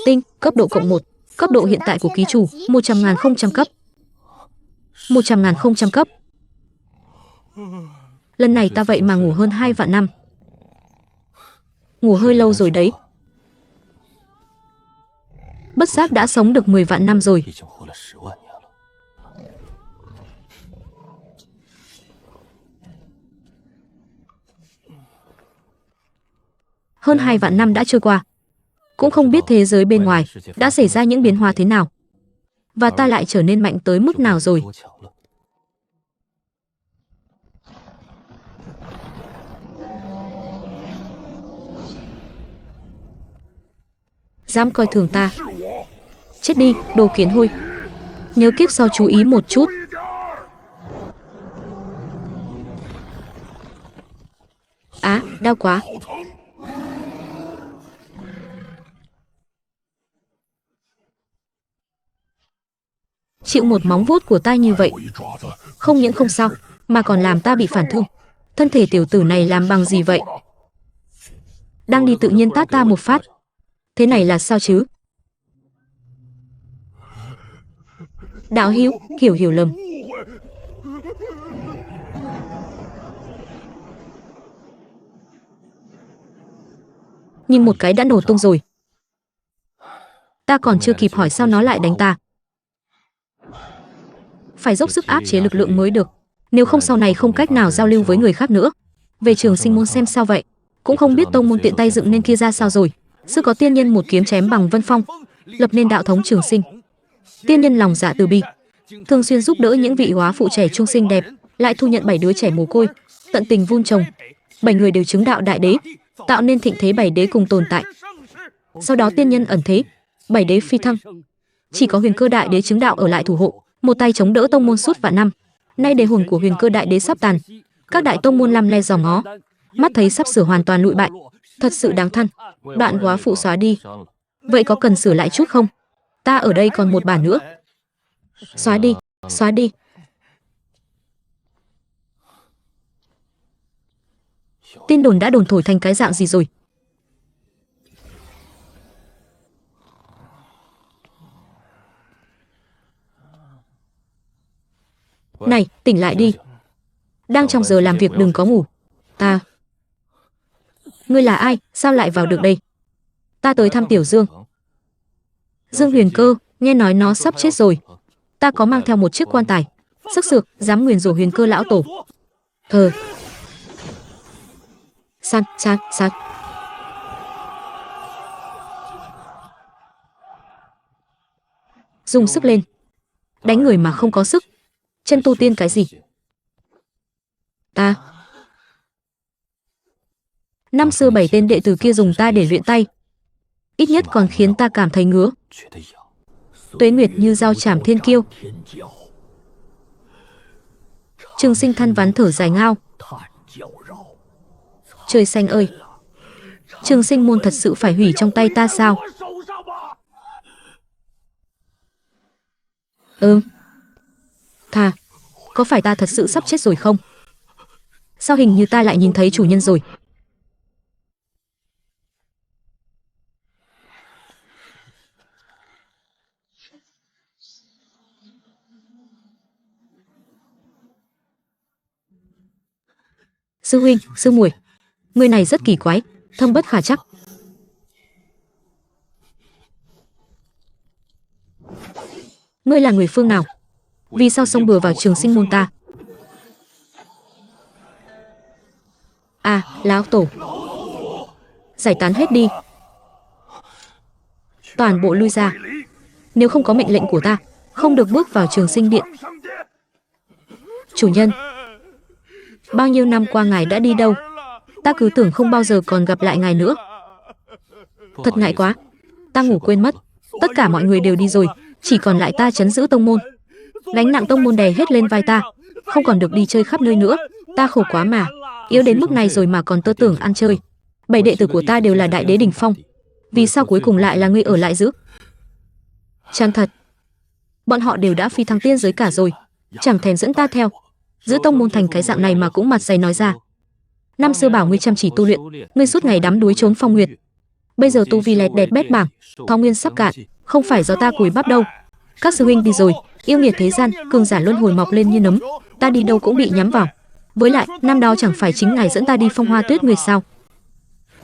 Tinh, cấp độ cộng 1. Cấp độ hiện tại của ký chủ 100.000 không cấp. 100.000 không cấp. Lần này ta vậy mà ngủ hơn 2 vạn năm. Ngủ hơi lâu rồi đấy. Bất giác đã sống được 10 vạn năm rồi. Hơn 2 vạn năm đã trôi qua. Cũng không biết thế giới bên ngoài đã xảy ra những biến hóa thế nào. Và ta lại trở nên mạnh tới mức nào rồi. Dám coi thường ta. Chết đi, đồ kiến hôi. Nhớ kiếp sau chú ý một chút. Á, đau quá. Chịu một móng vuốt của ta như vậy. Không những không sao, mà còn làm ta bị phản thương. Thân thể tiểu tử này làm bằng gì vậy? Đang đi tự nhiên tát ta một phát. Thế này là sao chứ? Đạo hữu, hiểu lầm. Nhưng một cái đã nổ tung rồi. Ta còn chưa kịp hỏi sao nó lại đánh ta. Phải dốc sức áp chế lực lượng mới được. Nếu không sau này không cách nào giao lưu với người khác nữa. Về Trường Sinh môn xem sao vậy. Cũng không biết tông môn tiện tay dựng nên kia ra sao rồi. Sư có tiên nhân một kiếm chém bằng vân phong, lập nên đạo thống Trường Sinh. Tiên nhân lòng dạ từ bi, thường xuyên giúp đỡ những vị hóa phụ trẻ trung xinh đẹp, lại thu nhận 7 đứa trẻ mồ côi, tận tình vun trồng. 7 người đều chứng đạo đại đế, tạo nên thịnh thế 7 đế cùng tồn tại. Sau đó tiên nhân ẩn thế, 7 đế phi thăng. Chỉ có Huyền Cơ đại đế chứng đạo ở lại thủ hộ, một tay chống đỡ tông môn suốt vạn năm. Nay đề hồn của Huyền Cơ đại đế sắp tàn, các đại tông môn lăm le dòm ngó, mắt thấy sắp sửa hoàn toàn lụi bại. Thật sự đáng than. Đoạn hóa phụ xóa đi. Vậy có cần sửa lại chút không? Ta ở đây còn một bản nữa. Xóa đi, xóa đi. Tin đồn đã đồn thổi thành cái dạng gì rồi? Này, tỉnh lại đi. Đang trong giờ làm việc đừng có ngủ. Ta... Ngươi là ai? Sao lại vào được đây? Ta tới thăm Tiểu Dương. Dương Huyền Cơ, nghe nói nó sắp chết rồi. Ta có mang theo một chiếc quan tài. Sức sược, dám nguyền rủa Huyền Cơ lão tổ. San. Dùng sức lên. Đánh người mà không có sức. Chân tu tiên cái gì? Ta. Năm xưa 7 tên đệ tử kia dùng ta để luyện tay. Ít nhất còn khiến ta cảm thấy ngứa. Tuế Nguyệt như dao chảm thiên kiêu. Trường Sinh than ván thở dài ngao. Trời xanh ơi, Trường Sinh môn thật sự phải hủy trong tay ta sao? Thà, có phải ta thật sự sắp chết rồi không? Sao hình như ta lại nhìn thấy chủ nhân rồi? Sư huynh, sư muội, người này rất kỳ quái, thâm bất khả chắc. Ngươi là người phương nào? Vì sao xông bừa vào Trường Sinh môn ta? À, lão tổ. Giải tán hết đi. Toàn bộ lui ra. Nếu không có mệnh lệnh của ta, không được bước vào Trường Sinh điện. Chủ nhân, bao nhiêu năm qua ngài đã đi đâu? Ta cứ tưởng không bao giờ còn gặp lại ngài nữa. Thật ngại quá, ta ngủ quên mất. Tất cả mọi người đều đi rồi, chỉ còn lại ta trấn giữ tông môn. Gánh nặng tông môn đè hết lên vai ta, không còn được đi chơi khắp nơi nữa. Ta khổ quá mà, yếu đến mức này rồi mà còn tơ tưởng ăn chơi. 7 đệ tử của ta đều là đại đế đỉnh phong, vì sao cuối cùng lại là ngươi ở lại giữ? Chán thật, bọn họ đều đã phi thăng tiên giới cả rồi, chẳng thèm dẫn ta theo. Giữ tông môn thành cái dạng này mà cũng mặt dày nói ra. Năm xưa bảo ngươi chăm chỉ tu luyện, ngươi suốt ngày đắm đuối trốn phong nguyệt. Bây giờ tu vi lẹt đẹt bét bảng, thọ nguyên sắp cạn, không phải do ta cùi bắp đâu. Các sư huynh đi rồi, yêu nghiệt thế gian, cường giả luân hồi mọc lên như nấm, ta đi đâu cũng bị nhắm vào. Với lại, năm đó chẳng phải chính ngài dẫn ta đi Phong Hoa Tuyết Nguyệt sao?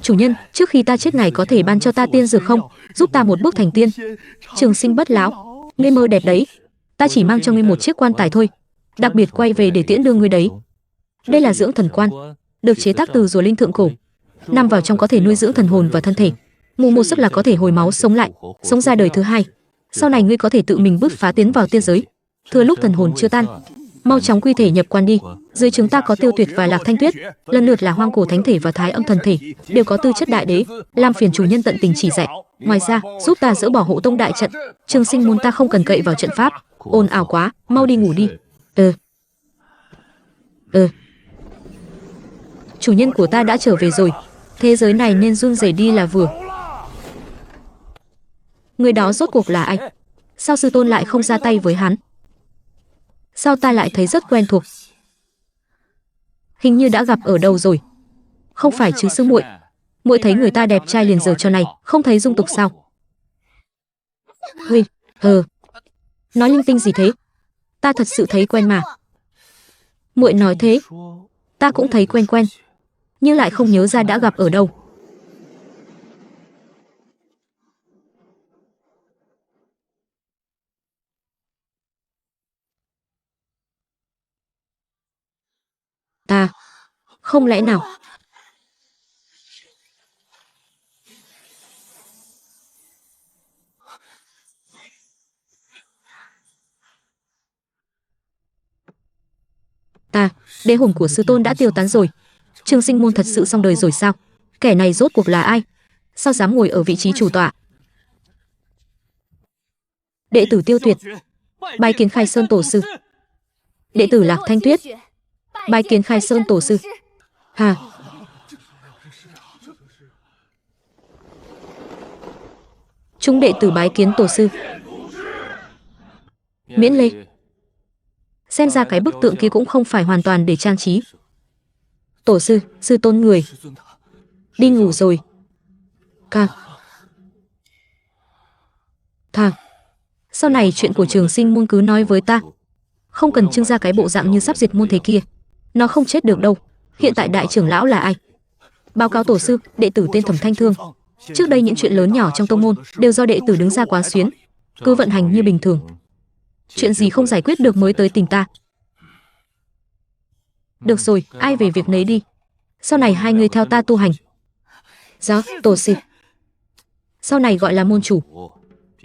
Chủ nhân, trước khi ta chết ngài có thể ban cho ta tiên dược không, giúp ta một bước thành tiên. Trường Sinh bất lão, ngươi mơ đẹp đấy. Ta chỉ mang cho ngươi một chiếc quan tài thôi, đặc biệt quay về để tiễn đưa ngươi đấy. Đây là dưỡng thần quan, được chế tác từ rùa linh thượng cổ. Nằm vào trong có thể nuôi dưỡng thần hồn và thân thể. Mù một sức là có thể hồi máu sống lại, sống ra đời thứ hai. Sau này ngươi có thể tự mình bứt phá tiến vào tiên giới. Thừa lúc thần hồn chưa tan, mau chóng quy thể nhập quan đi. Dưới chúng ta có Tiêu Tuyệt và Lạc Thanh Tuyết, lần lượt là Hoang Cổ Thánh Thể và Thái Âm Thần Thể, đều có tư chất đại đế, làm phiền chủ nhân tận tình chỉ dạy. Ngoài ra, giúp ta dỡ bỏ Hộ Tông đại trận. Trường Sinh muốn ta không cần cậy vào trận pháp, ồn ào quá, mau đi ngủ đi. Chủ nhân của ta đã trở về rồi, thế giới này nên run rẩy đi là vừa. Người đó rốt cuộc là ai? Sao sư tôn lại không ra tay với hắn? Sao ta lại thấy rất quen thuộc? Hình như đã gặp ở đâu rồi. Không phải chứ sư muội. Muội thấy người ta đẹp trai liền giờ cho này, không thấy dung tục sao? Huy, nói linh tinh gì thế? Ta thật sự thấy quen mà. Muội nói thế, ta cũng thấy quen quen, nhưng lại không nhớ ra đã gặp ở đâu. Ta, không lẽ nào? Đế hồn của sư tôn đã tiêu tán rồi. Trường Sinh môn thật sự xong đời rồi sao? Kẻ này rốt cuộc là ai? Sao dám ngồi ở vị trí chủ tọa? Đệ tử Tiêu Tuyệt, bái kiến Khai Sơn tổ sư. Đệ tử Lạc Thanh Tuyết, bái kiến Khai Sơn tổ sư. Hà, chúng đệ tử bái kiến tổ sư. Miễn lê. Xem ra cái bức tượng kia cũng không phải hoàn toàn để trang trí. Tổ sư, sư tôn người đi ngủ rồi. Thằng, sau này chuyện của Trường Sinh môn cứ nói với ta, không cần trưng ra cái bộ dạng như sắp diệt môn thế kia. Nó không chết được đâu. Hiện tại đại trưởng lão là ai? Báo cáo tổ sư, đệ tử tên Thẩm Thanh Thương. Trước đây những chuyện lớn nhỏ trong tông môn đều do đệ tử đứng ra quán xuyến, cứ vận hành như bình thường. Chuyện gì không giải quyết được mới tới tìm ta. Được rồi, ai về việc nấy đi. Sau này hai người theo ta tu hành. Dạ, tổ sư. Sau này gọi là môn chủ,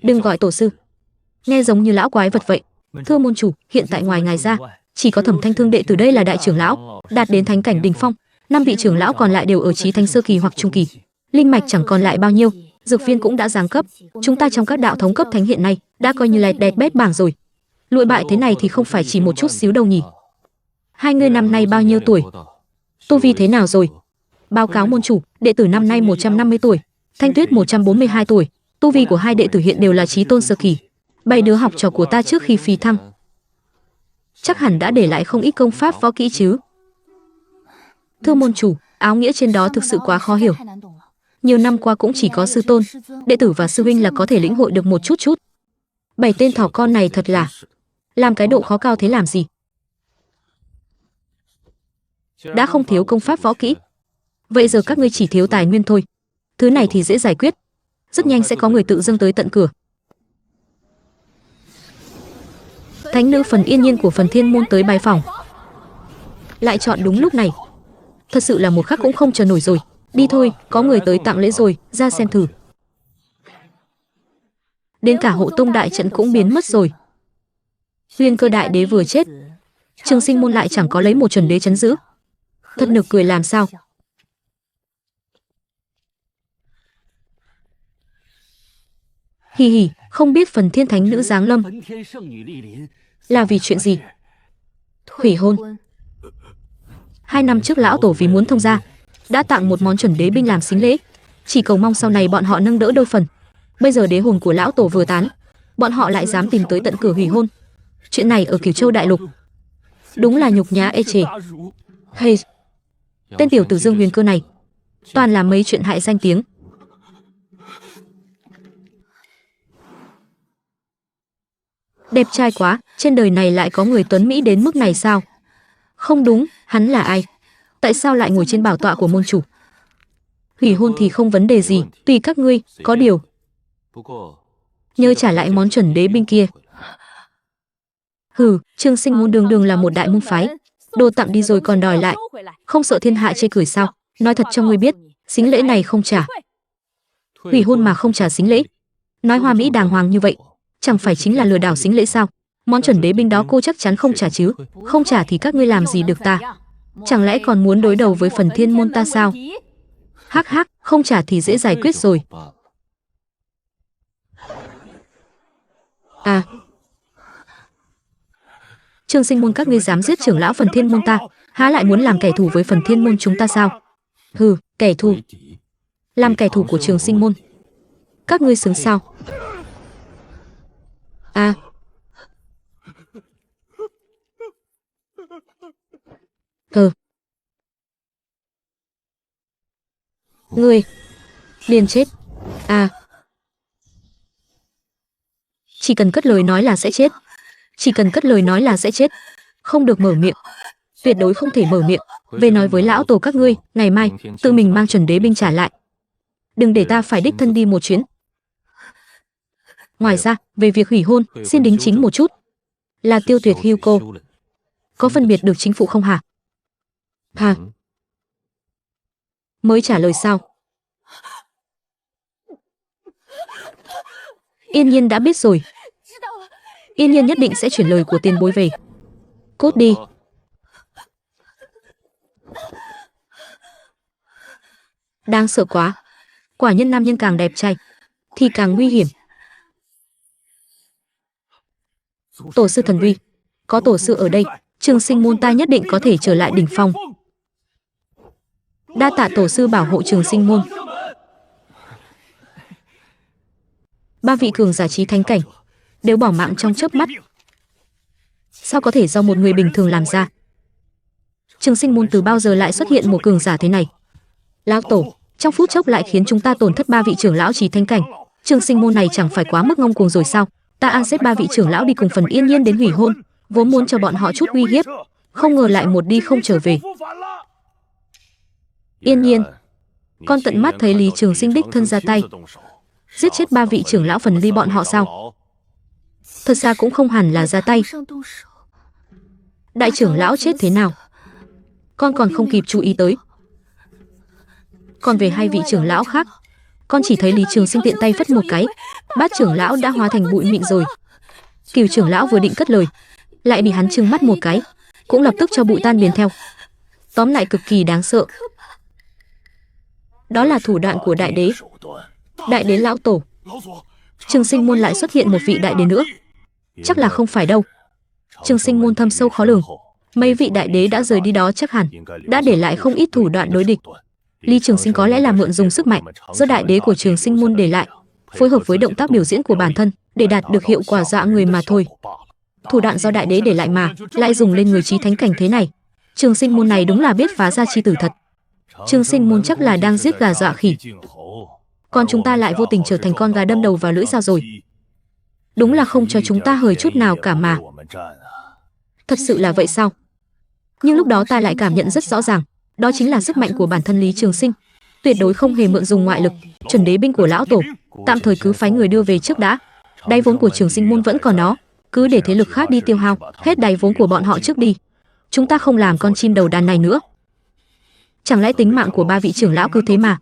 đừng gọi tổ sư, nghe giống như lão quái vật vậy. Thưa môn chủ, hiện tại ngoài ngài ra, chỉ có Thẩm Thanh Thương đệ tử đây là đại trưởng lão, đạt đến thánh cảnh đỉnh phong. 5 vị trưởng lão còn lại đều ở chí thánh sơ kỳ hoặc trung kỳ. Linh mạch chẳng còn lại bao nhiêu, dược viên cũng đã giáng cấp. Chúng ta trong các đạo thống cấp thánh hiện nay đã coi như là đẹp bét bảng rồi. Lụi bại thế này thì không phải chỉ một chút xíu đâu nhỉ? Hai người năm nay bao nhiêu tuổi? Tu vi thế nào rồi? Báo cáo môn chủ, đệ tử năm nay 150 tuổi, Thanh Tuyết 142 tuổi. Tu vi của hai đệ tử hiện đều là chí tôn sơ kỳ. 7 đứa học trò của ta trước khi phi thăng chắc hẳn đã để lại không ít công pháp võ kỹ chứ. Thưa môn chủ, áo nghĩa trên đó thực sự quá khó hiểu. Nhiều năm qua cũng chỉ có sư tôn, đệ tử và sư huynh là có thể lĩnh hội được một chút chút. 7 tên thỏ con này thật là làm cái độ khó cao thế làm gì? Đã không thiếu công pháp võ kỹ, vậy giờ các ngươi chỉ thiếu tài nguyên thôi. Thứ này thì dễ giải quyết, rất nhanh sẽ có người tự dâng tới tận cửa. Thánh nữ Phần Yên Nhiên của Phần Thiên môn tới bái phòng, lại chọn đúng lúc này, thật sự là một khắc cũng không chờ nổi rồi. Đi thôi, có người tới tặng lễ rồi, ra xem thử. Đến cả Hộ Tông đại trận cũng biến mất rồi. Huyền Cơ đại đế vừa chết, Trường Sinh môn lại chẳng có lấy một chuẩn đế trấn giữ. Thật nực cười làm sao. Hì hì, không biết Phần Thiên thánh nữ giáng lâm là vì chuyện gì? Hủy hôn. 2 năm trước lão tổ vì muốn thông gia đã tặng một món chuẩn đế binh làm sính lễ, chỉ cầu mong sau này bọn họ nâng đỡ đôi phần. Bây giờ đế hồn của lão tổ vừa tán, bọn họ lại dám tìm tới tận cửa hủy hôn. Chuyện này ở Cửu Châu đại lục đúng là nhục nhã ê chề. Hey, tên tiểu tử Dương Huyền Cơ này toàn là mấy chuyện hại danh tiếng. Đẹp trai quá, trên đời này lại có người tuấn mỹ đến mức này sao? Không đúng, hắn là ai? Tại sao lại ngồi trên bảo tọa của môn chủ? Hủy hôn thì không vấn đề gì, tùy các ngươi, có điều nhớ trả lại món chuẩn đế binh kia. Hừ, Trường Sinh môn đường đường là một đại môn phái, đồ tặng đi rồi còn đòi lại, không sợ thiên hạ chê cười sao? Nói thật cho ngươi biết, sính lễ này không trả. Hủy hôn mà không trả sính lễ, nói hoa mỹ đàng hoàng như vậy, chẳng phải chính là lừa đảo sính lễ sao? Món chuẩn đế binh đó cô chắc chắn không trả chứ? Không trả thì các ngươi làm gì được ta? Chẳng lẽ còn muốn đối đầu với Phần Thiên môn ta sao? Hắc hắc, không trả thì dễ giải quyết rồi. À, Trường Sinh môn các ngươi dám giết trưởng lão Phần Thiên môn ta, há lại muốn làm kẻ thù với Phần Thiên môn chúng ta sao? Hừ, kẻ thù. Làm kẻ thù của Trường Sinh môn. Các ngươi xứng sao? À. Ngươi liền chết. À. Chỉ cần cất lời nói là sẽ chết. Chỉ cần cất lời nói là sẽ chết. Không được mở miệng. Tuyệt đối không thể mở miệng. Về nói với lão tổ các ngươi, ngày mai tự mình mang chuẩn đế binh trả lại. Đừng để ta phải đích thân đi một chuyến. Ngoài ra, về việc hủy hôn, xin đính chính một chút. Là tiêu tuyệt hưu cô. Có phân biệt được chính phụ không hả? Hả? Mới trả lời sao? Yên Nhiên đã biết rồi. Yên Nhiên nhất định sẽ chuyển lời của tiền bối về. Cút đi. Đáng sợ quá. Quả nhân nam nhân càng đẹp trai thì càng nguy hiểm. Tổ sư thần uy, có tổ sư ở đây, Trường Sinh môn ta nhất định có thể trở lại đỉnh phong. Đa tạ tổ sư bảo hộ Trường Sinh môn. Ba vị cường giả trí thánh cảnh đều bỏ mạng trong chớp mắt. Sao có thể do một người bình thường làm ra? Trường Sinh môn từ bao giờ lại xuất hiện một cường giả thế này? Lão tổ, trong phút chốc lại khiến chúng ta tổn thất ba vị trưởng lão trí thánh cảnh. Trường Sinh môn này chẳng phải quá mức ngông cuồng rồi sao? Ta an xếp ba vị trưởng lão đi cùng Phần Yên Nhiên đến hủy hôn, vốn muốn cho bọn họ chút uy hiếp, không ngờ lại một đi không trở về. Yên Nhiên, con tận mắt thấy Lý Trường Sinh đích thân ra tay giết chết ba vị trưởng lão Phần Ly bọn họ sao? Thật ra cũng không hẳn là ra tay. Đại trưởng lão chết thế nào, con còn không kịp chú ý tới. Còn về hai vị trưởng lão khác, con chỉ thấy Lý Trường Sinh tiện tay phất một cái, Bát trưởng lão đã hóa thành bụi mịn rồi. Cửu trưởng lão vừa định cất lời, lại bị hắn trừng mắt một cái, cũng lập tức cho bụi tan biến theo. Tóm lại cực kỳ đáng sợ. Đó là thủ đoạn của đại đế. Đại đế lão tổ. Trường Sinh môn lại xuất hiện một vị đại đế nữa. Chắc là không phải đâu. Trường Sinh môn thâm sâu khó lường. Mấy vị đại đế đã rời đi đó chắc hẳn đã để lại không ít thủ đoạn đối địch. Lý Trường Sinh có lẽ là mượn dùng sức mạnh do đại đế của Trường Sinh môn để lại, phối hợp với động tác biểu diễn của bản thân để đạt được hiệu quả dọa người mà thôi. Thủ đoạn do đại đế để lại mà lại dùng lên người trí thánh cảnh thế này. Trường Sinh môn này đúng là biết phá ra chi tử thật. Trường Sinh môn chắc là đang giết gà dọa khỉ. Còn chúng ta lại vô tình trở thành con gà đâm đầu vào lưỡi dao rồi. Đúng là không cho chúng ta hời chút nào cả mà. Thật sự là vậy sao? Nhưng lúc đó ta lại cảm nhận rất rõ ràng, đó chính là sức mạnh của bản thân Lý Trường Sinh, tuyệt đối không hề mượn dùng ngoại lực. Chuẩn đế binh của lão tổ, tạm thời cứ phái người đưa về trước đã. Đáy vốn của Trường Sinh môn vẫn còn đó, cứ để thế lực khác đi tiêu hao hết đáy vốn của bọn họ trước đi. Chúng ta không làm con chim đầu đàn này nữa. Chẳng lẽ tính mạng của ba vị trưởng lão cứ thế mà?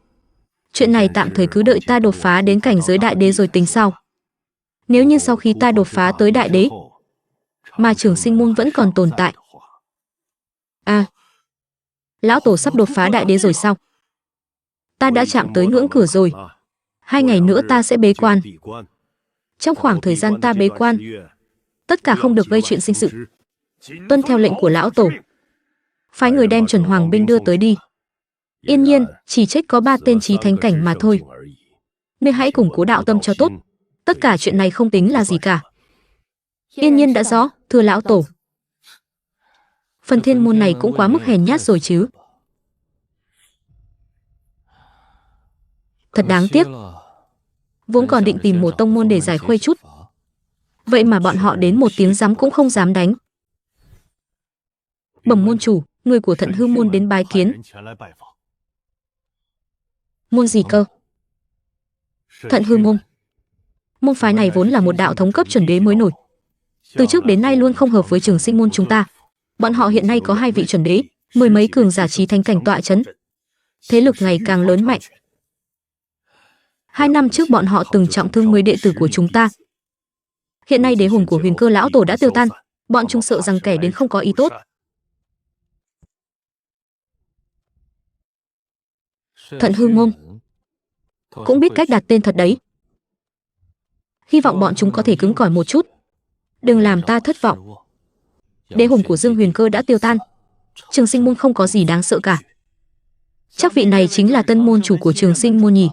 Chuyện này tạm thời cứ đợi ta đột phá đến cảnh giới đại đế rồi tính sau. Nếu như sau khi ta đột phá tới đại đế mà Trường Sinh môn vẫn còn tồn tại. À, lão tổ sắp đột phá đại đế rồi sao? Ta đã chạm tới ngưỡng cửa rồi. 2 ngày nữa ta sẽ bế quan. Trong khoảng thời gian ta bế quan, tất cả không được gây chuyện sinh sự. Tuân theo lệnh của lão tổ. Phái người đem chuẩn hoàng binh đưa tới đi. Yên Nhiên, chỉ chết có 3 tên trí thánh cảnh mà thôi. Nên hãy củng cố đạo tâm cho tốt. Tất cả chuyện này không tính là gì cả. Yên Nhiên đã rõ, thưa lão tổ. Phần Thiên môn này cũng quá mức hèn nhát rồi chứ. Thật đáng tiếc. Vốn còn định tìm một tông môn để giải khuây chút. Vậy mà bọn họ đến một tiếng giám cũng không dám đánh. Bẩm môn chủ, người của Thận Hư môn đến bái kiến. Môn gì cơ? Thận Hư môn. Môn phái này vốn là một đạo thống cấp chuẩn đế mới nổi. Từ trước đến nay luôn không hợp với Trường Sinh môn chúng ta. Bọn họ hiện nay có 2 vị chuẩn đế, 10 mấy cường giả chí thánh cảnh tọa chấn. Thế lực ngày càng lớn mạnh. 2 năm trước bọn họ từng trọng thương 10 đệ tử của chúng ta. Hiện nay đế hồn của Huyền Cơ lão tổ đã tiêu tan, bọn chúng sợ rằng kẻ đến không có ý tốt. Thận Hư môn cũng biết cách đặt tên thật đấy. Hy vọng bọn chúng có thể cứng cỏi một chút, đừng làm ta thất vọng. Đế hồn của Dương Huyền Cơ đã tiêu tan, Trường Sinh môn không có gì đáng sợ cả. Chắc vị này chính là tân môn chủ của Trường Sinh môn nhỉ?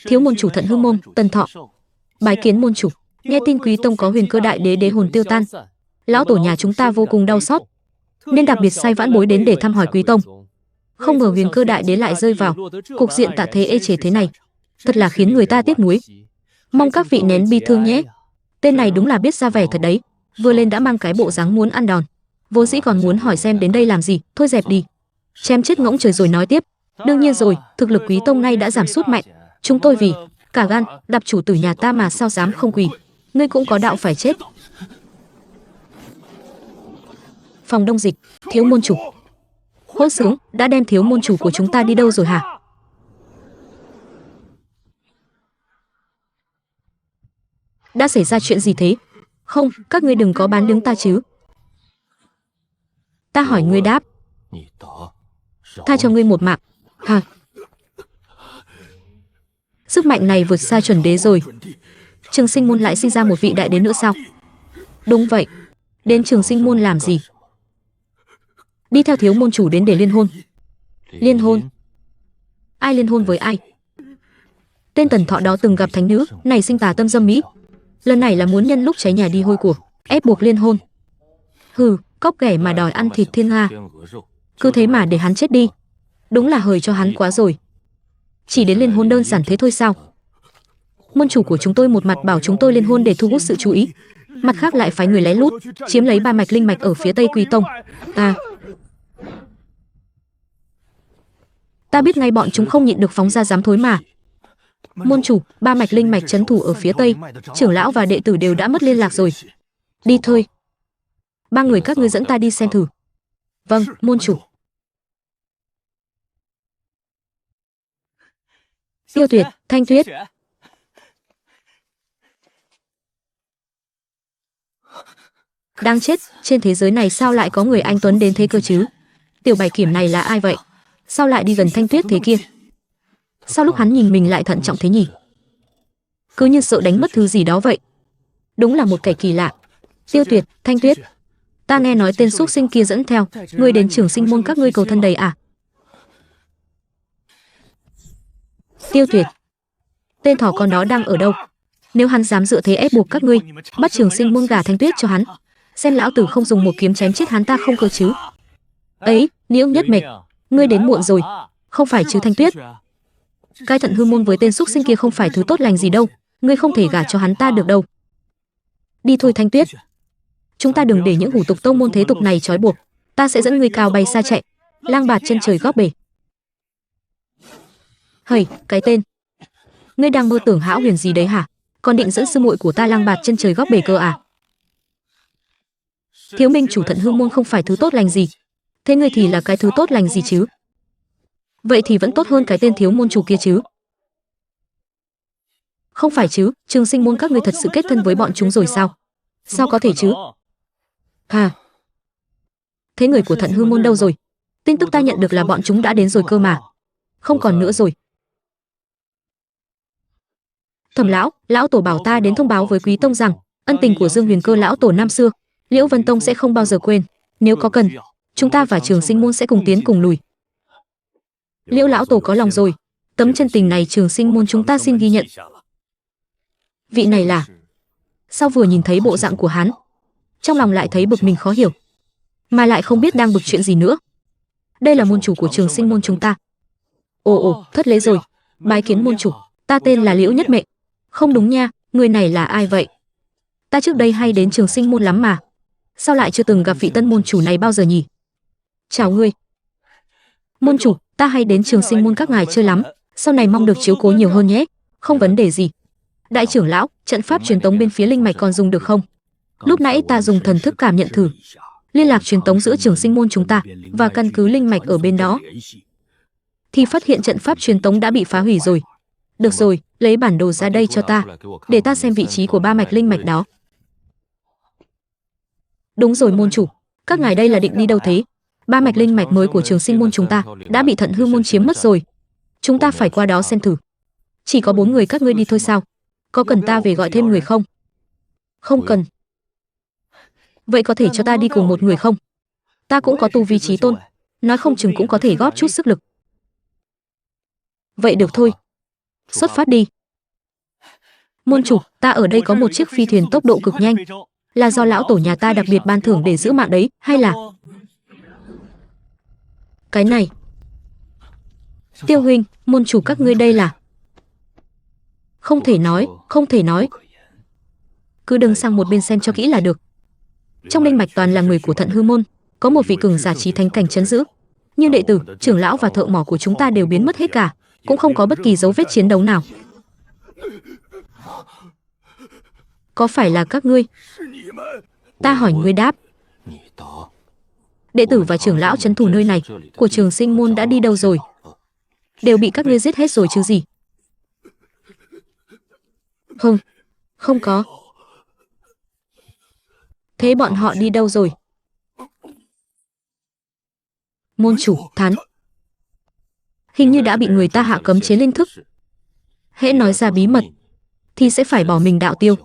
Thiếu môn chủ Thận Hư môn, Tân Thọ. Bái kiến môn chủ. Nghe tin Quý tông có Huyền Cơ đại đế đế hồn tiêu tan, lão tổ nhà chúng ta vô cùng đau xót, nên đặc biệt sai vãn bối đến để thăm hỏi Quý tông. Không ngờ Huyền Cơ đại đế lại rơi vào cục diện tạ thế ê chề thế này, thật là khiến người ta tiếc nuối. Mong các vị nén bi thương nhé. Tên này đúng là biết ra vẻ thật đấy, vừa lên đã mang cái bộ dáng muốn ăn đòn. Vốn dĩ còn muốn hỏi xem đến đây làm gì, thôi dẹp đi, chém chết ngỗng trời rồi nói tiếp. Đương nhiên rồi, thực lực Quý tông nay đã giảm sút mạnh, chúng tôi vì cả gan đạp chủ tử nhà ta mà sao dám không quỳ. Ngươi cũng có đạo phải chết. Phòng Đông Dịch. Thiếu môn chủ. Hỗn xướng, đã đem thiếu môn chủ của chúng ta đi đâu rồi hả? Đã xảy ra chuyện gì thế? Không, các ngươi đừng có bán đứng ta chứ. Ta hỏi ngươi đáp. Tha cho ngươi một mạng. Hả? Sức mạnh này vượt xa chuẩn đế rồi. Trường Sinh môn lại sinh ra một vị đại đế nữa sao? Đúng vậy. Đến Trường Sinh môn làm gì? Đi theo thiếu môn chủ đến để liên hôn. Liên hôn? Ai liên hôn với ai? Tên Tần Thọ đó từng gặp thánh nữ, này sinh tà tâm dâm mỹ. Lần này là muốn nhân lúc cháy nhà đi hôi của, ép buộc liên hôn. Hừ, cóc ghẻ mà đòi ăn thịt thiên nga. Cứ thế mà để hắn chết đi. Đúng là hời cho hắn quá rồi. Chỉ đến liên hôn đơn giản thế thôi sao? Môn chủ của chúng tôi một mặt bảo chúng tôi liên hôn để thu hút sự chú ý, mặt khác lại phái người lén lút chiếm lấy 3 mạch linh mạch ở phía Tây Quý tông. Ta biết ngay bọn chúng không nhịn được phóng ra dám thối mà. Môn chủ, 3 mạch linh mạch trấn thủ ở phía Tây, trưởng lão và đệ tử đều đã mất liên lạc rồi. Đi thôi. 3 người các ngươi dẫn ta đi xem thử. Vâng, môn chủ. Tiêu Tuyệt, Thanh Tuyết. Đang chết, trên thế giới này sao lại có người anh tuấn đến thế cơ chứ? Tiểu Bạch Kiểm này là ai vậy? Sao lại đi gần Thanh Tuyết thế kia? Sao lúc hắn nhìn mình lại thận trọng thế nhỉ? Cứ như sợ đánh mất thứ gì đó vậy. Đúng là một kẻ kỳ lạ. Tiêu Tuyệt, Thanh Tuyết. Ta nghe nói tên xúc sinh kia dẫn theo ngươi đến Trường Sinh môn các ngươi cầu thân đầy à? Tiêu Tuyệt, tên thỏ con đó đang ở đâu? Nếu hắn dám dựa thế ép buộc các ngươi, bắt Trường Sinh môn gả Thanh Tuyết cho hắn, xem lão tử không dùng một kiếm chém chết hắn ta không cơ chứ? Ấy, Liễu Nhất Mịch, ngươi đến muộn rồi, không phải chứ Thanh Tuyết? Cái Thận Hư môn với tên xúc sinh kia không phải thứ tốt lành gì đâu, ngươi không thể gả cho hắn ta được đâu. Đi thôi Thanh Tuyết, chúng ta đừng để những hủ tục tông môn thế tục này trói buộc, ta sẽ dẫn ngươi cao bay xa chạy, lang bạt chân trời góc bể. Hầy, cái tên, ngươi đang mơ tưởng hão huyền gì đấy hả? Còn định dẫn sư muội của ta lang bạt chân trời góc bể cơ à? Thiếu minh chủ Thận Hư môn không phải thứ tốt lành gì, thế ngươi thì là cái thứ tốt lành gì chứ? Vậy thì vẫn tốt hơn cái tên thiếu môn chủ kia chứ. Không phải chứ, Trường Sinh môn các ngươi thật sự kết thân với bọn chúng rồi sao? Sao có thể chứ? À, thế người của Thận Hư môn đâu rồi? Tin tức ta nhận được là bọn chúng đã đến rồi cơ mà. Không còn nữa rồi. Thẩm lão, lão tổ bảo ta đến thông báo với Quý tông rằng ân tình của Dương Huyền Cơ lão tổ năm xưa, Liễu Vân tông sẽ không bao giờ quên. Nếu có cần, chúng ta và Trường Sinh môn sẽ cùng tiến cùng lùi. Liễu lão tổ có lòng rồi, tấm chân tình này Trường Sinh môn chúng ta xin ghi nhận. Vị này là... Sao vừa nhìn thấy bộ dạng của hắn, trong lòng lại thấy bực mình khó hiểu, mà lại không biết đang bực chuyện gì nữa. Đây là môn chủ của Trường Sinh môn chúng ta. Ồ, thất lễ rồi. Bái kiến môn chủ, ta tên là Liễu Nhất Mệnh. Không đúng nha, người này là ai vậy? Ta trước đây hay đến Trường Sinh môn lắm mà. Sao lại chưa từng gặp vị tân môn chủ này bao giờ nhỉ? Chào ngươi. Môn chủ, ta hay đến Trường Sinh môn các ngài chơi lắm, sau này mong được chiếu cố nhiều hơn nhé. Không vấn đề gì. Đại trưởng lão, trận pháp truyền tống bên phía linh mạch còn dùng được không? Lúc nãy ta dùng thần thức cảm nhận thử, liên lạc truyền tống giữa Trường Sinh môn chúng ta và căn cứ linh mạch ở bên đó, thì phát hiện trận pháp truyền tống đã bị phá hủy rồi. Được rồi, lấy bản đồ ra đây cho ta, để ta xem vị trí của ba mạch linh mạch đó. Đúng rồi môn chủ, các ngài đây là định đi đâu thế? Ba mạch linh mạch mới của Trường Sinh môn chúng ta đã bị Thận Hư môn chiếm mất rồi. Chúng ta phải qua đó xem thử. Chỉ có 4 người các ngươi đi thôi sao? Có cần ta về gọi thêm người không? Không cần. Vậy có thể cho ta đi cùng một người không? Ta cũng có tu vi chí tôn, nói không chừng cũng có thể góp chút sức lực. Vậy được thôi. Xuất phát đi. Môn chủ, ta ở đây có một chiếc phi thuyền tốc độ cực nhanh, là do lão tổ nhà ta đặc biệt ban thưởng để giữ mạng đấy, hay là... Cái này. Tiêu huynh, môn chủ các ngươi đây là... Không thể nói, không thể nói. Cứ đứng sang một bên xem cho kỹ là được. Trong linh mạch toàn là người của Thận Hư môn, có một vị cường giả trí thánh cảnh trấn giữ. Nhưng đệ tử, trưởng lão và thợ mỏ của chúng ta đều biến mất hết cả, cũng không có bất kỳ dấu vết chiến đấu nào. Có phải là các ngươi? Ta hỏi ngươi đáp. Đệ tử và trưởng lão trấn thủ nơi này của Trường Sinh môn đã đi đâu rồi? Đều bị các ngươi giết hết rồi chứ gì? Không có. Thế bọn họ đi đâu rồi? Môn chủ, thán. Hình như đã bị người ta hạ cấm chế linh thức. Hễ nói ra bí mật thì sẽ phải bỏ mình đạo tiêu.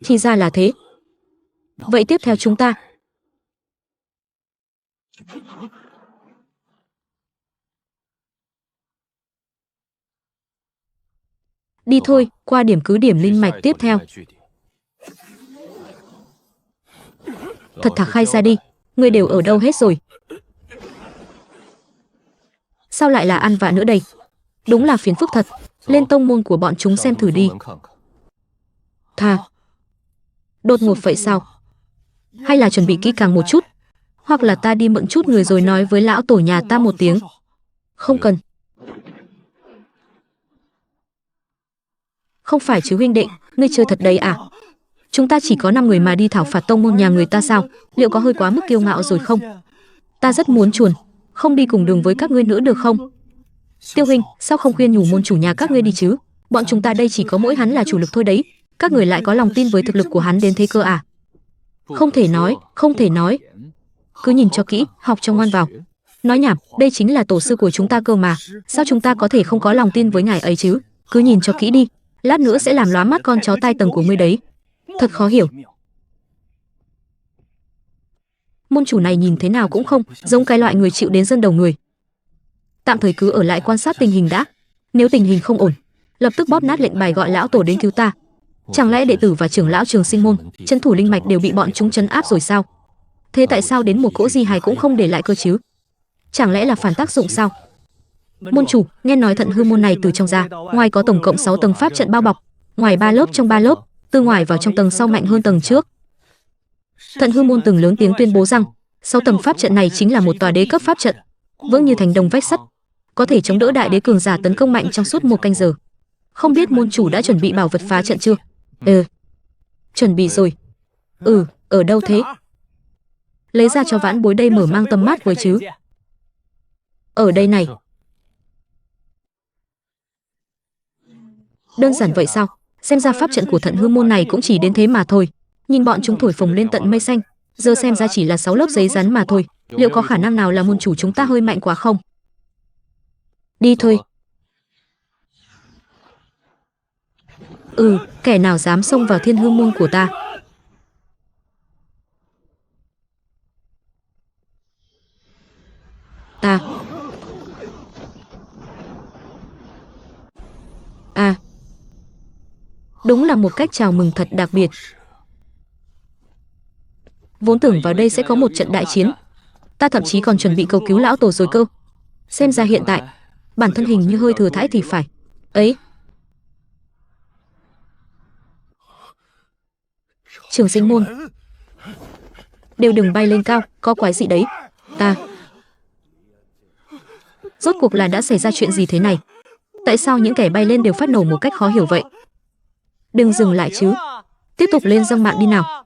Thì ra là thế. Vậy tiếp theo chúng ta. Đi thôi, qua điểm cứ điểm linh mạch tiếp theo. Thật thà khai ra đi, người đều ở đâu hết rồi? Sao lại là ăn vạ nữa đây? Đúng là phiền phức thật. Lên tông môn của bọn chúng xem thử đi. Thà. Đột ngột vậy sao? Hay là chuẩn bị kỹ càng một chút? Hoặc là ta đi mượn chút người rồi nói với lão tổ nhà ta một tiếng? Không cần. Không phải chứ huynh đệ, ngươi chơi thật đấy à? Chúng ta chỉ có 5 người mà đi thảo phạt tông môn nhà người ta sao? Liệu có hơi quá mức kiêu ngạo rồi không? Ta rất muốn chuồn, không đi cùng đường với các ngươi nữa được không? Tiêu huynh, sao không khuyên nhủ môn chủ nhà các ngươi đi chứ? Bọn chúng ta đây chỉ có mỗi hắn là chủ lực thôi đấy. Các người lại có lòng tin với thực lực của hắn đến thế cơ à? Không thể nói, không thể nói. Cứ nhìn cho kỹ, học cho ngoan vào. Nói nhảm, đây chính là tổ sư của chúng ta cơ mà. Sao chúng ta có thể không có lòng tin với ngài ấy chứ? Cứ nhìn cho kỹ đi, lát nữa sẽ làm lóa mắt con chó tai tầng của ngươi đấy. Thật khó hiểu. Môn chủ này nhìn thế nào cũng không giống cái loại người chịu đến dân đầu người. Tạm thời cứ ở lại quan sát tình hình đã. Nếu tình hình không ổn, lập tức bóp nát lệnh bài gọi lão tổ đến cứu ta. Chẳng lẽ đệ tử và trưởng lão Trường Sinh môn, trấn thủ linh mạch đều bị bọn chúng trấn áp rồi sao? Thế tại sao đến một cỗ di hài cũng không để lại cơ chứ? Chẳng lẽ là phản tác dụng sao? Môn chủ, nghe nói Thận Hư môn này từ trong ra, ngoài có tổng cộng 6 tầng pháp trận bao bọc, ngoài 3 lớp trong 3 lớp, từ ngoài vào trong tầng sau mạnh hơn tầng trước. Thận Hư môn từng lớn tiếng tuyên bố rằng, 6 tầng pháp trận này chính là một tòa đế cấp pháp trận, vững như thành đồng vách sắt, có thể chống đỡ đại đế cường giả tấn công mạnh trong suốt 1 canh giờ. Không biết môn chủ đã chuẩn bị bảo vật phá trận chưa? Chuẩn bị rồi. Ở đâu thế? Lấy ra cho vãn bối đây mở mang tầm mắt với chứ. Ở đây này. Đơn giản vậy sao? Xem ra pháp trận của Thận Hư môn này cũng chỉ đến thế mà thôi. Nhìn bọn chúng thổi phồng lên tận mây xanh, giờ xem ra chỉ là 6 lớp giấy rắn mà thôi. Liệu có khả năng nào là môn chủ chúng ta hơi mạnh quá không? Đi thôi. Kẻ nào dám xông vào Thiên Hư môn của ta? Đúng là một cách chào mừng thật đặc biệt. Vốn tưởng vào đây sẽ có một trận đại chiến, ta thậm chí còn chuẩn bị cầu cứu lão tổ rồi cơ. Xem ra hiện tại bản thân hình như hơi thừa thãi thì phải. Trường sinh môn, đều đừng bay lên cao, có quái gì đấy. Ta, rốt cuộc là đã xảy ra chuyện gì thế này? Tại sao những kẻ bay lên đều phát nổ một cách khó hiểu vậy? Đừng dừng lại chứ, tiếp tục lên dâng mạng đi nào.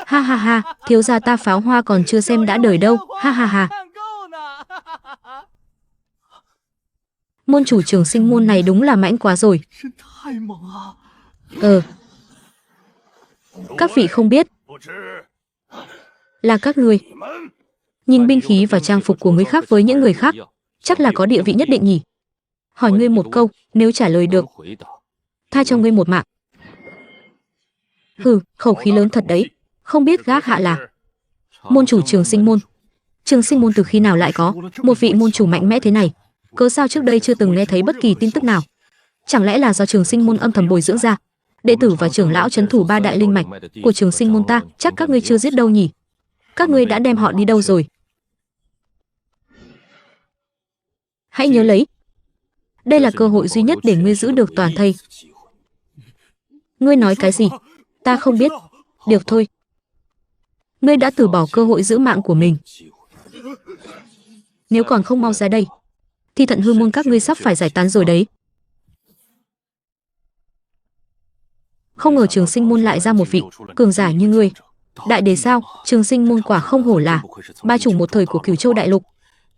Ha ha ha, thiếu gia ta pháo hoa còn chưa xem đã đời đâu, ha ha ha. Môn chủ trường sinh môn này đúng là mãnh quá rồi. Các vị không biết, là các ngươi. Nhìn binh khí và trang phục của người khác với những người khác, chắc là có địa vị nhất định nhỉ. Hỏi ngươi một câu, nếu trả lời được, tha cho ngươi một mạng. Hừ, khẩu khí lớn thật đấy. Không biết gác hạ là môn chủ trường sinh môn. Trường sinh môn từ khi nào lại có một vị môn chủ mạnh mẽ thế này? Cớ sao trước đây chưa từng nghe thấy bất kỳ tin tức nào? Chẳng lẽ là do trường sinh môn âm thầm bồi dưỡng ra? Đệ tử và trưởng lão trấn thủ ba đại linh mạch của trường sinh môn ta, chắc các ngươi chưa giết đâu nhỉ? Các ngươi đã đem họ đi đâu rồi? Hãy nhớ lấy, đây là cơ hội duy nhất để ngươi giữ được toàn thây. Ngươi nói cái gì? Ta không biết. Được thôi. Ngươi đã từ bỏ cơ hội giữ mạng của mình. Nếu còn không mau ra đây, thì Thận Hư môn các ngươi sắp phải giải tán rồi đấy. Không ngờ trường sinh môn lại ra một vị cường giả như ngươi. Đại đế sao? Trường sinh môn quả không hổ là ba chủ một thời của Cửu Châu đại lục.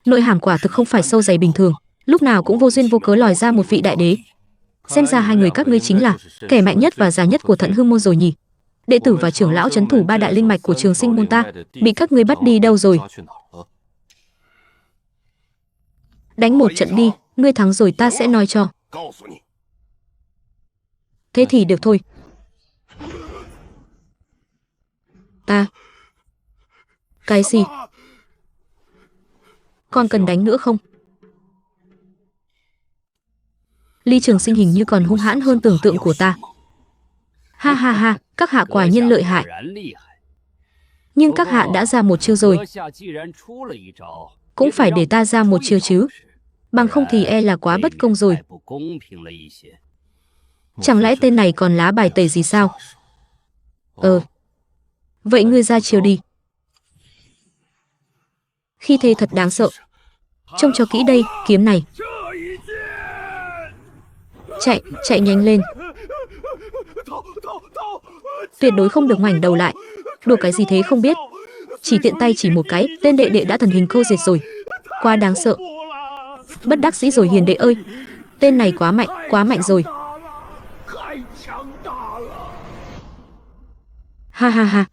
Nội hàm quả thực không phải sâu dày bình thường, lúc nào cũng vô duyên vô cớ lòi ra một vị đại đế. Xem ra hai người các ngươi chính là kẻ mạnh nhất và già nhất của Thận Hư môn rồi nhỉ. Đệ tử và trưởng lão trấn thủ ba đại linh mạch của trường sinh môn ta bị các ngươi bắt đi đâu rồi? Đánh một trận đi, ngươi thắng rồi ta sẽ nói cho. Thế thì được thôi. Ta. Cái gì? Còn cần đánh nữa không? Ly Trường Sinh hình như còn hung hãn hơn tưởng tượng của ta. Ha ha ha, các hạ quả nhiên lợi hại. Nhưng các hạ đã ra một chiêu rồi, cũng phải để ta ra một chiêu chứ. Bằng không thì e là quá bất công rồi. Chẳng lẽ tên này còn lá bài tẩy gì sao? Vậy ngươi ra chiêu đi. Khi thế thật đáng sợ. Trông cho kỹ đây, kiếm này. Chạy, chạy nhanh lên. Tuyệt đối không được ngoảnh đầu lại. Đùa cái gì thế không biết. Chỉ tiện tay chỉ một cái, tên đệ đệ đã thần hình câu diệt rồi. Quá đáng sợ. Bất đắc dĩ rồi hiền đệ ơi. Tên này quá mạnh rồi. Ha ha ha.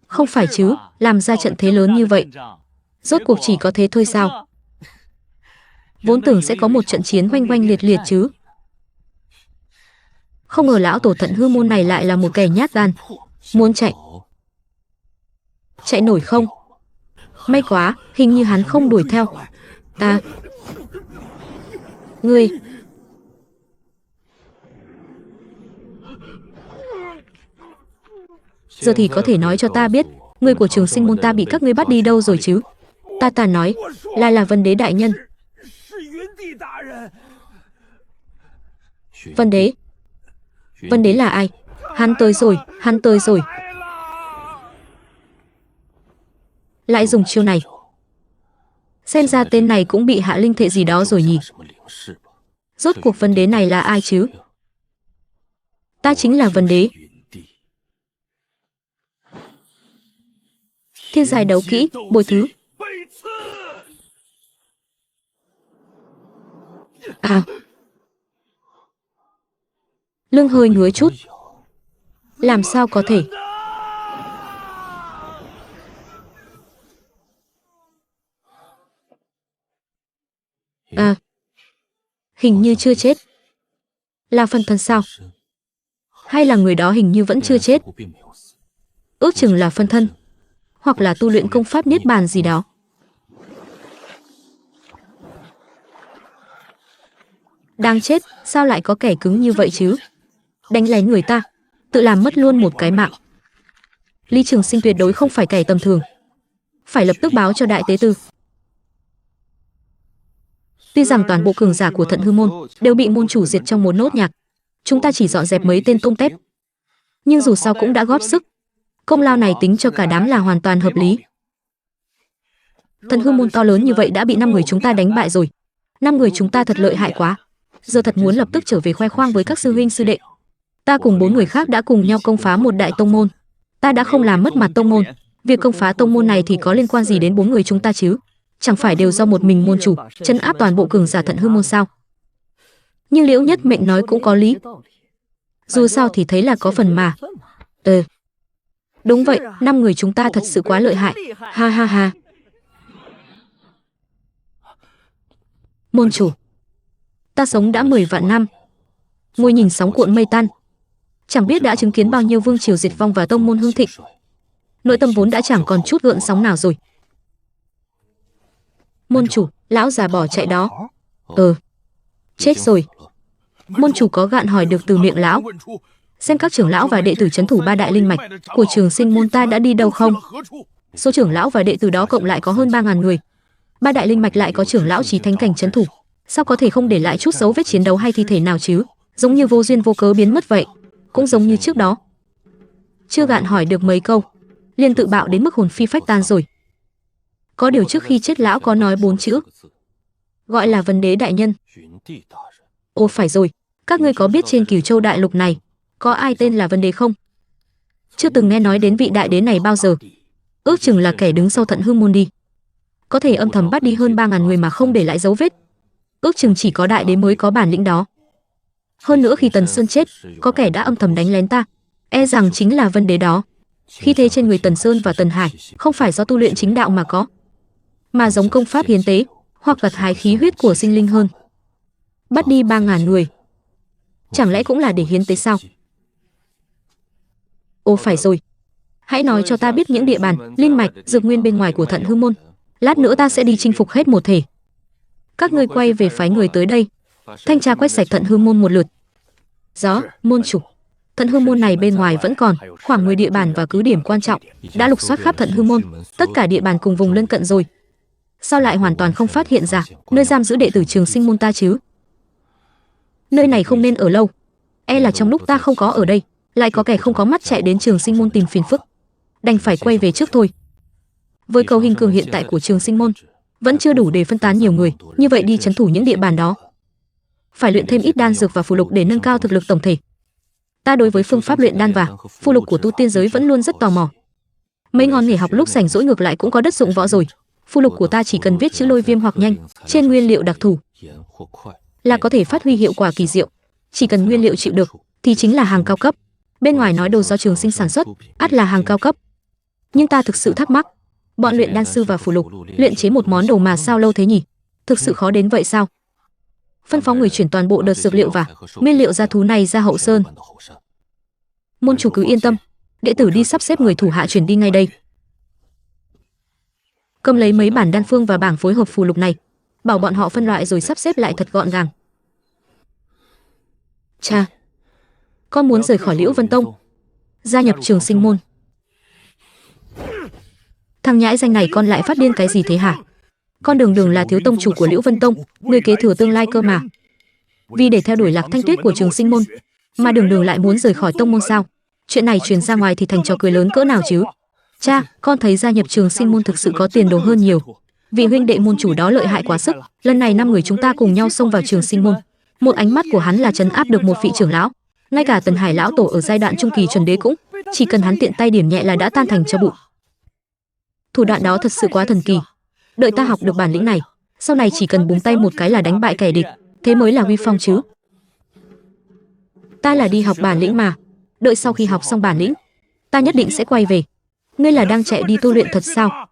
Không phải chứ, làm ra trận thế lớn như vậy. Rốt cuộc chỉ có thế thôi sao? Vốn tưởng sẽ có một trận chiến oanh oanh liệt liệt chứ. Không ngờ lão tổ Thận Hư môn này lại là một kẻ nhát gan. Muốn chạy. Chạy nổi không? May quá, hình như hắn không đuổi theo. Ta. Ngươi. Giờ thì có thể nói cho ta biết, người của trường sinh môn ta bị các ngươi bắt đi đâu rồi chứ? Ta nói, là Vân Đế đại nhân. Vân Đế? Vân Đế là ai? Hắn tới rồi. Lại dùng chiêu này. Xem ra tên này cũng bị hạ linh thệ gì đó rồi nhỉ? Rốt cuộc Vân Đế này là ai chứ? Ta chính là Vân Đế. Thiên giai đấu kỹ, bồi thứ. À. Lưng hơi ngứa chút. Làm sao có thể? À. Hình như chưa chết. Là phân thân sao? Hay là người đó hình như vẫn chưa chết? Ước chừng là phân thân. Hoặc là tu luyện công pháp niết bàn gì đó. Đang chết, sao lại có kẻ cứng như vậy chứ? Đánh lén người ta, tự làm mất luôn một cái mạng. Ly Trường Sinh tuyệt đối không phải kẻ tầm thường. Phải lập tức báo cho đại tế tư. Tuy rằng toàn bộ cường giả của Thận Hư môn đều bị môn chủ diệt trong một nốt nhạc, chúng ta chỉ dọn dẹp mấy tên tôm tép. Nhưng dù sao cũng đã góp sức, công lao này tính cho cả đám là hoàn toàn hợp lý. Thần hư môn to lớn như vậy đã bị 5 người chúng ta đánh bại rồi. 5 người chúng ta thật lợi hại quá. Giờ thật muốn lập tức trở về khoe khoang với các sư huynh sư đệ. Ta cùng 4 người khác đã cùng nhau công phá một đại tông môn. Ta đã không làm mất mặt tông môn. Việc công phá tông môn này thì có liên quan gì đến 4 người chúng ta chứ? Chẳng phải đều do một mình môn chủ trấn áp toàn bộ cường giả Thận hư môn sao? Nhưng Liễu Nhất Mệnh nói cũng có lý. Dù sao thì thấy là có phần mà. Đúng vậy, 5 người chúng ta thật sự quá lợi hại. Ha ha ha. Môn chủ, ta sống đã 10 vạn năm, ngồi nhìn sóng cuộn mây tan, chẳng biết đã chứng kiến bao nhiêu vương triều diệt vong và tông môn hưng thịnh. Nội tâm vốn đã chẳng còn chút gợn sóng nào rồi. Môn chủ, lão già bỏ chạy đó. Chết rồi. Môn chủ có gạn hỏi được từ miệng lão, xem các trưởng lão và đệ tử trấn thủ 3 đại linh mạch của Trường Sinh môn ta đã đi đâu không? Số trưởng lão và đệ tử đó cộng lại có hơn 3.000 người. 3 đại linh mạch lại có trưởng lão chí thánh cảnh trấn thủ, sao có thể không để lại chút dấu vết chiến đấu hay thi thể nào chứ? Giống như vô duyên vô cớ biến mất vậy. Cũng giống như trước đó. Chưa gạn hỏi được mấy câu, liền tự bạo đến mức hồn phi phách tan rồi. Có điều trước khi chết lão có nói 4 chữ, gọi là Vấn Đế đại nhân. Ồ phải rồi, các ngươi có biết trên Cửu Châu đại lục này có ai tên là Vấn Đế không? Chưa từng nghe nói đến vị đại đế này bao giờ. Ước chừng là kẻ đứng sau Thận hư môn đi. Có thể âm thầm bắt đi hơn 3.000 người mà không để lại dấu vết. Ước chừng chỉ có đại đế mới có bản lĩnh đó. Hơn nữa khi Tần Sơn chết, có kẻ đã âm thầm đánh lén ta, e rằng chính là Vấn Đế đó. Khi thế trên người Tần Sơn và Tần Hải không phải do tu luyện chính đạo mà có, mà giống công pháp hiến tế hoặc gặt hái khí huyết của sinh linh hơn. Bắt đi 3.000 người, chẳng lẽ cũng là để hiến tế sao? Ồ phải rồi, hãy nói cho ta biết những địa bàn, linh mạch, dược nguyên bên ngoài của Thận hư môn. Lát nữa ta sẽ đi chinh phục hết một thể. Các ngươi quay về phái người tới đây, thanh tra quét sạch Thận hư môn một lượt. Rõ, môn chủ. Thận hư môn này bên ngoài vẫn còn khoảng 10 địa bàn và cứ điểm quan trọng, đã lục soát khắp Thận hư môn, tất cả địa bàn cùng vùng lân cận rồi. Sao lại hoàn toàn không phát hiện ra nơi giam giữ đệ tử Trường Sinh môn ta chứ? Nơi này không nên ở lâu, e là trong lúc ta không có ở đây, lại có kẻ không có mắt chạy đến Trường Sinh môn tìm phiền phức. Đành phải quay về trước thôi. Với cầu hình cường hiện tại của Trường Sinh môn, vẫn chưa đủ để phân tán nhiều người, như vậy đi trấn thủ những địa bàn đó. Phải luyện thêm ít đan dược và phù lục để nâng cao thực lực tổng thể. Ta đối với phương pháp luyện đan và phù lục của tu tiên giới vẫn luôn rất tò mò. Mấy ngón nghề học lúc rảnh rỗi ngược lại cũng có đất dụng võ rồi. Phù lục của ta chỉ cần viết chữ lôi viêm hoặc nhanh trên nguyên liệu đặc thù là có thể phát huy hiệu quả kỳ diệu. Chỉ cần nguyên liệu chịu được thì chính là hàng cao cấp. Bên ngoài nói đồ do Trường Sinh sản xuất, ắt là hàng cao cấp. Nhưng ta thực sự thắc mắc, bọn luyện đan sư và phù lục luyện chế một món đồ mà sao lâu thế nhỉ? Thực sự khó đến vậy sao? Phân phó người chuyển toàn bộ đợt dược liệu và nguyên liệu gia thú này ra Hậu Sơn. Môn chủ cứ yên tâm, đệ tử đi sắp xếp người thủ hạ chuyển đi ngay đây. Cầm lấy mấy bản đan phương và bảng phối hợp phù lục này, bảo bọn họ phân loại rồi sắp xếp lại thật gọn gàng. Cha, con muốn rời khỏi Liễu Vân Tông, gia nhập Trường Sinh môn. Thằng nhãi danh này con lại phát điên cái gì thế hả? Con đường đường là thiếu tông chủ của Liễu Vân Tông, người kế thừa tương lai cơ mà. Vì để theo đuổi Lạc Thanh Tuyết của Trường Sinh môn mà đường đường lại muốn rời khỏi tông môn sao? Chuyện này truyền ra ngoài thì thành trò cười lớn cỡ nào chứ? Cha, con thấy gia nhập Trường Sinh môn thực sự có tiền đồ hơn nhiều. Vị huynh đệ môn chủ đó lợi hại quá sức, lần này 5 người chúng ta cùng nhau xông vào Trường Sinh môn. Một ánh mắt của hắn là trấn áp được một vị trưởng lão, ngay cả Tần Hải lão tổ ở giai đoạn trung kỳ chuẩn đế cũng chỉ cần hắn tiện tay điểm nhẹ là đã tan thành tro bụi. Thủ đoạn đó thật sự quá thần kỳ. Đợi ta học được bản lĩnh này, sau này chỉ cần búng tay một cái là đánh bại kẻ địch, thế mới là uy phong chứ. Ta là đi học bản lĩnh mà, đợi sau khi học xong bản lĩnh, ta nhất định sẽ quay về. Ngươi là đang chạy đi tu luyện thật sao?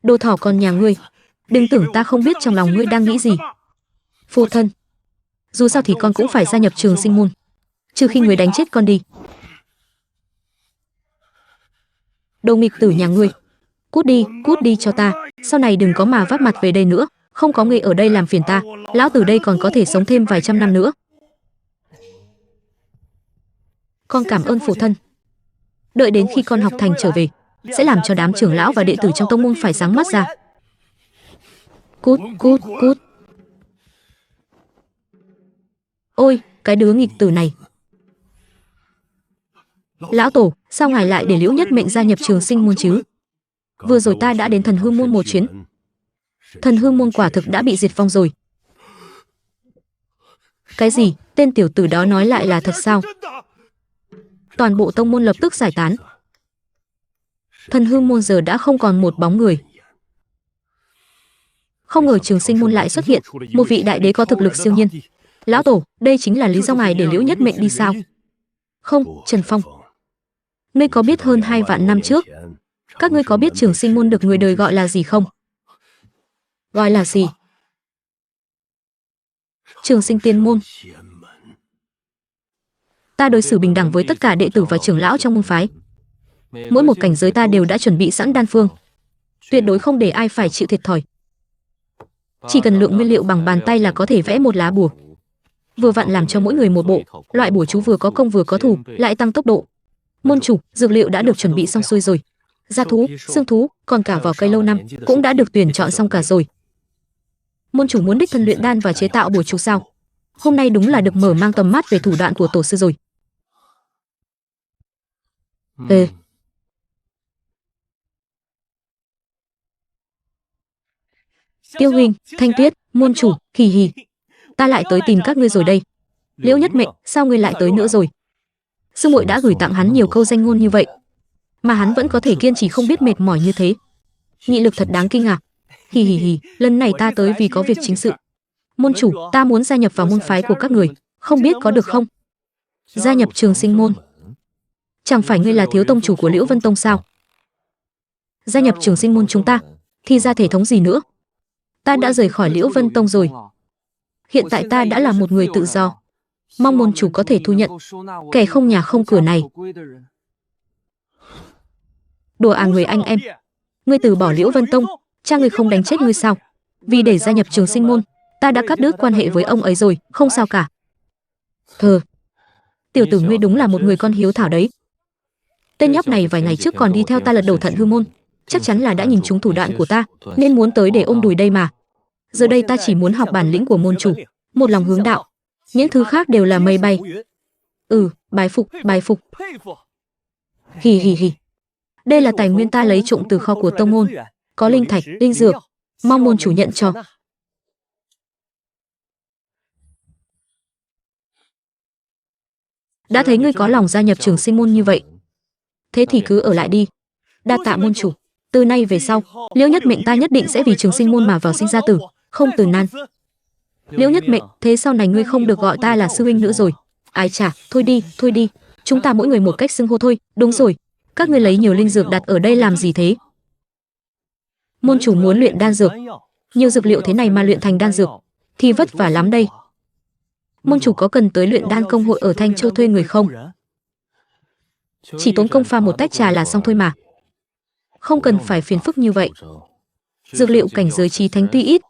Đồ thỏ con nhà ngươi, đừng tưởng ta không biết trong lòng ngươi đang nghĩ gì. Phụ thân, dù sao thì con cũng phải gia nhập Trường Sinh môn, trừ khi người đánh chết con đi. Đồ nghịch tử nhà ngươi, cút đi cho ta, sau này đừng có mà vắt mặt về đây nữa, không có người ở đây làm phiền ta, lão tử đây còn có thể sống thêm vài trăm năm nữa. Con cảm ơn phụ thân. Đợi đến khi con học thành trở về, sẽ làm cho đám trưởng lão và đệ tử trong tông môn phải sáng mắt ra. Cút. Ôi, cái đứa nghịch tử này. Lão tổ, sao ngài lại để Liễu Nhất Mệnh gia nhập Trường Sinh môn chứ? Vừa rồi ta đã đến Thần Hư môn một chuyến. Thần Hư môn quả thực đã bị diệt vong rồi. Cái gì? Tên tiểu tử đó nói lại là thật sao? Toàn bộ tông môn lập tức giải tán. Thần Hư môn giờ đã không còn một bóng người. Không ngờ Trường Sinh môn lại xuất hiện một vị đại đế có thực lực siêu nhiên. Lão tổ, đây chính là lý do ngài để Liễu Nhất Mệnh đi sao? Không, Trần Phong. Ngươi có biết hơn 2 vạn năm trước, các ngươi có biết Trường Sinh môn được người đời gọi là gì không? Gọi là gì? Trường Sinh Tiên môn. Ta đối xử bình đẳng với tất cả đệ tử và trưởng lão trong môn phái. Mỗi một cảnh giới ta đều đã chuẩn bị sẵn đan phương, tuyệt đối không để ai phải chịu thiệt thòi. Chỉ cần lượng nguyên liệu bằng bàn tay là có thể vẽ một lá bùa. Vừa vặn làm cho mỗi người một bộ, loại bùa chú vừa có công vừa có thủ, lại tăng tốc độ. Môn chủ, dược liệu đã được chuẩn bị xong xuôi rồi. Da thú, xương thú, còn cả vỏ cây lâu năm cũng đã được tuyển chọn xong cả rồi. Môn chủ muốn đích thân luyện đan và chế tạo bùa chú sao? Hôm nay đúng là được mở mang tầm mắt về thủ đoạn của tổ sư rồi. Tiêu huynh, Thanh Tuyết, môn chủ, hì hì. Ta lại tới tìm các ngươi rồi đây. Liễu Nhất Mệnh, sao ngươi lại tới nữa rồi? Sư muội đã gửi tặng hắn nhiều câu danh ngôn như vậy, mà hắn vẫn có thể kiên trì không biết mệt mỏi như thế. Nghị lực thật đáng kinh ngạc. Hì hì hì, lần này ta tới vì có việc chính sự. Môn chủ, ta muốn gia nhập vào môn phái của các người, không biết có được không? Gia nhập Trường Sinh môn? Chẳng phải ngươi là thiếu tông chủ của Liễu Vân Tông sao? Gia nhập Trường Sinh môn chúng ta, thì ra thể thống gì nữa? Ta đã rời khỏi Liễu Vân Tông rồi. Hiện tại ta đã là một người tự do. Mong môn chủ có thể thu nhận kẻ không nhà không cửa này. Đùa à người anh em. Ngươi từ bỏ Liễu Vân Tông, cha ngươi không đánh chết ngươi sao? Vì để gia nhập Trường Sinh môn, ta đã cắt đứt quan hệ với ông ấy rồi, không sao cả. Tiểu tử ngươi đúng là một người con hiếu thảo đấy. Tên nhóc này vài ngày trước còn đi theo ta lật đổ Thận Hư môn, chắc chắn là đã nhìn trúng thủ đoạn của ta, nên muốn tới để ôm đùi đây mà. Giờ đây ta chỉ muốn học bản lĩnh của môn chủ, một lòng hướng đạo, những thứ khác đều là mây bay. Bái phục, bái phục. Hì hì hì. Đây là tài nguyên ta lấy trộm từ kho của tông môn, có linh thạch, linh dược, mong môn chủ nhận cho. Đã thấy ngươi có lòng gia nhập Trường Sinh môn như vậy, thế thì cứ ở lại đi. Đa tạ môn chủ. Từ nay về sau, Liễu Nhất Mệnh ta nhất định sẽ vì Trường Sinh môn mà vào sinh ra tử, không từ nan. Liễu Nhất Mệnh, thế sau này ngươi không được gọi ta là sư huynh nữa rồi. Ai chà, thôi đi, chúng ta mỗi người một cách xưng hô thôi. Đúng rồi, các ngươi lấy nhiều linh dược đặt ở đây làm gì thế? Môn chủ muốn luyện đan dược, nhiều dược liệu thế này mà luyện thành đan dược thì vất vả lắm đây. Môn chủ có cần tới luyện đan công hội ở Thanh Châu thuê người không? Chỉ tốn công pha một tách trà là xong thôi mà. Không cần phải phiền phức như vậy. Dược liệu cảnh giới chí thánh tuy ít,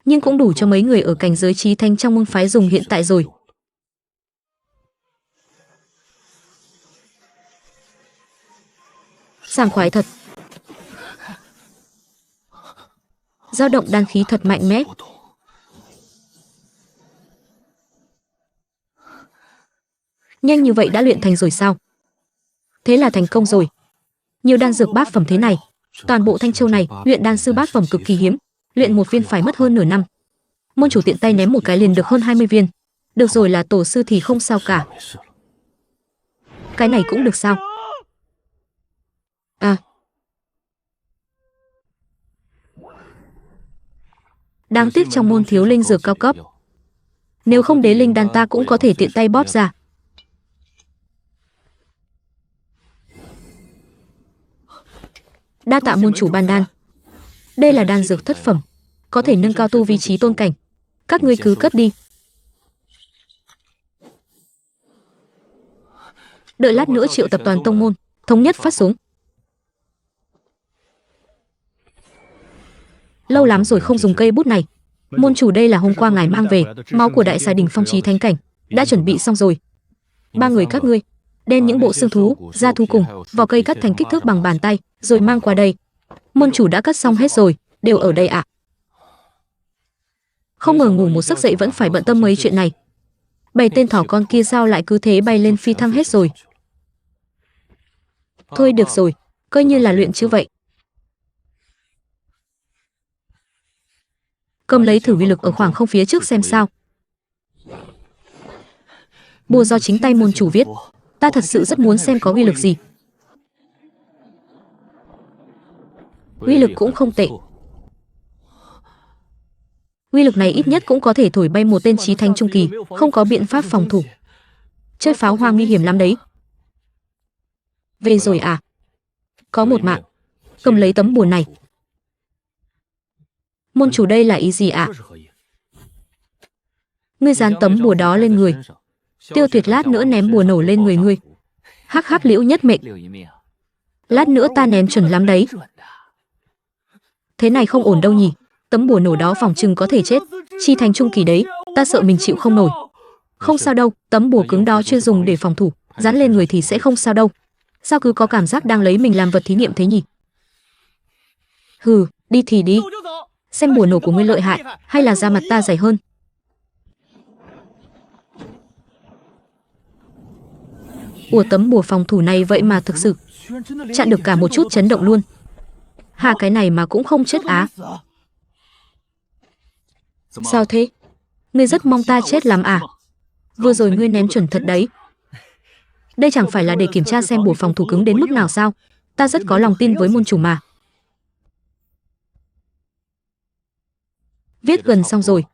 nhưng cũng đủ cho mấy người ở cảnh giới chí thánh trong môn phái dùng hiện tại rồi. Sảng khoái thật. Dao động đan khí thật mạnh mẽ. Nhanh như vậy đã luyện thành rồi sao? Thế là thành công rồi. Nhiều đan dược bát phẩm thế này, toàn bộ Thanh Châu này luyện đan sư bát phẩm cực kỳ hiếm, luyện một viên phải mất hơn nửa năm. Môn chủ tiện tay ném một cái liền được hơn 20 viên. Được rồi, là tổ sư thì không sao cả. Cái này cũng được sao? Đáng tiếc trong môn thiếu linh dược cao cấp. Nếu không đế linh đan ta cũng có thể tiện tay bóp ra. Đa tạ môn chủ ban đan. Đây là đan dược thất phẩm, có thể nâng cao tu vi trí tôn cảnh. Các ngươi cứ cất đi. Đợi lát nữa triệu tập toàn tông môn, thống nhất phát xuống. Lâu lắm rồi không dùng cây bút này. Môn chủ, đây là hôm qua ngài mang về, máu của đại xà đình phong trí thánh cảnh, đã chuẩn bị xong rồi. 3 người các ngươi đem những bộ xương thú, da thú cùng vỏ cây cắt thành kích thước bằng bàn tay, rồi mang qua đây. Môn chủ đã cắt xong hết rồi, đều ở đây ạ. Không ngờ ngủ một giấc dậy vẫn phải bận tâm mấy chuyện này. 7 tên thỏ con kia sao lại cứ thế bay lên phi thăng hết rồi? Thôi được rồi, coi như là luyện chứ vậy. Cầm lấy thử uy lực ở khoảng không phía trước xem sao. Bùa do chính tay môn chủ viết, ta thật sự rất muốn xem có uy lực gì. Uy lực cũng không tệ. Uy lực này ít nhất cũng có thể thổi bay một tên chí thánh trung kỳ, không có biện pháp phòng thủ. Chơi pháo hoa nguy hiểm lắm đấy. Về rồi à? Có một mạng. Cầm lấy tấm bùa này. Môn chủ đây là ý gì ạ? Ngươi dán tấm bùa đó lên người. Tiêu Tuyệt lát nữa ném bùa nổ lên người ngươi. Hắc hắc Liễu Nhất Mệnh. Lát nữa ta ném chuẩn lắm đấy. Thế này không ổn đâu nhỉ. Tấm bùa nổ đó phòng chừng có thể chết. Chi thành trung kỳ đấy, ta sợ mình chịu không nổi. Không sao đâu, tấm bùa cứng đó chưa dùng để phòng thủ, dán lên người thì sẽ không sao đâu. Sao cứ có cảm giác đang lấy mình làm vật thí nghiệm thế nhỉ? Hừ, đi thì đi. Xem bùa nổ của ngươi lợi hại, hay là da mặt ta dày hơn. Ủa, tấm bùa phòng thủ này vậy mà thực sự chặn được cả một chút chấn động luôn. Hà, cái này mà cũng không chết á? Sao thế? Ngươi rất mong ta chết lắm à? Vừa rồi ngươi ném chuẩn thật đấy. Đây chẳng phải là để kiểm tra xem bùa phòng thủ cứng đến mức nào sao? Ta rất có lòng tin với môn chủ mà. Viết gần xong rồi.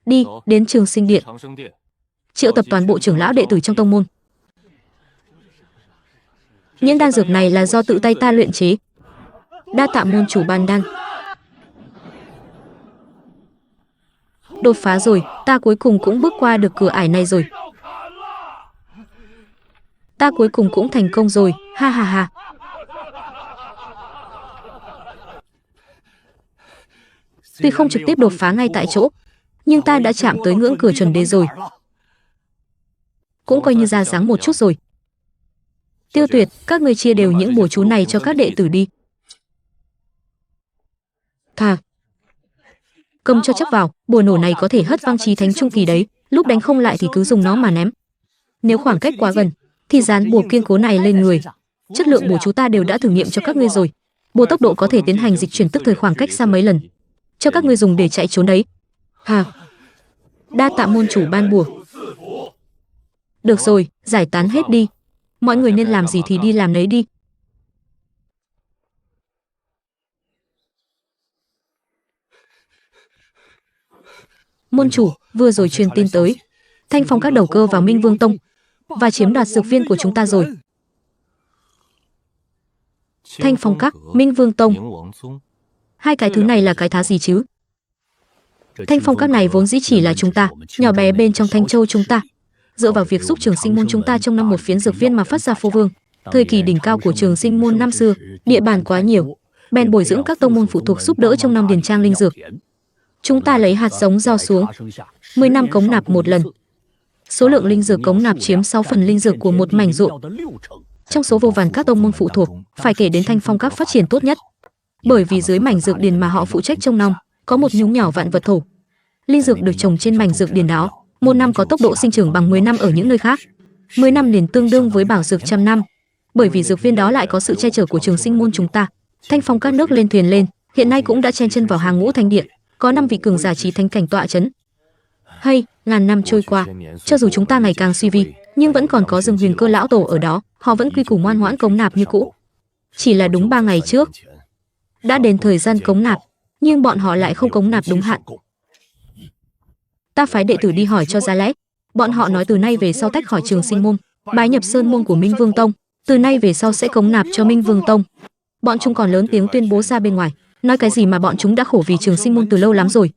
Đi, đến Trường Sinh Điện. Triệu tập toàn bộ trưởng lão đệ tử trong tông môn. Những đan dược này là do tự tay ta luyện chế. Đa tạ môn chủ ban đan. Đột phá rồi, ta cuối cùng cũng bước qua được cửa ải này rồi. Ta cuối cùng cũng thành công rồi, ha ha ha. Tuy không trực tiếp đột phá ngay tại chỗ, nhưng ta đã chạm tới ngưỡng cửa chuẩn đế rồi. Cũng coi như ra dáng một chút rồi. Tiêu Tuyệt, các ngươi chia đều những bùa chú này cho các đệ tử đi. Thà. Cầm cho chắc vào, bùa nổ này có thể hất văng chí thánh trung kỳ đấy, lúc đánh không lại thì cứ dùng nó mà ném. Nếu khoảng cách quá gần, thì dán bùa kiên cố này lên người. Chất lượng bùa chú ta đều đã thử nghiệm cho các ngươi rồi. Bùa tốc độ có thể tiến hành dịch chuyển tức thời khoảng cách xa mấy lần. Cho các ngươi dùng để chạy trốn đấy. Hà. Đa tạ môn chủ ban bùa. Được rồi, giải tán hết đi. Mọi người nên làm gì thì đi làm nấy đi. Môn chủ, vừa rồi truyền tin tới. Thanh Phong các đầu cơ vào Minh Vương Tông và chiếm đoạt dược viên của chúng ta rồi. Thanh Phong các, Minh Vương Tông. Hai cái thứ này là cái thá gì chứ? Thanh Phong các này vốn dĩ chỉ là chúng ta, nhỏ bé bên trong Thanh Châu chúng ta. Dựa vào việc giúp Trường Sinh môn chúng ta trong năm một phiến dược viên mà phát ra phô vương. Thời kỳ đỉnh cao của Trường Sinh môn năm xưa, địa bàn quá nhiều, bèn bồi dưỡng các tông môn phụ thuộc giúp đỡ trong năm điền trang linh dược. Chúng ta lấy hạt giống gieo xuống, 10 năm cống nạp một lần. Số lượng linh dược cống nạp chiếm 6 phần linh dược của một mảnh ruộng. Trong số vô vàn các tông môn phụ thuộc, phải kể đến Thanh Phong các phát triển tốt nhất. Bởi vì dưới mảnh dược điền mà họ phụ trách trông nom, có một nhúng nhỏ vạn vật thổ. Linh dược được trồng trên mảnh dược điền đó, một năm có tốc độ sinh trưởng bằng 10 năm ở những nơi khác. 10 năm liền tương đương với bảo dược trăm năm. Bởi vì dược viên đó lại có sự che chở của Trường Sinh môn chúng ta, Thanh Phong các nước lên thuyền lên, hiện nay cũng đã chen chân vào hàng ngũ thánh điện, có 5 vị cường giả chí thánh cảnh tọa chấn. Hay, ngàn năm trôi qua, cho dù chúng ta ngày càng suy vi, nhưng vẫn còn có Dương Huyền Cơ lão tổ ở đó, họ vẫn quy củ ngoan ngoãn cống nạp như cũ. Chỉ là đúng 3 ngày trước, đã đến thời gian cống nạp, nhưng bọn họ lại không cống nạp đúng hạn. Ta phái đệ tử đi hỏi cho ra lẽ. Bọn họ nói từ nay về sau tách khỏi Trường Sinh môn, bái nhập sơn môn của Minh Vương Tông, từ nay về sau sẽ cống nạp cho Minh Vương Tông. Bọn chúng còn lớn tiếng tuyên bố ra bên ngoài, nói cái gì mà bọn chúng đã khổ vì Trường Sinh môn từ lâu lắm rồi.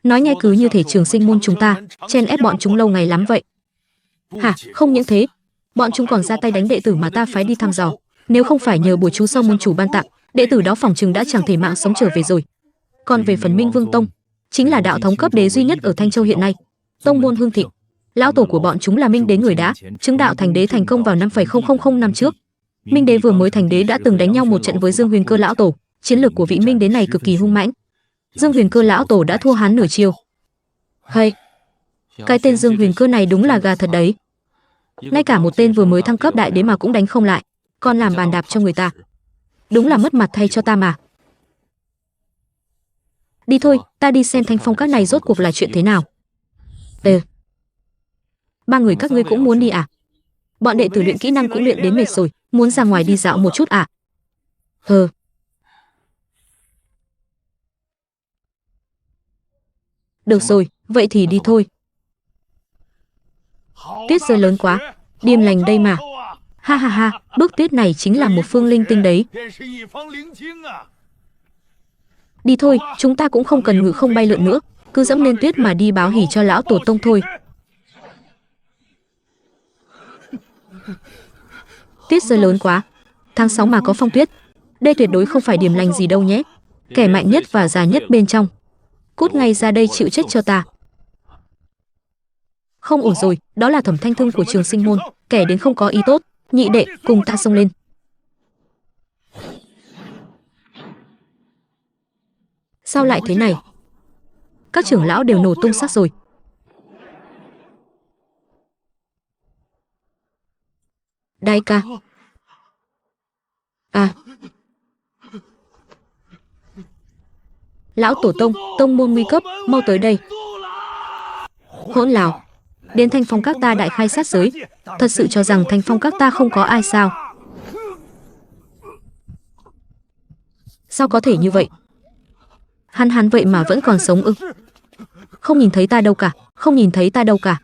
Nói nghe cứ như thể Trường Sinh môn chúng ta chen ép bọn chúng lâu ngày lắm vậy. Hả, không những thế, bọn chúng còn ra tay đánh đệ tử mà ta phái đi thăm dò. Nếu không phải nhờ bùa chú sau môn chủ ban tặng, đệ tử đó phỏng chừng đã chẳng thể mạng sống trở về rồi. Còn về phần Minh Vương Tông, chính là đạo thống cấp đế duy nhất ở Thanh Châu hiện nay. Tông môn hưng thịnh, lão tổ của bọn chúng là Minh Đế người đã chứng đạo thành đế thành công vào 5,000 năm trước. Minh Đế vừa mới thành đế đã từng đánh nhau một trận với Dương Huyền Cơ lão tổ, chiến lược của vị Minh Đế này cực kỳ hung mãnh. Dương Huyền Cơ lão tổ đã thua hắn nửa chiêu. Hay, cái tên Dương Huyền Cơ này đúng là gà thật đấy. ngay cả một tên vừa mới thăng cấp đại đế mà cũng đánh không lại, còn làm bàn đạp cho người ta. Đúng là mất mặt thay cho ta mà. Đi thôi, ta đi xem Thanh Phong các này rốt cuộc là chuyện thế nào. Ba người các ngươi cũng muốn đi à? Bọn đệ tử luyện kỹ năng cũng luyện đến mệt rồi, muốn ra ngoài đi dạo một chút à? Được rồi, vậy thì đi thôi. Tuyết rơi lớn quá, điềm lành đây mà. Ha ha ha, bước tuyết này chính là một phương linh tinh đấy. Đi thôi, chúng ta cũng không cần ngự không bay lượn nữa, cứ dẫm lên tuyết mà đi báo hỉ cho lão tổ tông thôi. Tuyết rơi lớn quá, tháng 6 mà có phong tuyết. Đây tuyệt đối không phải điềm lành gì đâu nhé. Kẻ mạnh nhất và già nhất bên trong, cút ngay ra đây chịu chết cho ta. Không ổn rồi, đó là Thẩm Thanh Thương của Trường Sinh Môn, kẻ đến không có ý tốt. Nhị đệ, cùng ta xông lên. Sao lại thế này? Các trưởng lão đều nổ tung xác rồi. Đại ca. À. Lão tổ tông, tông môn nguy cấp, mau tới đây. Hỗn láo. Đến Thanh Phong các ta đại khai sát giới. Thật sự cho rằng Thanh Phong các ta không có ai sao? Sao có thể như vậy? Hắn vậy mà vẫn còn sống ư? Không nhìn thấy ta đâu cả, không nhìn thấy ta đâu cả.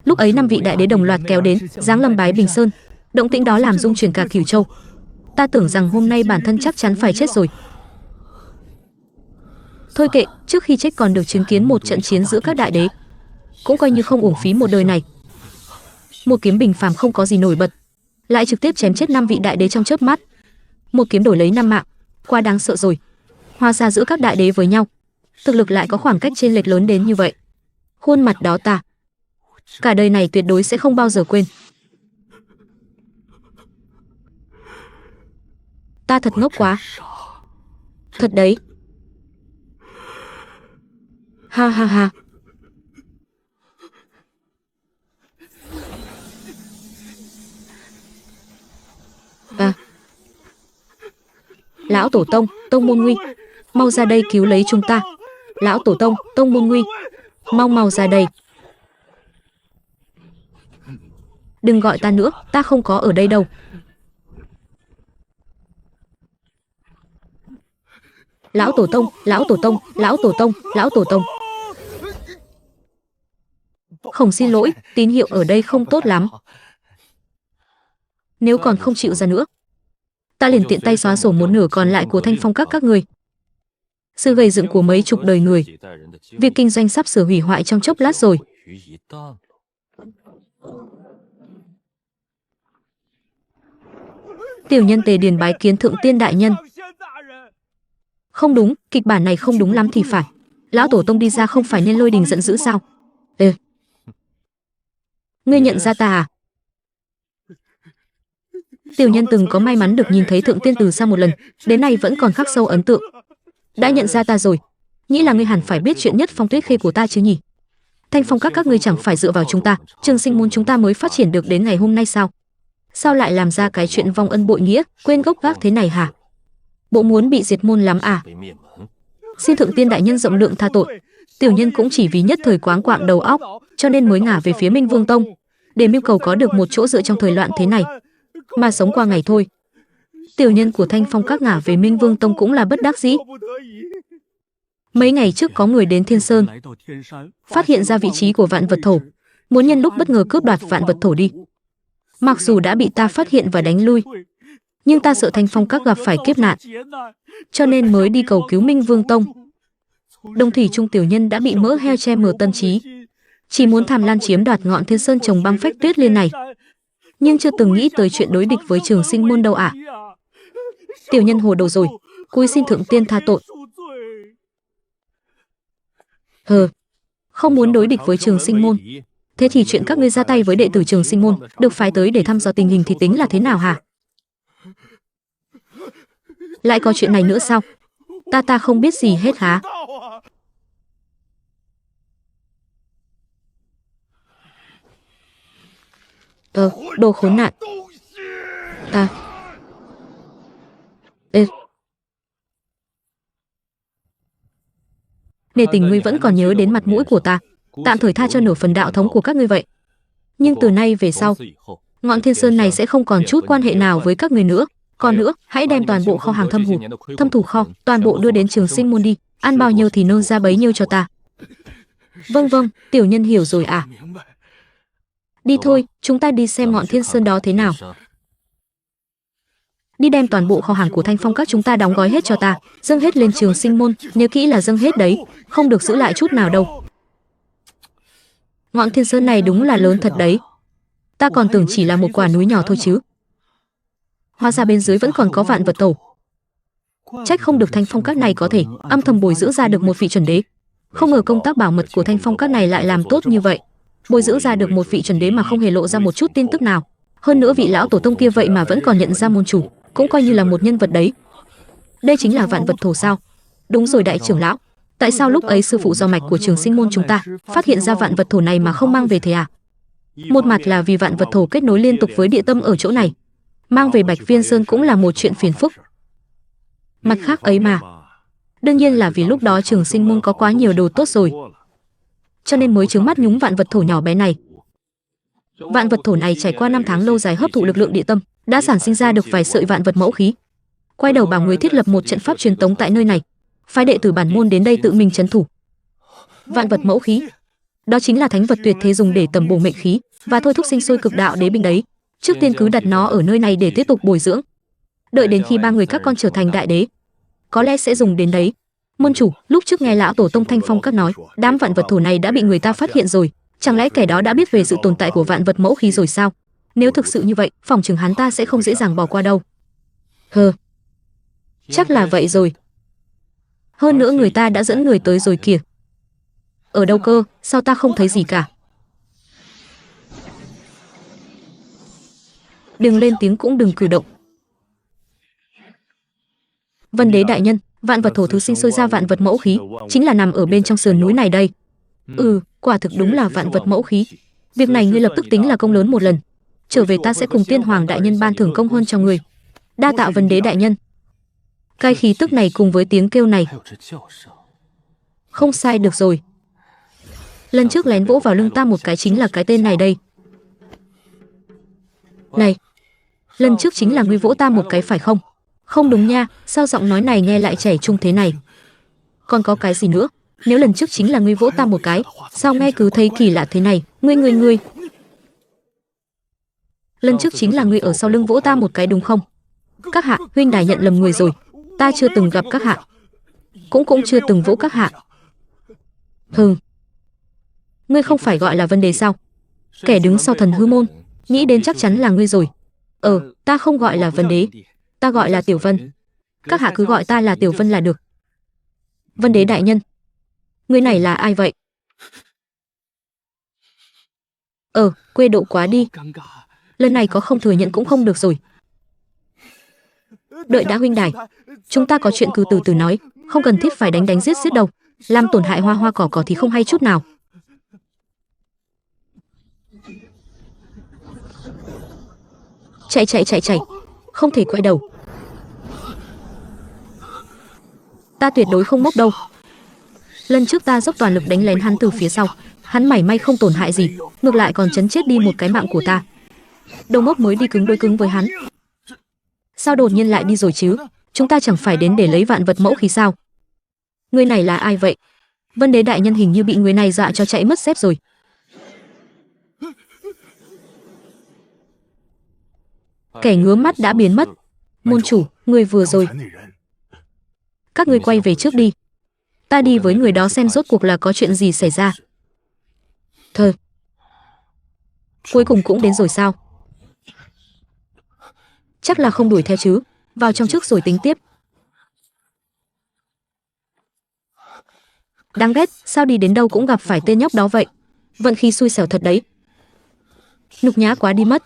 Lúc ấy 5 vị đại đế đồng loạt kéo đến, giáng lâm bái Bình Sơn. Động tĩnh đó làm rung chuyển cả Cửu Châu. Ta tưởng rằng hôm nay bản thân chắc chắn phải chết rồi. Thôi kệ, trước khi chết còn được chứng kiến một trận chiến giữa các đại đế, cũng coi như không uổng phí một đời này. Một kiếm bình phàm không có gì nổi bật, lại trực tiếp chém chết 5 vị đại đế trong chớp mắt. Một kiếm đổi lấy 5 mạng, quá đáng sợ rồi. Hóa ra giữa các đại đế với nhau, thực lực lại có khoảng cách chênh lệch lớn đến như vậy. Khuôn mặt đó ta, cả đời này tuyệt đối sẽ không bao giờ quên. Ta thật ngốc quá. Thật đấy. Ha ha ha. À. Lão tổ tông, tông môn nguy, mau ra đây cứu lấy chúng ta. Lão tổ tông, tông môn nguy, mau ra đây. Đừng gọi ta nữa, ta không có ở đây đâu. Lão tổ tông, lão tổ tông, lão tổ tông, lão tổ tông. Không, xin lỗi, tín hiệu ở đây không tốt lắm. Nếu còn không chịu ra nữa, ta liền tiện tay xóa sổ một nửa còn lại của Thanh Phong các người. Sự gầy dựng của mấy chục đời người, việc kinh doanh sắp sửa hủy hoại trong chốc lát rồi. Tiểu nhân Tề Điền bái kiến Thượng Tiên đại nhân. Không đúng, kịch bản này không đúng lắm thì phải. Lão tổ tông đi ra không phải nên lôi đình giận dữ sao? Ngươi nhận ra ta à? Tiểu nhân từng có may mắn được nhìn thấy Thượng Tiên từ xa một lần, đến nay vẫn còn khắc sâu ấn tượng. Đã nhận ra ta rồi, nghĩ là ngươi hẳn phải biết chuyện nhất Phong Tuyết Khê của ta chứ nhỉ? Thanh Phong các ngươi chẳng phải dựa vào chúng ta, Trường Sinh môn chúng ta mới phát triển được đến ngày hôm nay sao? Sao lại làm ra cái chuyện vong ân bội nghĩa, quên gốc gác thế này hả? Bộ muốn bị diệt môn lắm à? Xin Thượng Tiên đại nhân rộng lượng tha tội, tiểu nhân cũng chỉ vì nhất thời quáng quạng đầu óc, cho nên mới ngả về phía Minh Vương Tông, để mưu cầu có được một chỗ dựa trong thời loạn thế này, mà sống qua ngày thôi. Tiểu nhân của Thanh Phong các ngả về Minh Vương Tông cũng là bất đắc dĩ. Mấy ngày trước có người đến Thiên Sơn, phát hiện ra vị trí của Vạn Vật Thổ, muốn nhân lúc bất ngờ cướp đoạt Vạn Vật Thổ đi. Mặc dù đã bị ta phát hiện và đánh lui, nhưng ta sợ Thanh Phong các gặp phải kiếp nạn, cho nên mới đi cầu cứu Minh Vương Tông. Đồng thủy trung tiểu nhân đã bị mỡ heo che mờ tâm trí, chỉ muốn tham lam chiếm đoạt ngọn Thiên Sơn trồng băng phách tuyết liên này, nhưng chưa từng nghĩ tới chuyện đối địch với Trường Sinh môn đâu ạ. Tiểu nhân hồ đồ rồi, cúi xin Thượng Tiên tha tội. Không muốn đối địch với Trường Sinh môn. Thế thì chuyện các ngươi ra tay với đệ tử Trường Sinh môn, được phái tới để thăm dò tình hình thì tính là thế nào hả? Lại có chuyện này nữa sao? Ta không biết gì hết hả? Đồ khốn nạn. Ta. Ê. Nể tình ngươi vẫn còn nhớ đến mặt mũi của ta, tạm thời tha cho nửa phần đạo thống của các ngươi vậy. Nhưng từ nay về sau, ngọn Thiên Sơn này sẽ không còn chút quan hệ nào với các người nữa. Còn nữa, hãy đem toàn bộ kho hàng thâm thủ kho, toàn bộ đưa đến Trường Sinh Môn đi, ăn bao nhiêu thì nôn ra bấy nhiêu cho ta. Vâng vâng, tiểu nhân hiểu rồi à. Đi thôi, chúng ta đi xem ngọn Thiên Sơn đó thế nào. Đi đem toàn bộ kho hàng của Thanh Phong các chúng ta đóng gói hết cho ta, dâng hết lên Trường Sinh Môn, nhớ kỹ là dâng hết đấy, không được giữ lại chút nào đâu. Ngọn Thiên Sơn này đúng là lớn thật đấy. Ta còn tưởng chỉ là một quả núi nhỏ thôi chứ. Hóa ra bên dưới vẫn còn có vạn vật tổ. Trách không được Thanh Phong các này có thể âm thầm bồi dưỡng ra được một vị chuẩn đế. Không ngờ công tác bảo mật của Thanh Phong các này lại làm tốt như vậy. Bồi dưỡng ra được một vị chuẩn đế mà không hề lộ ra một chút tin tức nào. Hơn nữa vị lão tổ tông kia vậy mà vẫn còn nhận ra môn chủ, cũng coi như là một nhân vật đấy. Đây chính là vạn vật thổ sao? Đúng rồi đại trưởng lão. Tại sao lúc ấy sư phụ do mạch của Trường Sinh Môn chúng ta phát hiện ra vạn vật thổ này mà không mang về thế à? Một mặt là vì vạn vật thổ kết nối liên tục với địa tâm ở chỗ này, mang về Bạch Viên Sơn cũng là một chuyện phiền phức. Mặt khác ấy mà, đương nhiên là vì lúc đó Trường Sinh Môn có quá nhiều đồ tốt rồi, cho nên mới trướng mắt nhúng vạn vật thổ nhỏ bé này. Vạn vật thổ này trải qua 5 tháng lâu dài hấp thụ lực lượng địa tâm, đã sản sinh ra được vài sợi vạn vật mẫu khí. Quay đầu bảo người thiết lập một trận pháp truyền tống tại nơi này, phái đệ tử bản môn đến đây tự mình trấn thủ. Vạn vật mẫu khí, đó chính là thánh vật tuyệt thế dùng để tầm bổ mệnh khí và thôi thúc sinh sôi cực đạo đế binh đấy. Trước tiên cứ đặt nó ở nơi này để tiếp tục bồi dưỡng. Đợi đến khi 3 người các con trở thành đại đế, có lẽ sẽ dùng đến đấy. Môn chủ, lúc trước nghe lão tổ tông Thanh Phong các nói, đám vạn vật thổ này đã bị người ta phát hiện rồi. Chẳng lẽ kẻ đó đã biết về sự tồn tại của vạn vật mẫu khí rồi sao? Nếu thực sự như vậy, phòng chừng hắn ta sẽ không dễ dàng bỏ qua đâu. Chắc là vậy rồi. Hơn nữa người ta đã dẫn người tới rồi kìa. Ở đâu cơ, sao ta không thấy gì cả? Đừng lên tiếng cũng đừng cử động. Vân đế đại nhân, vạn vật thổ thứ sinh sôi ra vạn vật mẫu khí, chính là nằm ở bên trong sườn núi này đây. Quả thực đúng là vạn vật mẫu khí. Việc này ngươi lập tức tính là công lớn một lần. Trở về ta sẽ cùng tiên hoàng đại nhân ban thưởng công hơn cho ngươi. Đa tạ Vân đế đại nhân. Cái khí tức này cùng với tiếng kêu này, không sai được rồi. Lần trước lén vỗ vào lưng ta một cái chính là cái tên này đây. Này, lần trước chính là ngươi vỗ ta một cái phải không? Không đúng nha, sao giọng nói này nghe lại trẻ trung thế này? Còn có cái gì nữa? Nếu lần trước chính là ngươi vỗ ta một cái, sao nghe cứ thấy kỳ lạ thế này? Ngươi. Lần trước chính là ngươi ở sau lưng vỗ ta một cái đúng không? Các hạ, huynh đài nhận lầm người rồi. Ta chưa từng gặp các hạ, cũng chưa từng vỗ các hạ. Ngươi không phải gọi là Vân đế sao? Kẻ đứng sau Thần Hư Môn, nghĩ đến chắc chắn là ngươi rồi. Ta không gọi là Vân đế, ta gọi là Tiểu Vân. Các hạ cứ gọi ta là Tiểu Vân là được. Vân đế đại nhân, người này là ai vậy? Quê độ quá đi. Lần này có không thừa nhận cũng không được rồi. Đợi đã huynh đài, chúng ta có chuyện cứ từ từ nói, không cần thiết phải đánh giết đâu. Làm tổn hại hoa cỏ thì không hay chút nào. Chạy, không thể quay đầu. Ta tuyệt đối không mốc đâu. Lần trước ta dốc toàn lực đánh lén hắn từ phía sau, hắn mảy may không tổn hại gì, ngược lại còn chấn chết đi một cái mạng của ta. Đầu ngốc mới đi cứng đôi cứng với hắn. Sao đột nhiên lại đi rồi chứ? Chúng ta chẳng phải đến để lấy vạn vật mẫu khí sao? Người này là ai vậy? Vân đế đại nhân hình như bị người này dọa cho chạy mất dép rồi. Kẻ ngứa mắt đã biến mất. Môn chủ, người vừa rồi. Các ngươi quay về trước đi. Ta đi với người đó xem rốt cuộc là có chuyện gì xảy ra. Cuối cùng cũng đến rồi sao? Chắc là không đuổi theo chứ. Vào trong trước rồi tính tiếp. Đáng ghét, sao đi đến đâu cũng gặp phải tên nhóc đó vậy. Vận khí xui xẻo thật đấy. Nhục nhã quá đi mất.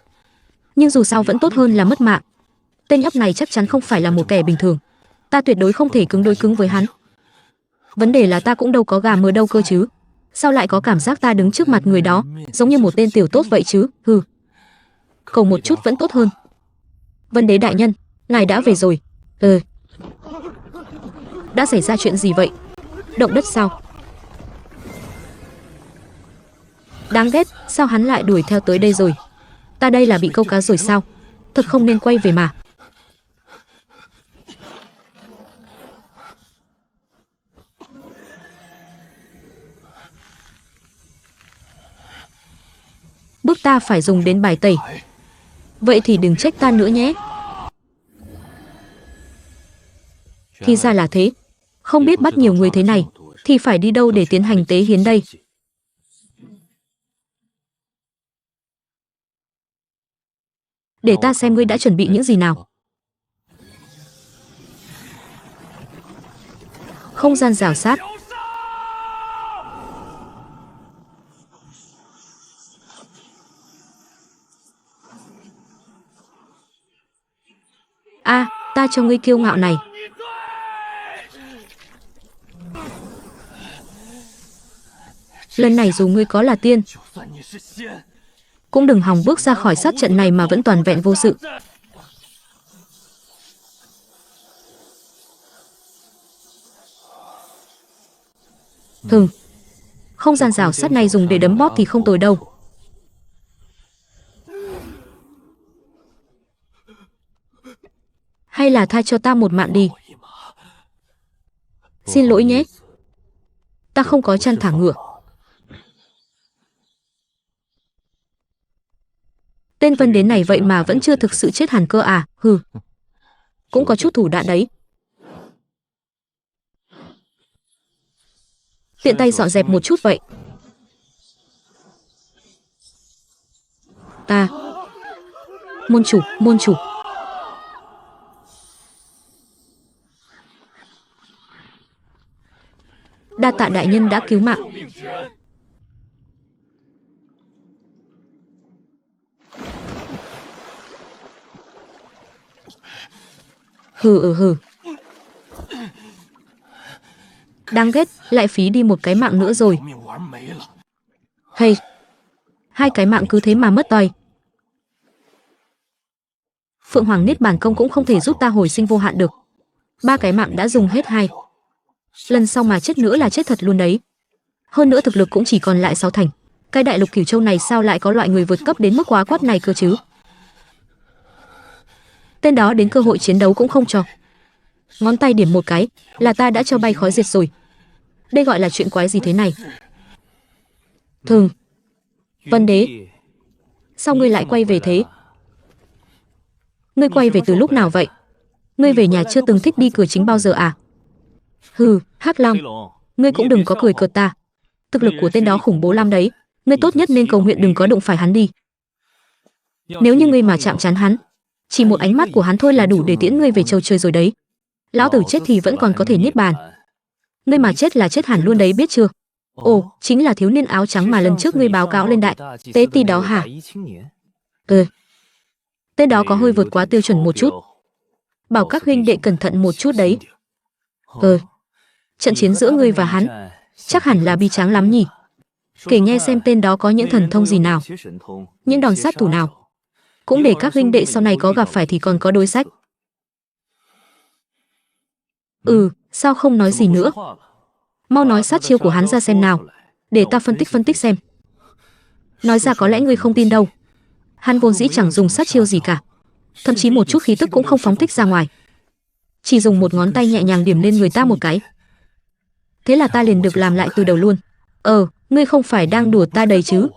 Nhưng dù sao vẫn tốt hơn là mất mạng. Tên nhóc này chắc chắn không phải là một kẻ bình thường. Ta tuyệt đối không thể cứng đôi cứng với hắn. Vấn đề là ta cũng đâu có gà mờ đâu cơ chứ. Sao lại có cảm giác ta đứng trước mặt người đó giống như một tên tiểu tốt vậy chứ? cầu một chút vẫn tốt hơn. Vân Đế đại nhân, ngài đã về rồi. Đã xảy ra chuyện gì vậy? Động đất sao? Đáng ghét, sao hắn lại đuổi theo tới đây rồi? Ta đây là bị câu cá rồi sao? Thật không nên quay về mà. Bước ta phải dùng đến bài tẩy. Vậy thì đừng trách ta nữa nhé. Thì ra là thế. Không biết bắt nhiều người thế này thì phải đi đâu để tiến hành tế hiến đây? Để ta xem ngươi đã chuẩn bị những gì nào. Không gian rào sát. Ta cho ngươi kiêu ngạo này. Lần này dù ngươi có là tiên, cũng đừng hòng bước ra khỏi sát trận này mà vẫn toàn vẹn vô sự. Không gian rào sát này dùng để đấm bóp thì không tồi đâu. Hay là tha cho ta một mạng đi. Xin lỗi nhé. Ta không có chăn thả ngựa. Tên Vân Đế này vậy mà vẫn chưa thực sự chết hẳn cơ à? Cũng có chút thủ đoạn đấy. Tiện tay dọn dẹp một chút vậy. Môn chủ. Đa tạ đại nhân đã cứu mạng. Đáng ghét, lại phí đi một cái mạng nữa rồi. Hay, 2 cái mạng cứ thế mà mất toi. Phượng Hoàng Niết Bàn Công cũng không thể giúp ta hồi sinh vô hạn được. 3 cái mạng đã dùng hết 2. Lần sau mà chết nữa là chết thật luôn đấy. Hơn nữa thực lực cũng chỉ còn lại 6 thành. Cái đại lục Cửu Châu này sao lại có loại người vượt cấp đến mức quá quát này cơ chứ? Tên đó đến cơ hội chiến đấu cũng không cho. Ngón tay điểm một cái là ta đã cho bay khói diệt rồi. Đây gọi là chuyện quái gì thế này? Vân Đế, sao ngươi lại quay về thế? Ngươi quay về từ lúc nào vậy? Ngươi về nhà chưa từng thích đi cửa chính bao giờ à? Hắc Long, ngươi cũng đừng có cười cợt ta. Thực lực của tên đó khủng bố lắm đấy. Ngươi tốt nhất nên cầu nguyện đừng có đụng phải hắn đi. Nếu như ngươi mà chạm trán hắn, chỉ một ánh mắt của hắn thôi là đủ để tiễn ngươi về châu trời rồi đấy. Lão tử chết thì vẫn còn có thể niết bàn. Ngươi mà chết là chết hẳn luôn đấy biết chưa? Ồ, chính là thiếu niên áo trắng mà lần trước ngươi báo cáo lên đại tế ti đó hả? Tên đó có hơi vượt quá tiêu chuẩn một chút. Bảo các huynh đệ cẩn thận một chút đấy. Trận chiến giữa ngươi và hắn chắc hẳn là bi tráng lắm nhỉ? Kể nghe xem tên đó có những thần thông gì nào, những đòn sát thủ nào. Cũng để các huynh đệ sau này có gặp phải thì còn có đối sách. Sao không nói gì nữa? Mau nói sát chiêu của hắn ra xem nào, để ta phân tích xem. Nói ra có lẽ ngươi không tin đâu. Hắn vốn dĩ chẳng dùng sát chiêu gì cả, thậm chí một chút khí tức cũng không phóng thích ra ngoài, chỉ dùng một ngón tay nhẹ nhàng điểm lên người ta một cái. Thế là ta liền được làm lại từ đầu luôn. Ngươi không phải đang đùa ta đấy chứ?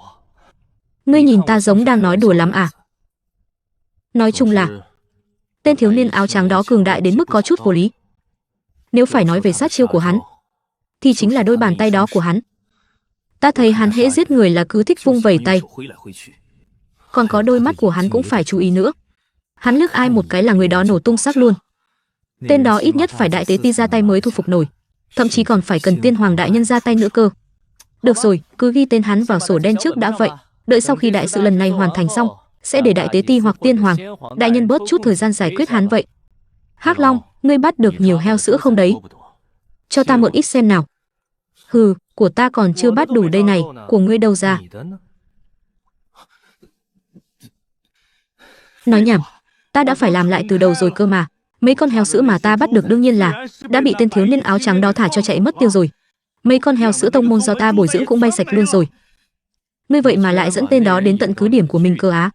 Ngươi nhìn ta giống đang nói đùa lắm à? Nói chung là tên thiếu niên áo trắng đó cường đại đến mức có chút vô lý. Nếu phải nói về sát chiêu của hắn thì chính là đôi bàn tay đó của hắn. Ta thấy hắn hễ giết người là cứ thích vung vẩy tay. Còn có đôi mắt của hắn cũng phải chú ý nữa. Hắn liếc ai một cái là người đó nổ tung xác luôn. Tên đó ít nhất phải đại tế ti ra tay mới thu phục nổi, thậm chí còn phải cần tiên hoàng đại nhân ra tay nữa cơ. Được rồi, cứ ghi tên hắn vào sổ đen trước đã vậy. Đợi sau khi đại sự lần này hoàn thành xong, sẽ để đại tế ti hoặc tiên hoàng đại nhân bớt chút thời gian giải quyết hắn vậy. Hắc Long, ngươi bắt được nhiều heo sữa không đấy? Cho ta mượn ít xem nào. Của ta còn chưa bắt đủ đây này, của ngươi đâu ra? Nói nhảm, ta đã phải làm lại từ đầu rồi cơ mà. Mấy con heo sữa mà ta bắt được đương nhiên là đã bị tên thiếu niên áo trắng đó thả cho chạy mất tiêu rồi. Mấy con heo sữa tông môn do ta bồi dưỡng cũng bay sạch luôn rồi. Ngươi vậy mà lại dẫn tên đó đến tận cứ điểm của mình cơ á?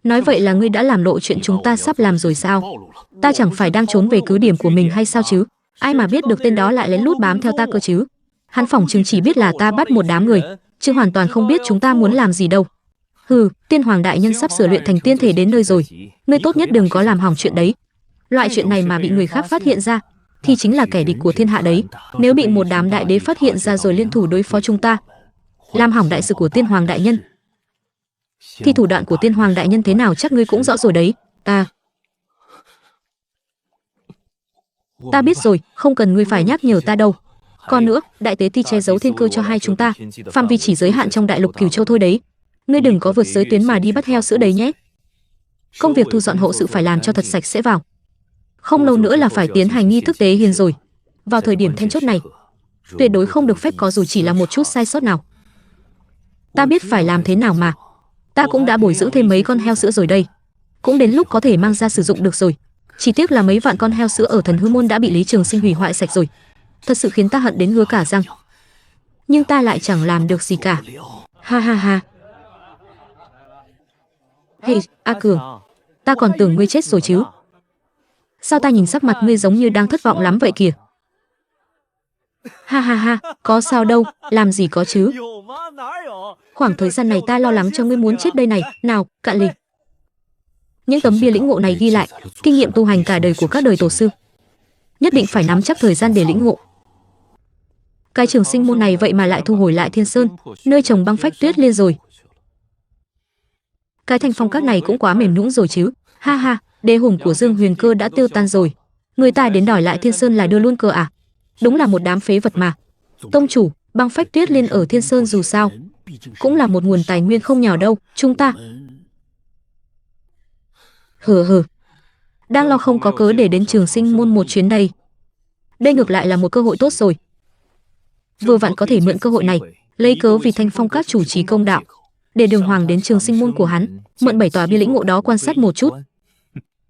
Nói vậy là ngươi đã làm lộ chuyện chúng ta sắp làm rồi sao? Ta chẳng phải đang trốn về cứ điểm của mình hay sao chứ? Ai mà biết được tên đó lại lén lút bám theo ta cơ chứ? Hắn phỏng chừng chỉ biết là ta bắt một đám người, chứ hoàn toàn không biết chúng ta muốn làm gì đâu. Hừ, Tiên Hoàng đại nhân sắp sửa luyện thành tiên thể đến nơi rồi, ngươi tốt nhất đừng có làm hỏng chuyện đấy. Loại chuyện này mà bị người khác phát hiện ra thì chính là kẻ địch của thiên hạ đấy. Nếu bị một đám đại đế phát hiện ra rồi liên thủ đối phó chúng ta, làm hỏng đại sự của Tiên Hoàng đại nhân, thì thủ đoạn của Tiên Hoàng đại nhân thế nào chắc ngươi cũng rõ rồi đấy. Ta biết rồi, không cần ngươi phải nhắc nhở ta đâu. Còn nữa, đại tế ti che giấu thiên cơ cho hai chúng ta, phạm vi chỉ giới hạn trong đại lục Cửu Châu thôi đấy. Ngươi đừng có vượt giới tuyến mà đi bắt heo sữa đấy nhé. Công việc thu dọn hộ sự phải làm cho thật sạch sẽ vào. Không lâu nữa là phải tiến hành nghi thức tế hiền rồi. Vào thời điểm then chốt này, tuyệt đối không được phép có dù chỉ là một chút sai sót nào. Ta biết phải làm thế nào mà. Ta cũng đã bồi dưỡng thêm mấy con heo sữa rồi đây. Cũng đến lúc có thể mang ra sử dụng được rồi. Chỉ tiếc là mấy vạn con heo sữa ở Thần Hư Môn đã bị Lý Trường Sinh hủy hoại sạch rồi. Thật sự khiến ta hận đến ngứa cả răng. Nhưng ta lại chẳng làm được gì cả. Ha ha ha. Hey, A Cường, ta còn tưởng ngươi chết rồi chứ. Sao ta nhìn sắc mặt ngươi giống như đang thất vọng lắm vậy kìa. Ha ha ha, có sao đâu, làm gì có chứ. Khoảng thời gian này ta lo lắng cho ngươi muốn chết đây này. Nào, cạn ly. Những tấm bia lĩnh ngộ này ghi lại kinh nghiệm tu hành cả đời của các đời tổ sư. Nhất định phải nắm chắc thời gian để lĩnh ngộ. Cái Trường Sinh môn này vậy mà lại thu hồi lại Thiên Sơn, nơi trồng băng phách tuyết liên rồi. Cái Thanh Phong Các này cũng quá mềm nhũn rồi chứ. Ha ha, đế hùng của Dương Huyền Cơ đã tiêu tan rồi. Người ta đến đòi lại Thiên Sơn là đưa luôn cơ à? Đúng là một đám phế vật mà. Tông chủ, băng phách tuyết liên ở Thiên Sơn dù sao cũng là một nguồn tài nguyên không nhỏ đâu. Chúng ta hừ, đang lo không có cớ để đến Trường Sinh môn một chuyến đây. Đây ngược lại là một cơ hội tốt rồi. Vừa vặn có thể mượn cơ hội này, lấy cớ vì Thanh Phong Các chủ trì công đạo, để Đường Hoàng đến Trường Sinh môn của hắn, mượn 7 tòa bia lĩnh ngộ đó quan sát một chút.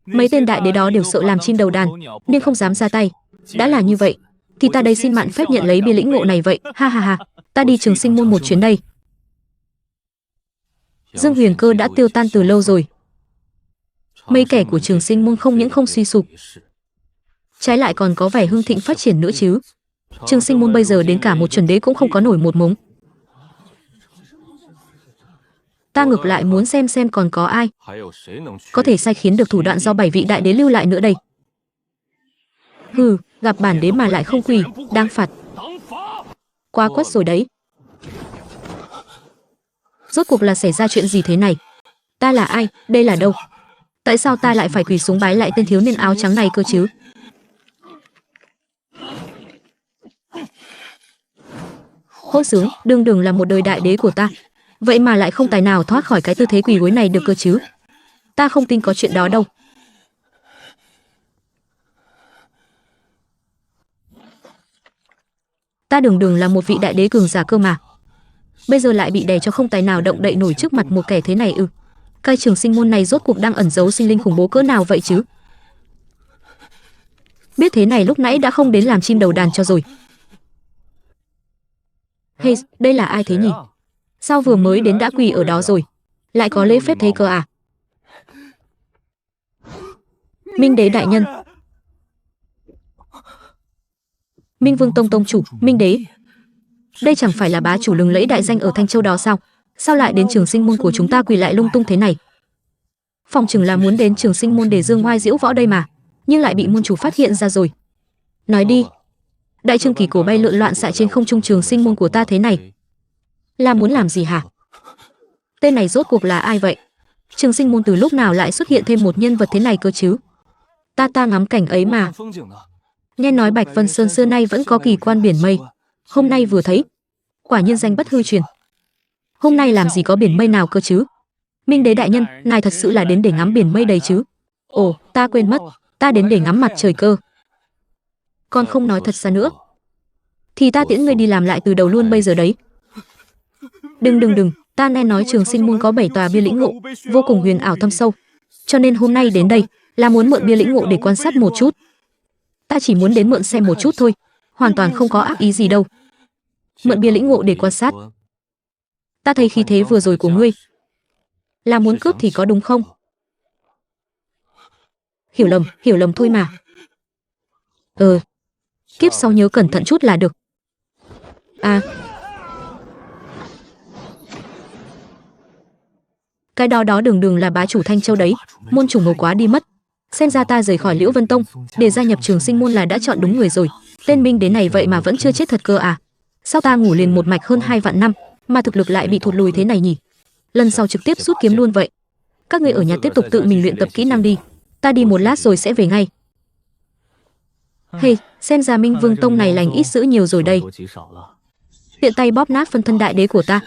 Mấy tên đại đế đó đều sợ làm chim đầu đàn, nên không dám ra tay. Đã là như vậy, thì ta đây xin mạn phép nhận lấy bia lĩnh ngộ này vậy. Ha ha ha, ta đi Trường Sinh môn một chuyến đây. Dương Huyền Cơ đã tiêu tan từ lâu rồi. Mấy kẻ của Trường Sinh môn không những không suy sụp, trái lại còn có vẻ hưng thịnh phát triển nữa chứ. Trường Sinh môn bây giờ đến cả một chuẩn đế cũng không có nổi một mống. Ta ngược lại muốn xem còn có ai có thể sai khiến được thủ đoạn do 7 vị đại đế lưu lại nữa đây. Hừ, gặp bản đế mà lại không quỳ, đang phạt. Quá quất rồi đấy. Rốt cuộc là xảy ra chuyện gì thế này? Ta là ai? Đây là đâu? Tại sao ta lại phải quỳ xuống bái lại tên thiếu niên áo trắng này cơ chứ? Hỗn xướng, đừng là một đời đại đế của ta, vậy mà lại không tài nào thoát khỏi cái tư thế quỳ gối này được cơ chứ. Ta không tin có chuyện đó đâu. Ta đừng là một vị đại đế cường giả cơ mà. Bây giờ lại bị đè cho không tài nào động đậy nổi trước mặt một kẻ thế này ư? Cái Trường Sinh môn này rốt cuộc đang ẩn giấu sinh linh khủng bố cỡ nào vậy chứ? Biết thế này lúc nãy đã không đến làm chim đầu đàn cho rồi. Hey, đây là ai thế nhỉ? Sao vừa mới đến đã quỳ ở đó rồi? Lại có lễ phép thế cơ à? Minh đế đại nhân. Minh Vương Tông tông chủ, Minh đế. Đây chẳng phải là bá chủ lừng lẫy đại danh ở Thanh Châu đó sao? Sao lại đến Trường Sinh môn của chúng ta quỳ lại lung tung thế này? Phòng chừng là muốn đến Trường Sinh môn để dương oai diễu võ đây mà, nhưng lại bị môn chủ phát hiện ra rồi. Nói đi, đại trương kỳ cổ bay lượn loạn xạ trên không trung Trường Sinh môn của ta thế này, là muốn làm gì hả? Tên này rốt cuộc là ai vậy? Trường Sinh môn từ lúc nào lại xuất hiện thêm một nhân vật thế này cơ chứ? Ta ngắm cảnh ấy mà. Nghe nói Bạch Vân Sơn xưa nay vẫn có kỳ quan biển mây, hôm nay vừa thấy, quả nhiên danh bất hư truyền. Hôm nay làm gì có biển mây nào cơ chứ? Minh đế đại nhân, ngài thật sự là đến để ngắm biển mây đầy chứ? Ồ, ta quên mất, ta đến để ngắm mặt trời cơ. Con không nói thật ra nữa, thì ta tiễn ngươi đi làm lại từ đầu luôn bây giờ đấy. Đừng, ta nghe nói Trường Sinh môn có 7 tòa bia lĩnh ngộ, vô cùng huyền ảo thâm sâu. cho nên hôm nay đến đây là muốn mượn bia lĩnh ngộ để quan sát một chút. Ta chỉ muốn đến mượn xem một chút thôi, hoàn toàn không có ác ý gì đâu. Mượn bia lĩnh ngộ để quan sát. Ta thấy khí thế vừa rồi của ngươi là muốn cướp thì có đúng không? Hiểu lầm thôi mà. Kiếp sau nhớ cẩn thận chút là được. Cái đó đường là bá chủ Thanh Châu đấy, môn chủ ngầu quá đi mất. Xem ra ta rời khỏi Liễu Vân Tông để gia nhập Trường Sinh môn là đã chọn đúng người rồi. Tên Minh đến này vậy mà vẫn chưa chết thật cơ à? Sao ta ngủ liền một mạch hơn 2 vạn năm mà thực lực lại bị thụt lùi thế này nhỉ? Lần sau trực tiếp rút kiếm luôn vậy. Các ngươi ở nhà tiếp tục tự mình luyện tập kỹ năng đi. Ta đi một lát rồi sẽ về ngay. Hey, xem ra Minh Vương Tông này lành ít dữ nhiều rồi đây. Tiện tay bóp nát phân thân đại đế của ta.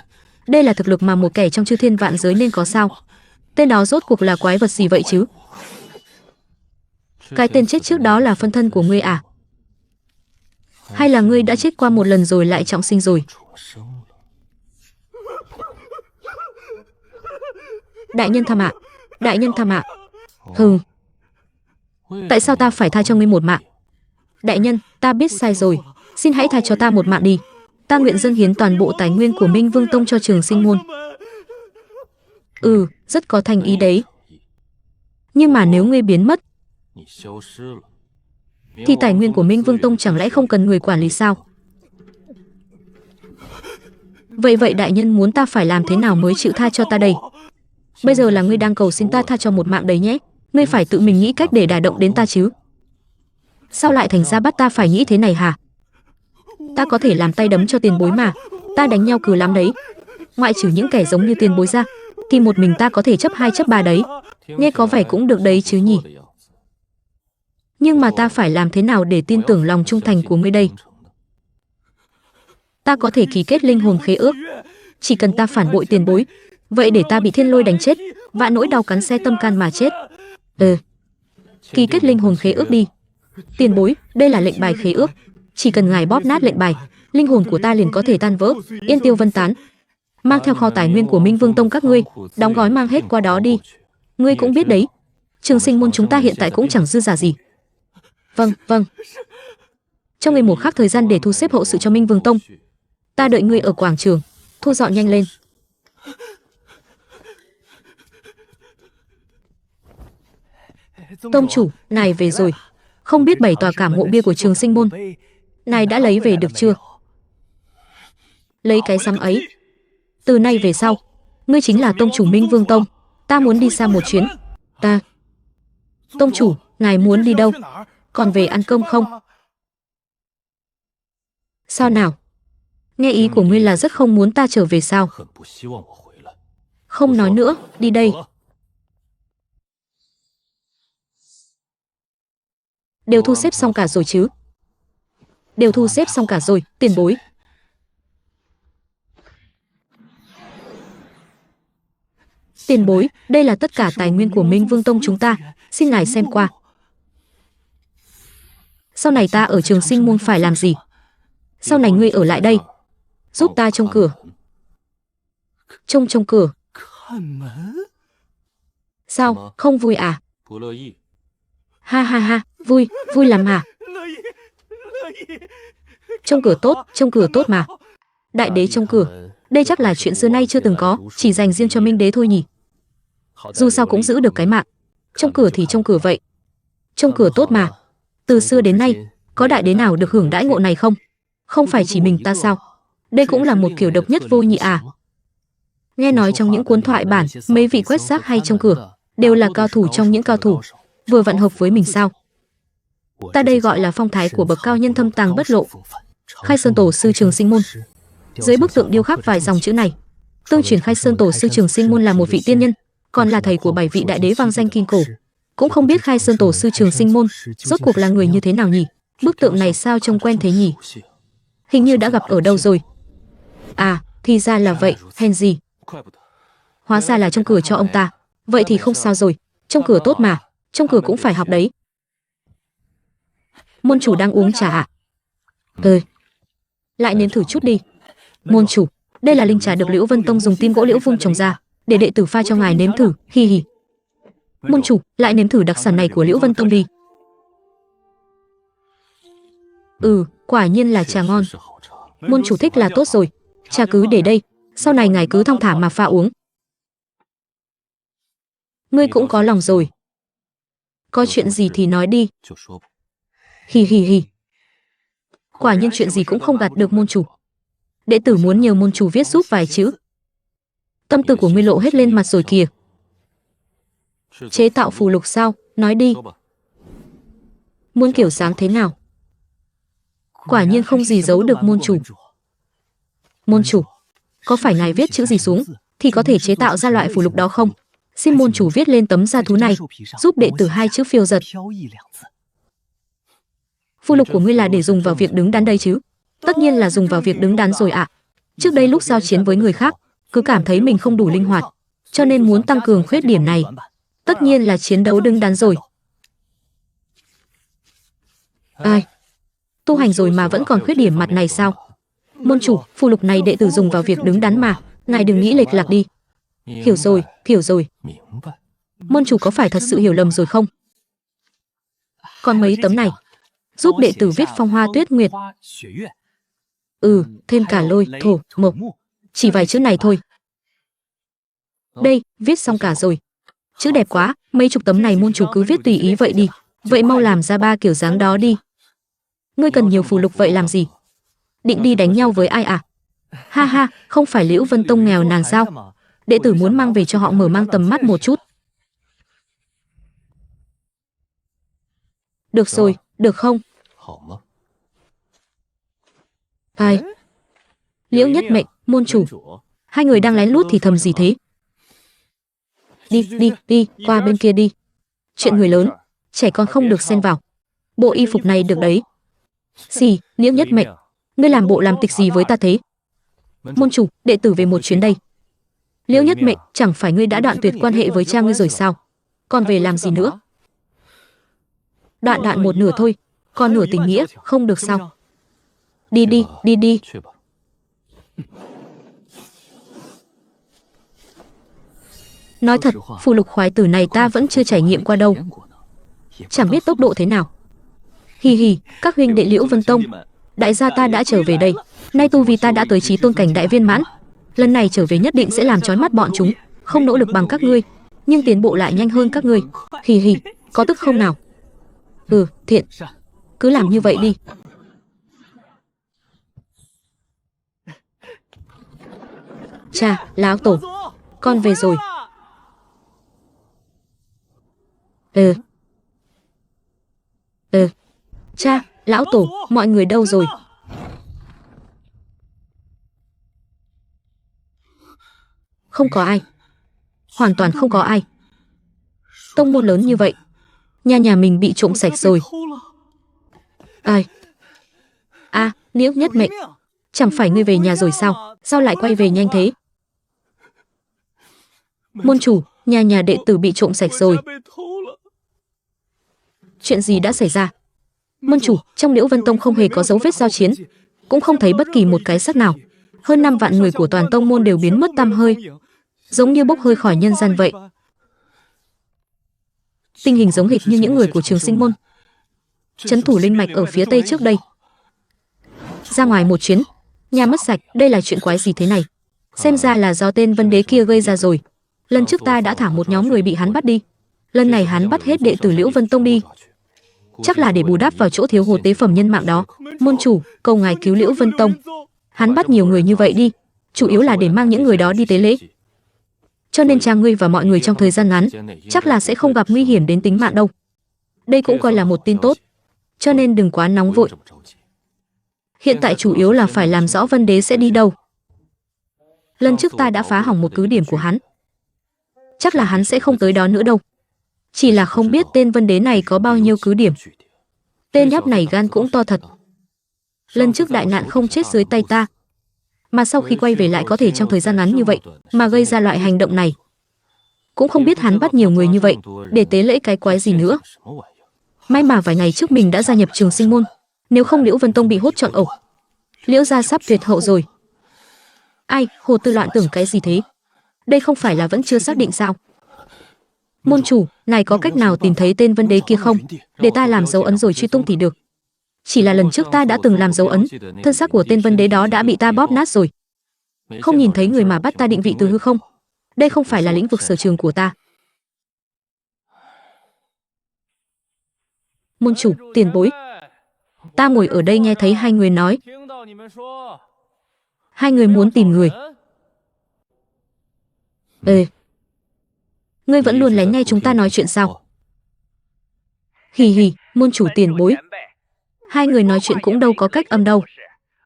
Đây là thực lực mà một kẻ trong chư thiên vạn giới nên có sao? Tên đó rốt cuộc là quái vật gì vậy chứ? Cái tên chết trước đó là phân thân của ngươi à? Hay là ngươi đã chết qua một lần rồi lại trọng sinh rồi? Đại nhân tham ạ. Hừ. Tại sao ta phải tha cho ngươi một mạng? Đại nhân, ta biết sai rồi. Xin hãy tha cho ta một mạng đi. Ta nguyện dâng hiến toàn bộ tài nguyên của Minh Vương Tông cho Trường Sinh môn. Rất có thành ý đấy. Nhưng mà nếu ngươi biến mất thì tài nguyên của Minh Vương Tông chẳng lẽ không cần người quản lý sao? Vậy đại nhân muốn ta phải làm thế nào mới chịu tha cho ta đây? Bây giờ là ngươi đang cầu xin ta tha cho một mạng đấy nhé. Ngươi phải tự mình nghĩ cách để đả động đến ta chứ. Sao lại thành ra bắt ta phải nghĩ thế này hả? Ta có thể làm tay đấm cho tiền bối mà. Ta đánh nhau cừ lắm đấy. Ngoại trừ những kẻ giống như tiền bối ra thì một mình ta có thể chấp 2 chấp 3 đấy. Nghe có vẻ cũng được đấy chứ nhỉ. Nhưng mà ta phải làm thế nào để tin tưởng lòng trung thành của ngươi đây? Ta có thể ký kết linh hồn khế ước. Chỉ cần ta phản bội tiền bối, vậy để ta bị thiên lôi đánh chết, vạn nỗi đau cắn xé tâm can mà chết. Ký kết linh hồn khế ước đi. Tiền bối, đây là lệnh bài khế ước. Chỉ cần ngài bóp nát lệnh bài, linh hồn của ta liền có thể tan vỡ, yên tiêu vân tán. Mang theo kho tài nguyên của Minh Vương Tông các ngươi, đóng gói mang hết qua đó đi. Ngươi cũng biết đấy, Trường Sinh môn chúng ta hiện tại cũng chẳng dư giả gì. Vâng. Cho ngươi một khắc thời gian để thu xếp hậu sự cho Minh Vương Tông. Ta đợi ngươi ở quảng trường, thu dọn nhanh lên. Tông chủ, nài về rồi. Không biết bày tòa cảm ngộ bia của Trường Sinh môn nài đã lấy về được chưa? Lấy cái rắm ấy. Từ nay về sau, ngươi chính là tông chủ Minh Vương Tông. Ta muốn đi xa một chuyến. Tông chủ, ngài muốn đi đâu? Còn về ăn cơm không? Sao nào? Nghe ý của ngươi là rất không muốn ta trở về sao? Không nói nữa, đi đây. Đều thu xếp xong cả rồi chứ? Đều thu xếp xong cả rồi, tiền bối. Tiền bối, đây là tất cả tài nguyên của Minh Vương Tông chúng ta, xin ngài xem qua. Sau này ta ở Trường Sinh môn phải làm gì? Sau này ngươi ở lại đây, giúp ta trông cửa. Trông cửa. Sao, không vui à? Ha, vui lắm hả? Trông cửa tốt mà. Đại đế trông cửa, đây chắc là chuyện xưa nay chưa từng có, chỉ dành riêng cho Minh đế thôi nhỉ. Dù sao cũng giữ được cái mạng. Trông cửa thì trông cửa vậy. Trông cửa tốt mà. Từ xưa đến nay, có đại đế nào được hưởng đãi ngộ này không? Không phải chỉ mình ta sao? Đây cũng là một kiểu độc nhất vô nhị à? Nghe nói trong những cuốn thoại bản, mấy vị quét rác hay trông cửa đều là cao thủ trong những cao thủ, vừa vặn hợp với mình sao? Ta đây gọi là phong thái của bậc cao nhân thâm tàng bất lộ. Khai Sơn Tổ sư Trường Sinh môn. Dưới bức tượng điêu khắc vài dòng chữ này, tương truyền Khai Sơn Tổ sư Trường Sinh môn là một vị tiên nhân, còn là thầy của 7 vị đại đế vang danh kim cổ. Cũng không biết Khai Sơn Tổ sư Trường Sinh môn rốt cuộc là người như thế nào nhỉ? Bức tượng này sao trông quen thế nhỉ? Hình như đã gặp ở đâu rồi. À, thì ra là vậy, hèn gì. Hóa ra là trông cửa cho ông ta. Vậy thì không sao rồi, trông cửa tốt mà, trông cửa cũng phải học đấy. Môn chủ đang uống trà à? Lại nếm thử chút đi. Môn chủ, đây là linh trà được Liễu Vân Tông dùng tim gỗ liễu vung trồng ra, để đệ tử pha cho ngài nếm thử, hi hi. Môn chủ, lại nếm thử đặc sản này của Liễu Vân Tông đi. Quả nhiên là trà ngon. Môn chủ thích là tốt rồi. Trà cứ để đây, sau này ngài cứ thong thả mà pha uống. Ngươi cũng có lòng rồi. Có chuyện gì thì nói đi. Hì hì hì. Quả nhiên chuyện gì cũng không gạt được môn chủ. Đệ tử muốn nhờ môn chủ viết giúp vài chữ. Tâm tư của ngươi lộ hết lên mặt rồi kìa. Chế tạo phù lục sao? Nói đi. Muốn kiểu dáng thế nào? Quả nhiên không gì giấu được môn chủ. Môn chủ, có phải ngài viết chữ gì xuống thì có thể chế tạo ra loại phù lục đó không? Xin môn chủ viết lên tấm da thú này, giúp đệ tử 2 chữ phiêu giật. Phù lục của ngươi là để dùng vào việc đứng đắn đây chứ? Tất nhiên là dùng vào việc đứng đắn rồi ạ. Trước đây lúc giao chiến với người khác, cứ cảm thấy mình không đủ linh hoạt, cho nên muốn tăng cường khuyết điểm này. Tất nhiên là chiến đấu đứng đắn rồi. Ai? Tu hành rồi mà vẫn còn khuyết điểm mặt này sao? Môn chủ, phù lục này đệ tử dùng vào việc đứng đắn mà, ngài đừng nghĩ lệch lạc đi. Hiểu rồi, hiểu rồi. Môn chủ có phải thật sự hiểu lầm rồi không? Còn mấy tấm này, giúp đệ tử viết phong hoa tuyết nguyệt. Thêm cả lôi, thổ, mộc. Chỉ vài chữ này thôi. Đây, viết xong cả rồi. Chữ đẹp quá, mấy chục tấm này môn chủ cứ viết tùy ý vậy đi. Vậy mau làm ra 3 kiểu dáng đó đi. Ngươi cần nhiều phù lục vậy làm gì? Định đi đánh nhau với ai à? Ha ha, không phải Liễu Vân Tông nghèo nàn sao? Đệ tử muốn mang về cho họ mở mang tầm mắt một chút. Được rồi, được không? Ai? Liễu Nhất Mệnh, môn chủ. Hai người đang lén lút thì thầm gì thế? Đi, qua bên kia đi. Chuyện người lớn, trẻ con không được xen vào. Bộ y phục này được đấy. Xì, Liễu Nhất Mệnh, ngươi làm bộ làm tịch gì với ta thế? Môn chủ, đệ tử về một chuyến đây. Liễu Nhất Mệnh, chẳng phải ngươi đã đoạn tuyệt quan hệ với cha ngươi rồi sao? Còn về làm gì nữa? Đoạn một nửa thôi, còn nửa tình nghĩa, không được sao? Đi. Nói thật, phù lục khoái tử này ta vẫn chưa trải nghiệm qua đâu. Chẳng biết tốc độ thế nào. Hì hì, các huynh đệ Liễu Vân Tông, đại gia ta đã trở về đây. Nay tu vi ta đã tới chí tôn cảnh đại viên mãn. Lần này trở về nhất định sẽ làm chói mắt bọn chúng. Không nỗ lực bằng các ngươi, nhưng tiến bộ lại nhanh hơn các ngươi. Hì hì, có tức không nào? Thiện. Cứ làm như vậy đi. Cha, lão tổ, con về rồi. Cha, lão tổ, mọi người đâu rồi? Không có ai. Hoàn toàn không có ai. Tông môn lớn như vậy, nhà mình bị trộm sạch rồi. Ai? Liễu Nhất Mệnh, chẳng phải ngươi về nhà rồi sao? Sao lại quay về nhanh thế? Môn chủ, nhà đệ tử bị trộm sạch rồi. Chuyện gì đã xảy ra? Môn chủ, trong Liễu Vân Tông không hề có dấu vết giao chiến, cũng không thấy bất kỳ một cái xác nào. Hơn 5 vạn người của toàn tông môn đều biến mất tăm hơi, giống như bốc hơi khỏi nhân gian vậy. Tình hình giống hệt như những người của Trường Sinh môn, trấn thủ linh mạch ở phía tây trước đây. Ra ngoài một chuyến, nhà mất sạch, đây là chuyện quái gì thế này? Xem ra là do tên Vân Đế kia gây ra rồi. Lần trước ta đã thả một nhóm người bị hắn bắt đi, lần này hắn bắt hết đệ tử Liễu Vân Tông đi. Chắc là để bù đắp vào chỗ thiếu hụt tế phẩm nhân mạng đó. Môn chủ, cầu ngài cứu Liễu Vân Tông. Hắn bắt nhiều người như vậy đi, chủ yếu là để mang những người đó đi tế lễ. Cho nên cha ngươi và mọi người trong thời gian ngắn chắc là sẽ không gặp nguy hiểm đến tính mạng đâu. Đây cũng coi là một tin tốt, cho nên đừng quá nóng vội. Hiện tại chủ yếu là phải làm rõ Vân Đế sẽ đi đâu. Lần trước ta đã phá hỏng một cứ điểm của hắn, chắc là hắn sẽ không tới đó nữa đâu. Chỉ là không biết tên Vân Đế này có bao nhiêu cứ điểm. Tên nhóc này gan cũng to thật. Lần trước đại nạn không chết dưới tay ta, mà sau khi quay về lại có thể trong thời gian ngắn như vậy mà gây ra loại hành động này. Cũng không biết hắn bắt nhiều người như vậy để tế lễ cái quái gì nữa. May mà vài ngày trước mình đã gia nhập Trường Sinh môn, nếu không Liễu Vân Tông bị hốt trọn ổ. Liễu gia sắp tuyệt hậu rồi. Ai, Hồ Tư loạn tưởng cái gì thế? Đây không phải là vẫn chưa xác định sao? Môn chủ, ngài có cách nào tìm thấy tên Vân Đế kia không? Để ta làm dấu ấn rồi truy tung thì được. Chỉ là lần trước ta đã từng làm dấu ấn, thân xác của tên Vân Đế đó đã bị ta bóp nát rồi. Không nhìn thấy người mà bắt ta định vị từ hư không. Đây không phải là lĩnh vực sở trường của ta. Môn chủ, tiền bối. Ta ngồi ở đây nghe thấy hai người nói. Hai người muốn tìm người. Ngươi vẫn luôn lén nghe chúng ta nói chuyện sao? Hì hì, môn chủ tiền bối. Hai người nói chuyện cũng đâu có cách âm đâu.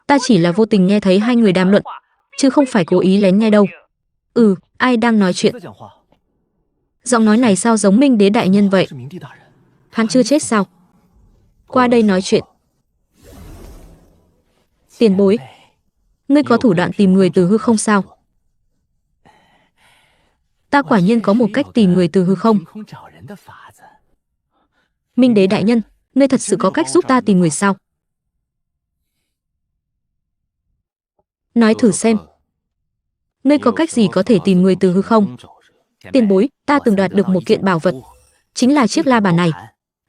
Ta chỉ là vô tình nghe thấy hai người đàm luận, chứ không phải cố ý lén nghe đâu. Ai đang nói chuyện? Giọng nói này sao giống Minh Đế đại nhân vậy? Hắn chưa chết sao? Qua đây nói chuyện. Tiền bối, ngươi có thủ đoạn tìm người từ hư không sao? Ta quả nhiên có một cách tìm người từ hư không. Minh Đế đại nhân, ngươi thật sự có cách giúp ta tìm người sao? Nói thử xem. Ngươi có cách gì có thể tìm người từ hư không? Tiền bối, ta từng đoạt được một kiện bảo vật, chính là chiếc la bàn này.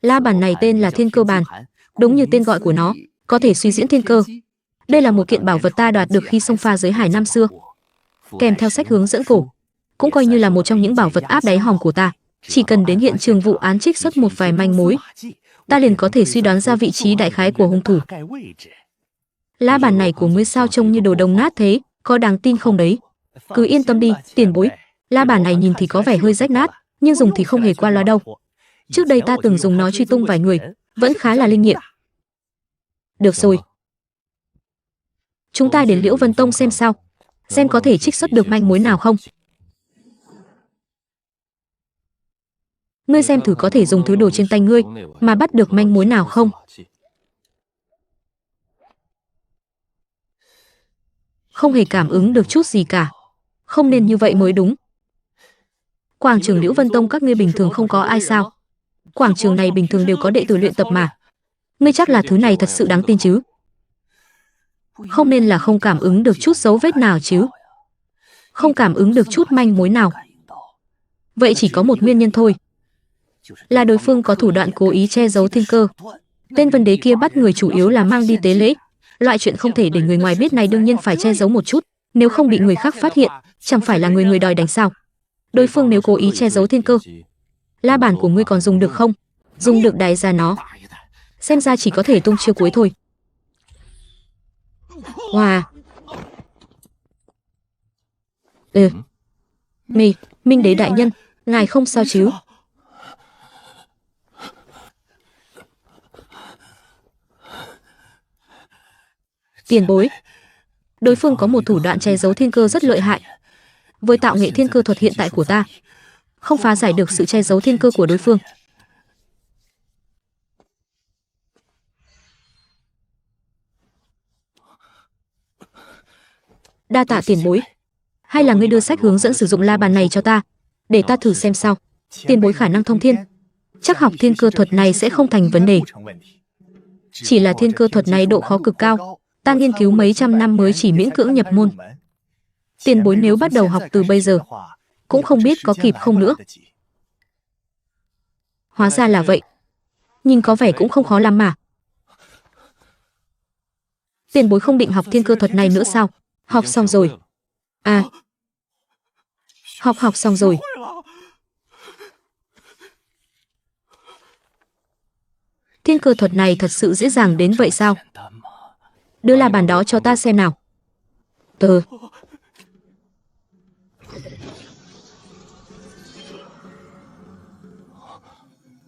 La bàn này tên là Thiên Cơ Bàn, đúng như tên gọi của nó, có thể suy diễn thiên cơ. Đây là một kiện bảo vật ta đoạt được khi xông pha giới hải năm xưa, kèm theo sách hướng dẫn cổ, cũng coi như là một trong những bảo vật áp đáy hòm của ta. Chỉ cần đến hiện trường vụ án trích xuất một vài manh mối, ta liền có thể suy đoán ra vị trí đại khái của hung thủ. La bàn này của ngươi sao trông như đồ đồng nát thế, có đáng tin không đấy? Cứ yên tâm đi, tiền bối. La bàn này nhìn thì có vẻ hơi rách nát, nhưng dùng thì không hề qua loa đâu. Trước đây ta từng dùng nó truy tung vài người, vẫn khá là linh nghiệm. Được rồi. Chúng ta đến Liễu Vân Tông xem sao, xem có thể trích xuất được manh mối nào không. Ngươi xem thử có thể dùng thứ đồ trên tay ngươi mà bắt được manh mối nào không? Không hề cảm ứng được chút gì cả. Không nên như vậy mới đúng. Quảng trường Liễu Vân Tông các ngươi bình thường không có ai sao? Quảng trường này bình thường đều có đệ tử luyện tập mà. Ngươi chắc là thứ này thật sự đáng tin chứ? Không nên là không cảm ứng được chút dấu vết nào chứ? Không cảm ứng được chút manh mối nào. Vậy chỉ có một nguyên nhân thôi. Là đối phương có thủ đoạn cố ý che giấu thiên cơ. Tên Vân Đế kia bắt người chủ yếu là mang đi tế lễ. Loại chuyện không thể để người ngoài biết này đương nhiên phải che giấu một chút. Nếu không bị người khác phát hiện, chẳng phải là người đòi đánh sao? Đối phương nếu cố ý che giấu thiên cơ, la bàn của ngươi còn dùng được không? Dùng được đáy ra nó. Xem ra chỉ có thể tung chiêu cuối thôi. Wow. Minh Đế đại nhân, ngài không sao chứ? Tiền bối, đối phương có một thủ đoạn che giấu thiên cơ rất lợi hại. Với tạo nghệ thiên cơ thuật hiện tại của ta, không phá giải được sự che giấu thiên cơ của đối phương. Đa tạ tiền bối. Hay là ngươi đưa sách hướng dẫn sử dụng la bàn này cho ta, để ta thử xem sao. Tiền bối khả năng thông thiên, chắc học thiên cơ thuật này sẽ không thành vấn đề. Chỉ là thiên cơ thuật này độ khó cực cao, ta nghiên cứu mấy trăm năm mới chỉ miễn cưỡng nhập môn. Tiền bối nếu bắt đầu học từ bây giờ, cũng không biết có kịp không nữa. Hóa ra là vậy. Nhìn có vẻ cũng không khó lắm mà. Tiền bối không định học thiên cơ thuật này nữa sao? Học xong rồi. À, học xong rồi. Thiên cơ thuật này thật sự dễ dàng đến vậy sao? Đưa la bàn đó cho ta xem nào.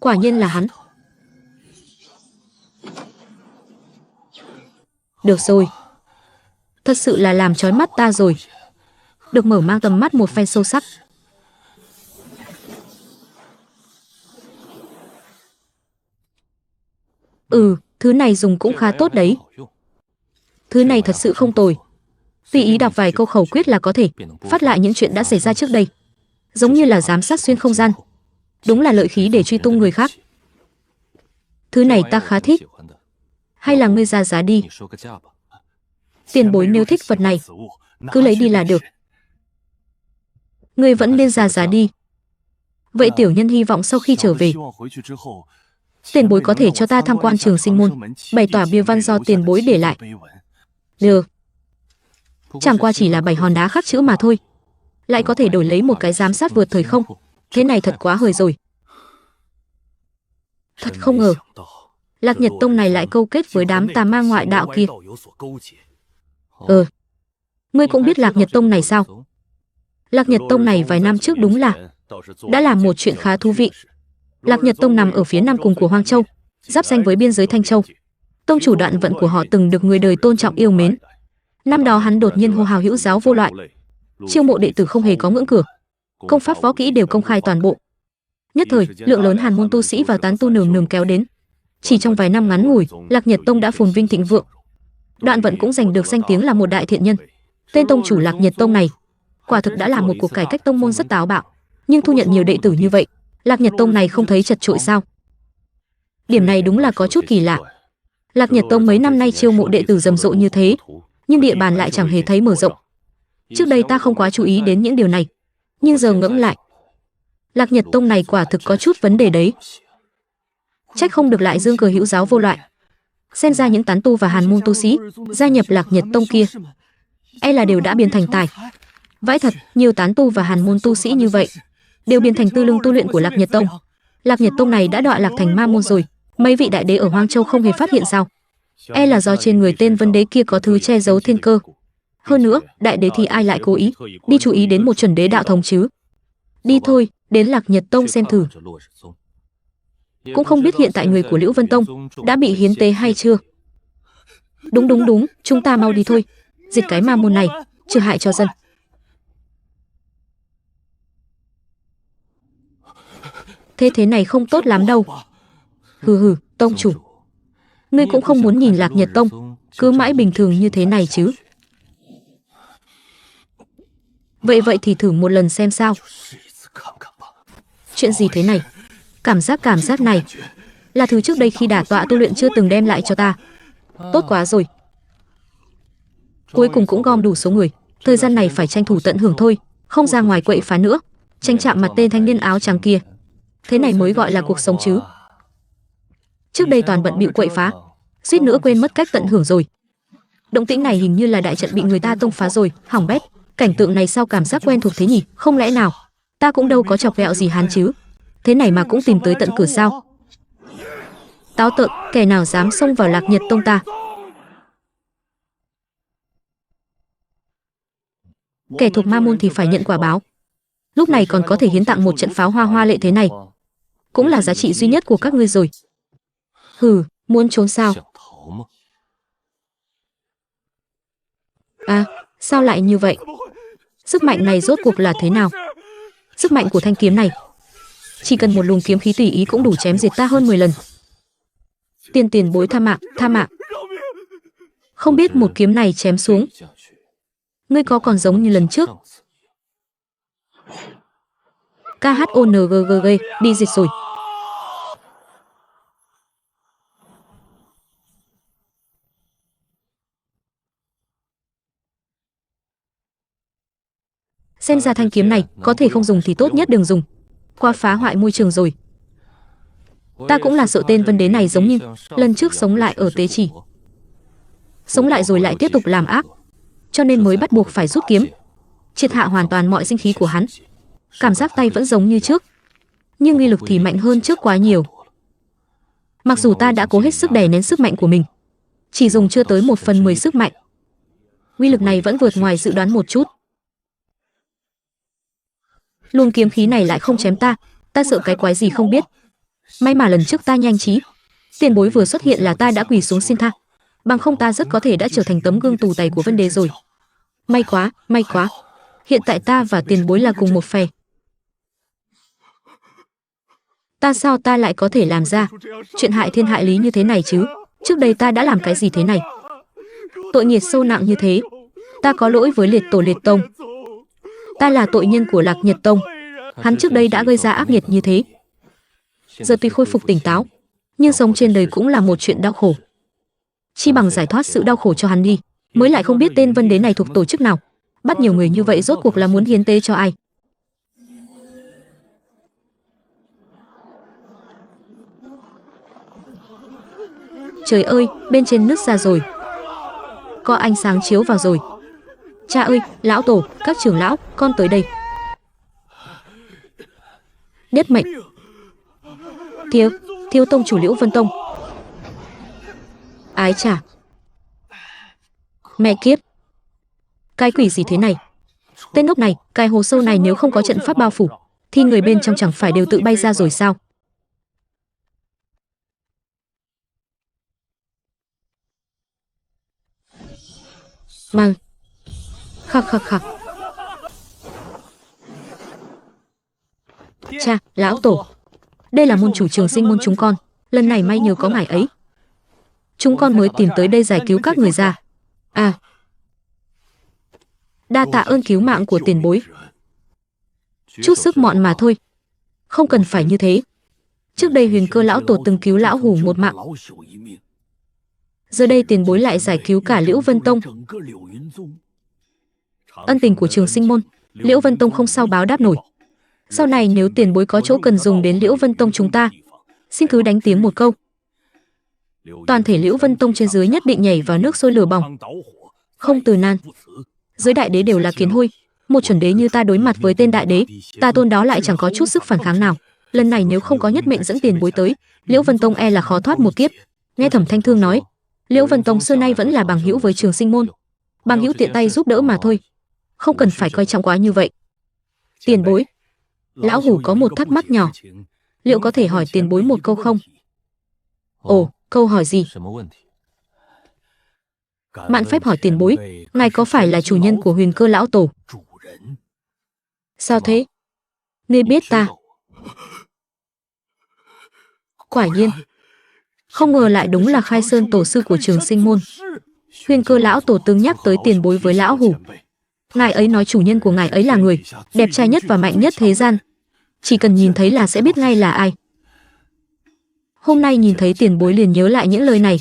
Quả nhiên là hắn. Được rồi. Thật sự là làm chói mắt ta rồi. Được mở mang tầm mắt một phen sâu sắc. Thứ này dùng cũng khá tốt đấy. Thứ này thật sự không tồi. Tùy ý đọc vài câu khẩu quyết là có thể phát lại những chuyện đã xảy ra trước đây. Giống như là giám sát xuyên không gian. Đúng là lợi khí để truy tung người khác. Thứ này ta khá thích. Hay là ngươi ra giá đi. Tiền bối nếu thích vật này, cứ lấy đi là được. Ngươi vẫn nên ra giá đi. Vậy tiểu nhân hy vọng sau khi trở về, tiền bối có thể cho ta tham quan trường sinh môn, bày tỏ bia văn do tiền bối để lại. Được. Chẳng qua chỉ là 7 hòn đá khắc chữ mà thôi, lại có thể đổi lấy một cái giám sát vượt thời không. Thế này thật quá hời rồi. Thật không ngờ, Lạc Nhật Tông này lại câu kết với đám tà ma ngoại đạo kia. Ngươi cũng biết Lạc Nhật Tông này sao? Lạc Nhật Tông này vài năm trước đúng là đã làm một chuyện khá thú vị. Lạc Nhật Tông nằm ở phía nam cùng của Hoang Châu, giáp danh với biên giới Thanh Châu. Tông chủ Đoạn Vận của họ từng được người đời tôn trọng yêu mến. Năm đó hắn đột nhiên hô hào hữu giáo vô loại, chiêu mộ đệ tử không hề có ngưỡng cửa, công pháp võ kỹ đều công khai toàn bộ. Nhất thời, lượng lớn hàn môn tu sĩ và tán tu nườm nượm kéo đến. Chỉ trong vài năm ngắn ngủi, Lạc Nhật Tông đã phồn vinh thịnh vượng. Đoạn Vận cũng giành được danh tiếng là một đại thiện nhân. Tên tông chủ Lạc Nhật Tông này quả thực đã làm một cuộc cải cách tông môn rất táo bạo, nhưng thu nhận nhiều đệ tử như vậy, Lạc Nhật Tông này không thấy chật chội sao? Điểm này đúng là có chút kỳ lạ. Lạc Nhật Tông mấy năm nay chiêu mộ đệ tử rầm rộ như thế, nhưng địa bàn lại chẳng hề thấy mở rộng. Trước đây ta không quá chú ý đến những điều này, nhưng giờ ngẫm lại, Lạc Nhật Tông này quả thực có chút vấn đề đấy. Trách không được lại dương cờ hữu giáo vô loại. Xem ra những tán tu và hàn môn tu sĩ gia nhập Lạc Nhật Tông kia, e là đều đã biến thành tài. Vãi thật, nhiều tán tu và hàn môn tu sĩ như vậy đều biến thành tư lương tu luyện của Lạc Nhật Tông. Lạc Nhật Tông này đã đọa lạc thành ma môn rồi. Mấy vị đại đế ở Hoang Châu không hề phát hiện sao? E là do trên người tên Vân Đế kia có thứ che giấu thiên cơ. Hơn nữa, đại đế thì ai lại cố ý đi chú ý đến một chuẩn đế đạo thống chứ? Đi thôi, đến Lạc Nhật Tông xem thử. Cũng không biết hiện tại người của Liễu Vân Tông đã bị hiến tế hay chưa. Đúng, chúng ta mau đi thôi, diệt cái ma môn này, trừ hại cho dân. Thế này không tốt lắm đâu. Hừ, tông chủ, ngươi cũng không muốn nhìn Lạc Nhật Tông cứ mãi bình thường như thế này chứ? Vậy thì thử một lần xem sao. Chuyện gì thế này? Cảm giác này là thứ trước đây khi đả tọa tu luyện chưa từng đem lại cho ta. Tốt quá rồi. Cuối cùng cũng gom đủ số người. Thời gian này phải tranh thủ tận hưởng thôi, không ra ngoài quậy phá nữa, tranh chạm mặt tên thanh niên áo trắng kia. Thế này mới gọi là cuộc sống chứ. Trước đây toàn bận bịu quậy phá, suýt nữa quên mất cách tận hưởng rồi. Động tĩnh này hình như là đại trận bị người ta tông phá rồi, hỏng bét. Cảnh tượng này sao cảm giác quen thuộc thế nhỉ? Không lẽ nào ta cũng đâu có chọc ghẹo gì hắn chứ? Thế này mà cũng tìm tới tận cửa sao? Táo tợn, kẻ nào dám xông vào Lạc Nhật Tông ta? Kẻ thuộc ma môn thì phải nhận quả báo. Lúc này còn có thể hiến tặng một trận pháo hoa hoa lệ thế này, cũng là giá trị duy nhất của các ngươi rồi. Hừ, muốn trốn sao? À, sao lại như vậy? Sức mạnh này rốt cuộc là thế nào? Sức mạnh của thanh kiếm này, chỉ cần một luồng kiếm khí tùy ý cũng đủ chém diệt ta hơn 10 lần. Tiền bối tha mạng. Không biết một kiếm này chém xuống, ngươi có còn giống như lần trước? KHONGGG, đi dịch rồi. Xem ra thanh kiếm này có thể không dùng thì tốt nhất đừng dùng, qua phá hoại môi trường rồi. Ta cũng là sợ tên Vân Đế này giống như lần trước sống lại ở Tế Chỉ, sống lại rồi lại tiếp tục làm ác, cho nên mới bắt buộc phải rút kiếm, triệt hạ hoàn toàn mọi sinh khí của hắn. Cảm giác tay vẫn giống như trước, nhưng uy lực thì mạnh hơn trước quá nhiều. Mặc dù ta đã cố hết sức đè nén sức mạnh của mình, chỉ dùng chưa tới 1/10 sức mạnh, uy lực này vẫn vượt ngoài dự đoán một chút. Luồng kiếm khí này lại không chém ta sợ cái quái gì không biết. May mà lần trước ta nhanh trí, tiền bối vừa xuất hiện là ta đã quỳ xuống xin tha, bằng không ta rất có thể đã trở thành tấm gương tù tày của Vân Đế rồi. May quá, hiện tại ta và tiền bối là cùng một phe. Sao ta lại có thể làm ra chuyện hại thiên hại lý như thế này chứ? Trước đây ta đã làm cái gì thế này? Tội nghiệp sâu nặng như thế, ta có lỗi với liệt tổ liệt tông. Ta là tội nhân của Lạc Nhật Tông, hắn trước đây đã gây ra ác nghiệt như thế. Giờ tuy khôi phục tỉnh táo, nhưng sống trên đời cũng là một chuyện đau khổ. Chi bằng giải thoát sự đau khổ cho hắn đi. Mới lại không biết tên Vân Đế này thuộc tổ chức nào, bắt nhiều người như vậy rốt cuộc là muốn hiến tế cho ai? Trời ơi, bên trên nứt ra rồi. Có ánh sáng chiếu vào rồi. Cha ơi, lão tổ, các trưởng lão, con tới đây. Nhất mệnh. Thiếu tông chủ Liễu Vân Tông. Ái chà. Mẹ kiếp. Cái quỷ gì thế này? Tên ngốc này, cái hồ sâu này nếu không có trận pháp bao phủ, thì người bên trong chẳng phải đều tự bay ra rồi sao? Mang. Khắc khắc khắc. Cha, lão tổ. Đây là môn chủ Trường Sinh môn chúng con. Lần này may nhờ có ngài ấy. Chúng con mới tìm tới đây giải cứu các người ra. À. Đa tạ ơn cứu mạng của tiền bối. Chút sức mọn mà thôi. Không cần phải như thế. Trước đây Huyền Cơ lão tổ từng cứu lão hủ một mạng. Giờ đây tiền bối lại giải cứu cả Liễu Vân Tông. Ân tình của Trường Sinh môn, Liễu Vân Tông không sao báo đáp nổi. Sau này nếu tiền bối có chỗ cần dùng đến Liễu Vân Tông chúng ta, xin cứ đánh tiếng một câu. Toàn thể Liễu Vân Tông trên dưới nhất định nhảy vào nước sôi lửa bỏng, không từ nan. Dưới đại đế đều là kiến hôi, một chuẩn đế như ta đối mặt với tên đại đế, ta tôn đó lại chẳng có chút sức phản kháng nào. Lần này nếu không có nhất mệnh dẫn tiền bối tới, Liễu Vân Tông e là khó thoát một kiếp. Nghe Thẩm Thanh Thương nói, Liễu Vân Tông xưa nay vẫn là bằng hữu với Trường Sinh môn, bằng hữu tiện tay giúp đỡ mà thôi, không cần phải coi trọng quá như vậy. Tiền bối, lão hủ có một thắc mắc nhỏ, liệu có thể hỏi tiền bối một câu không? Ồ, câu hỏi gì? Mạn phép hỏi tiền bối, ngài có phải là chủ nhân của Huyền Cơ lão tổ? Sao thế? Ngươi biết ta? Quả nhiên, không ngờ lại đúng là Khai Sơn tổ sư của Trường Sinh môn. Huyền Cơ lão tổ từng nhắc tới tiền bối với lão hủ. Ngài ấy nói chủ nhân của ngài ấy là người đẹp trai nhất và mạnh nhất thế gian, chỉ cần nhìn thấy là sẽ biết ngay là ai. Hôm nay nhìn thấy tiền bối liền nhớ lại những lời này.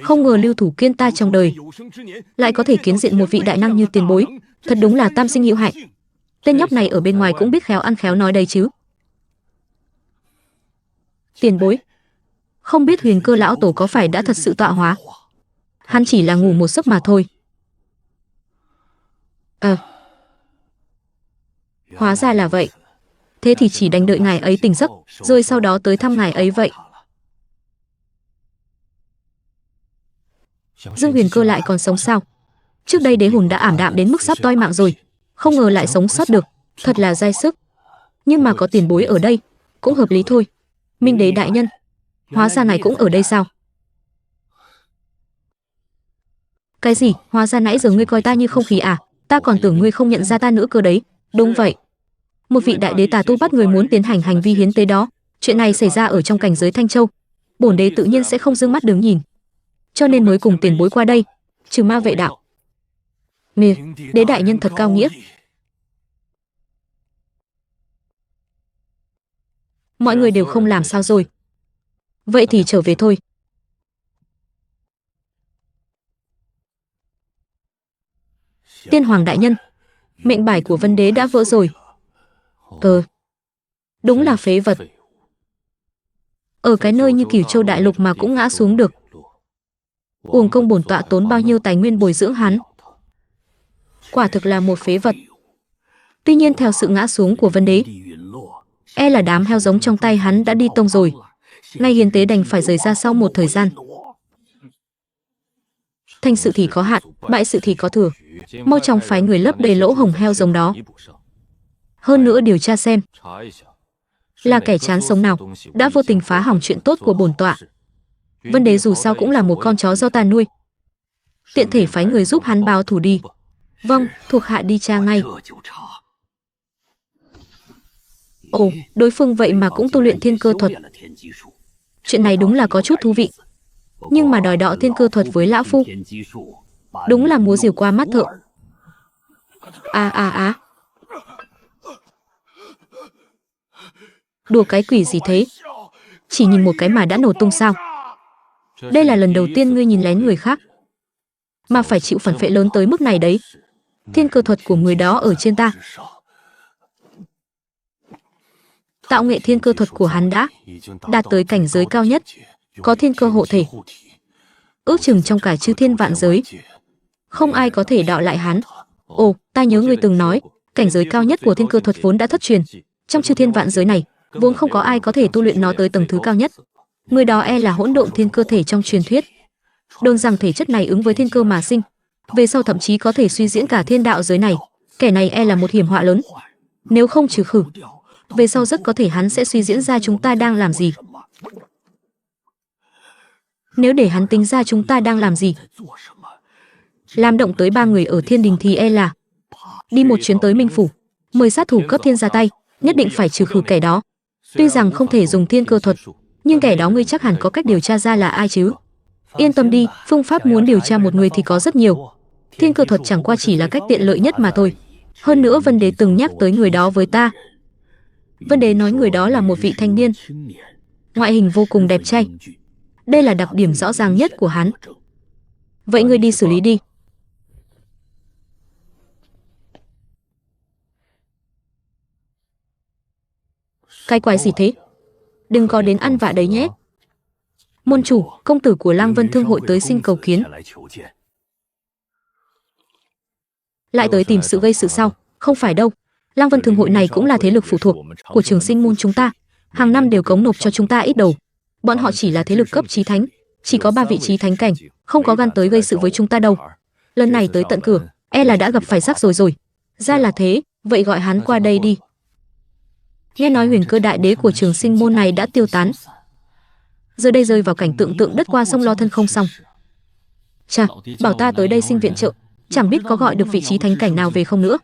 Không ngờ lưu thủ kiên ta trong đời lại có thể kiến diện một vị đại năng như tiền bối, thật đúng là tam sinh hữu hạnh. Tên nhóc này ở bên ngoài cũng biết khéo ăn khéo nói đây chứ. Tiền bối, không biết Huyền Cơ lão tổ có phải đã thật sự tọa hóa? Hắn chỉ là ngủ một giấc mà thôi. Hóa ra là vậy. Thế thì chỉ đành đợi ngài ấy tỉnh giấc, rồi sau đó tới thăm ngài ấy vậy. Dương Huyền Cơ lại còn sống sao? Trước đây đế hồn đã ảm đạm đến mức sắp toi mạng rồi, không ngờ lại sống sót được, thật là dai sức. Nhưng mà có tiền bối ở đây, cũng hợp lý thôi. Minh đế đại nhân, hóa ra ngài cũng ở đây sao? Cái gì? Hóa ra nãy giờ ngươi coi ta như không khí à? Ta còn tưởng ngươi không nhận ra ta nữa cơ đấy. Đúng vậy. Một vị đại đế tà tu bắt người muốn tiến hành hành vi hiến tế đó. Chuyện này xảy ra ở trong cảnh giới Thanh Châu. Bổn đế tự nhiên sẽ không dương mắt đứng nhìn, cho nên mới cùng tiền bối qua đây, trừ ma vệ đạo. Đế đại nhân thật cao nghĩa. Mọi người đều không làm sao rồi? Vậy thì trở về thôi. Tiên hoàng đại nhân, mệnh bài của Vân đế đã vỡ rồi. Đúng là phế vật. Ở cái nơi như Cửu Châu đại lục mà cũng ngã xuống được. Uổng công bổn tọa tốn bao nhiêu tài nguyên bồi dưỡng hắn. Quả thực là một phế vật. Tuy nhiên theo sự ngã xuống của Vân đế, e là đám heo giống trong tay hắn đã đi tông rồi. Ngay hiến tế đành phải rời ra sau một thời gian. Thành sự thì có hạn, bại sự thì có thừa. Mau chóng phái người lấp đầy lỗ hổng heo giống đó. Hơn nữa điều tra xem là kẻ chán sống nào đã vô tình phá hỏng chuyện tốt của bổn tọa. Vân đế dù sao cũng là một con chó do ta nuôi, tiện thể phái người giúp hắn báo thù đi. Vâng, thuộc hạ đi tra ngay. Ồ, đối phương vậy mà cũng tu luyện thiên cơ thuật. Chuyện này đúng là có chút thú vị. Nhưng mà đòi đọ thiên cơ thuật với lão phu, đúng là múa rìu qua mắt thợ. Đùa cái quỷ gì thế? Chỉ nhìn một cái mà đã nổ tung sao? Đây là lần đầu tiên ngươi nhìn lén người khác mà phải chịu phản phệ lớn tới mức này đấy. Thiên cơ thuật của người đó ở trên ta. Tạo nghệ thiên cơ thuật của hắn đã đạt tới cảnh giới cao nhất, có thiên cơ hộ thể. Ước chừng trong cả chư thiên vạn giới, không ai có thể đạo lại hắn. Ồ, ta nhớ ngươi từng nói, cảnh giới cao nhất của thiên cơ thuật vốn đã thất truyền. Trong chư thiên vạn giới này, vốn không có ai có thể tu luyện nó tới tầng thứ cao nhất. Người đó e là hỗn độn thiên cơ thể trong truyền thuyết. Đồn rằng thể chất này ứng với thiên cơ mà sinh, về sau thậm chí có thể suy diễn cả thiên đạo giới này. Kẻ này e là một hiểm họa lớn. Nếu không trừ khử, về sau rất có thể hắn sẽ suy diễn ra chúng ta đang làm gì. Nếu để hắn tính ra chúng ta đang làm gì, làm động tới 3 người ở thiên đình thì e là đi một chuyến tới Minh Phủ, mời sát thủ cấp thiên ra tay, nhất định phải trừ khử kẻ đó. Tuy rằng không thể dùng thiên cơ thuật, nhưng kẻ đó ngươi chắc hẳn có cách điều tra ra là ai chứ. Yên tâm đi, phương pháp muốn điều tra một người thì có rất nhiều. Thiên cơ thuật chẳng qua chỉ là cách tiện lợi nhất mà thôi. Hơn nữa Vân Đế từng nhắc tới người đó với ta. Vân Đế nói người đó là một vị thanh niên, ngoại hình vô cùng đẹp trai. Đây là đặc điểm rõ ràng nhất của hắn. Vậy ngươi đi xử lý đi. Cái quái gì thế? Đừng có đến ăn vạ đấy nhé. Môn chủ, công tử của Lăng Vân Thương hội tới xin cầu kiến. Lại tới tìm sự gây sự sao? Không phải đâu. Lăng Vân Thương hội này cũng là thế lực phụ thuộc của Trường Sinh môn chúng ta. Hàng năm đều cống nộp cho chúng ta ít đầu. Bọn họ chỉ là thế lực cấp chí thánh, chỉ có 3 vị trí thánh cảnh, không có gan tới gây sự với chúng ta đâu. Lần này tới tận cửa, e là đã gặp phải rắc rồi. Ra là thế, vậy gọi hắn qua đây đi. Nghe nói huyền cơ đại đế của Trường Sinh môn này đã tiêu tán, giờ đây rơi vào cảnh tượng đất qua sông lo thân không xong. Chà, bảo ta tới đây xin viện trợ, chẳng biết có gọi được vị trí thánh cảnh nào về không nữa.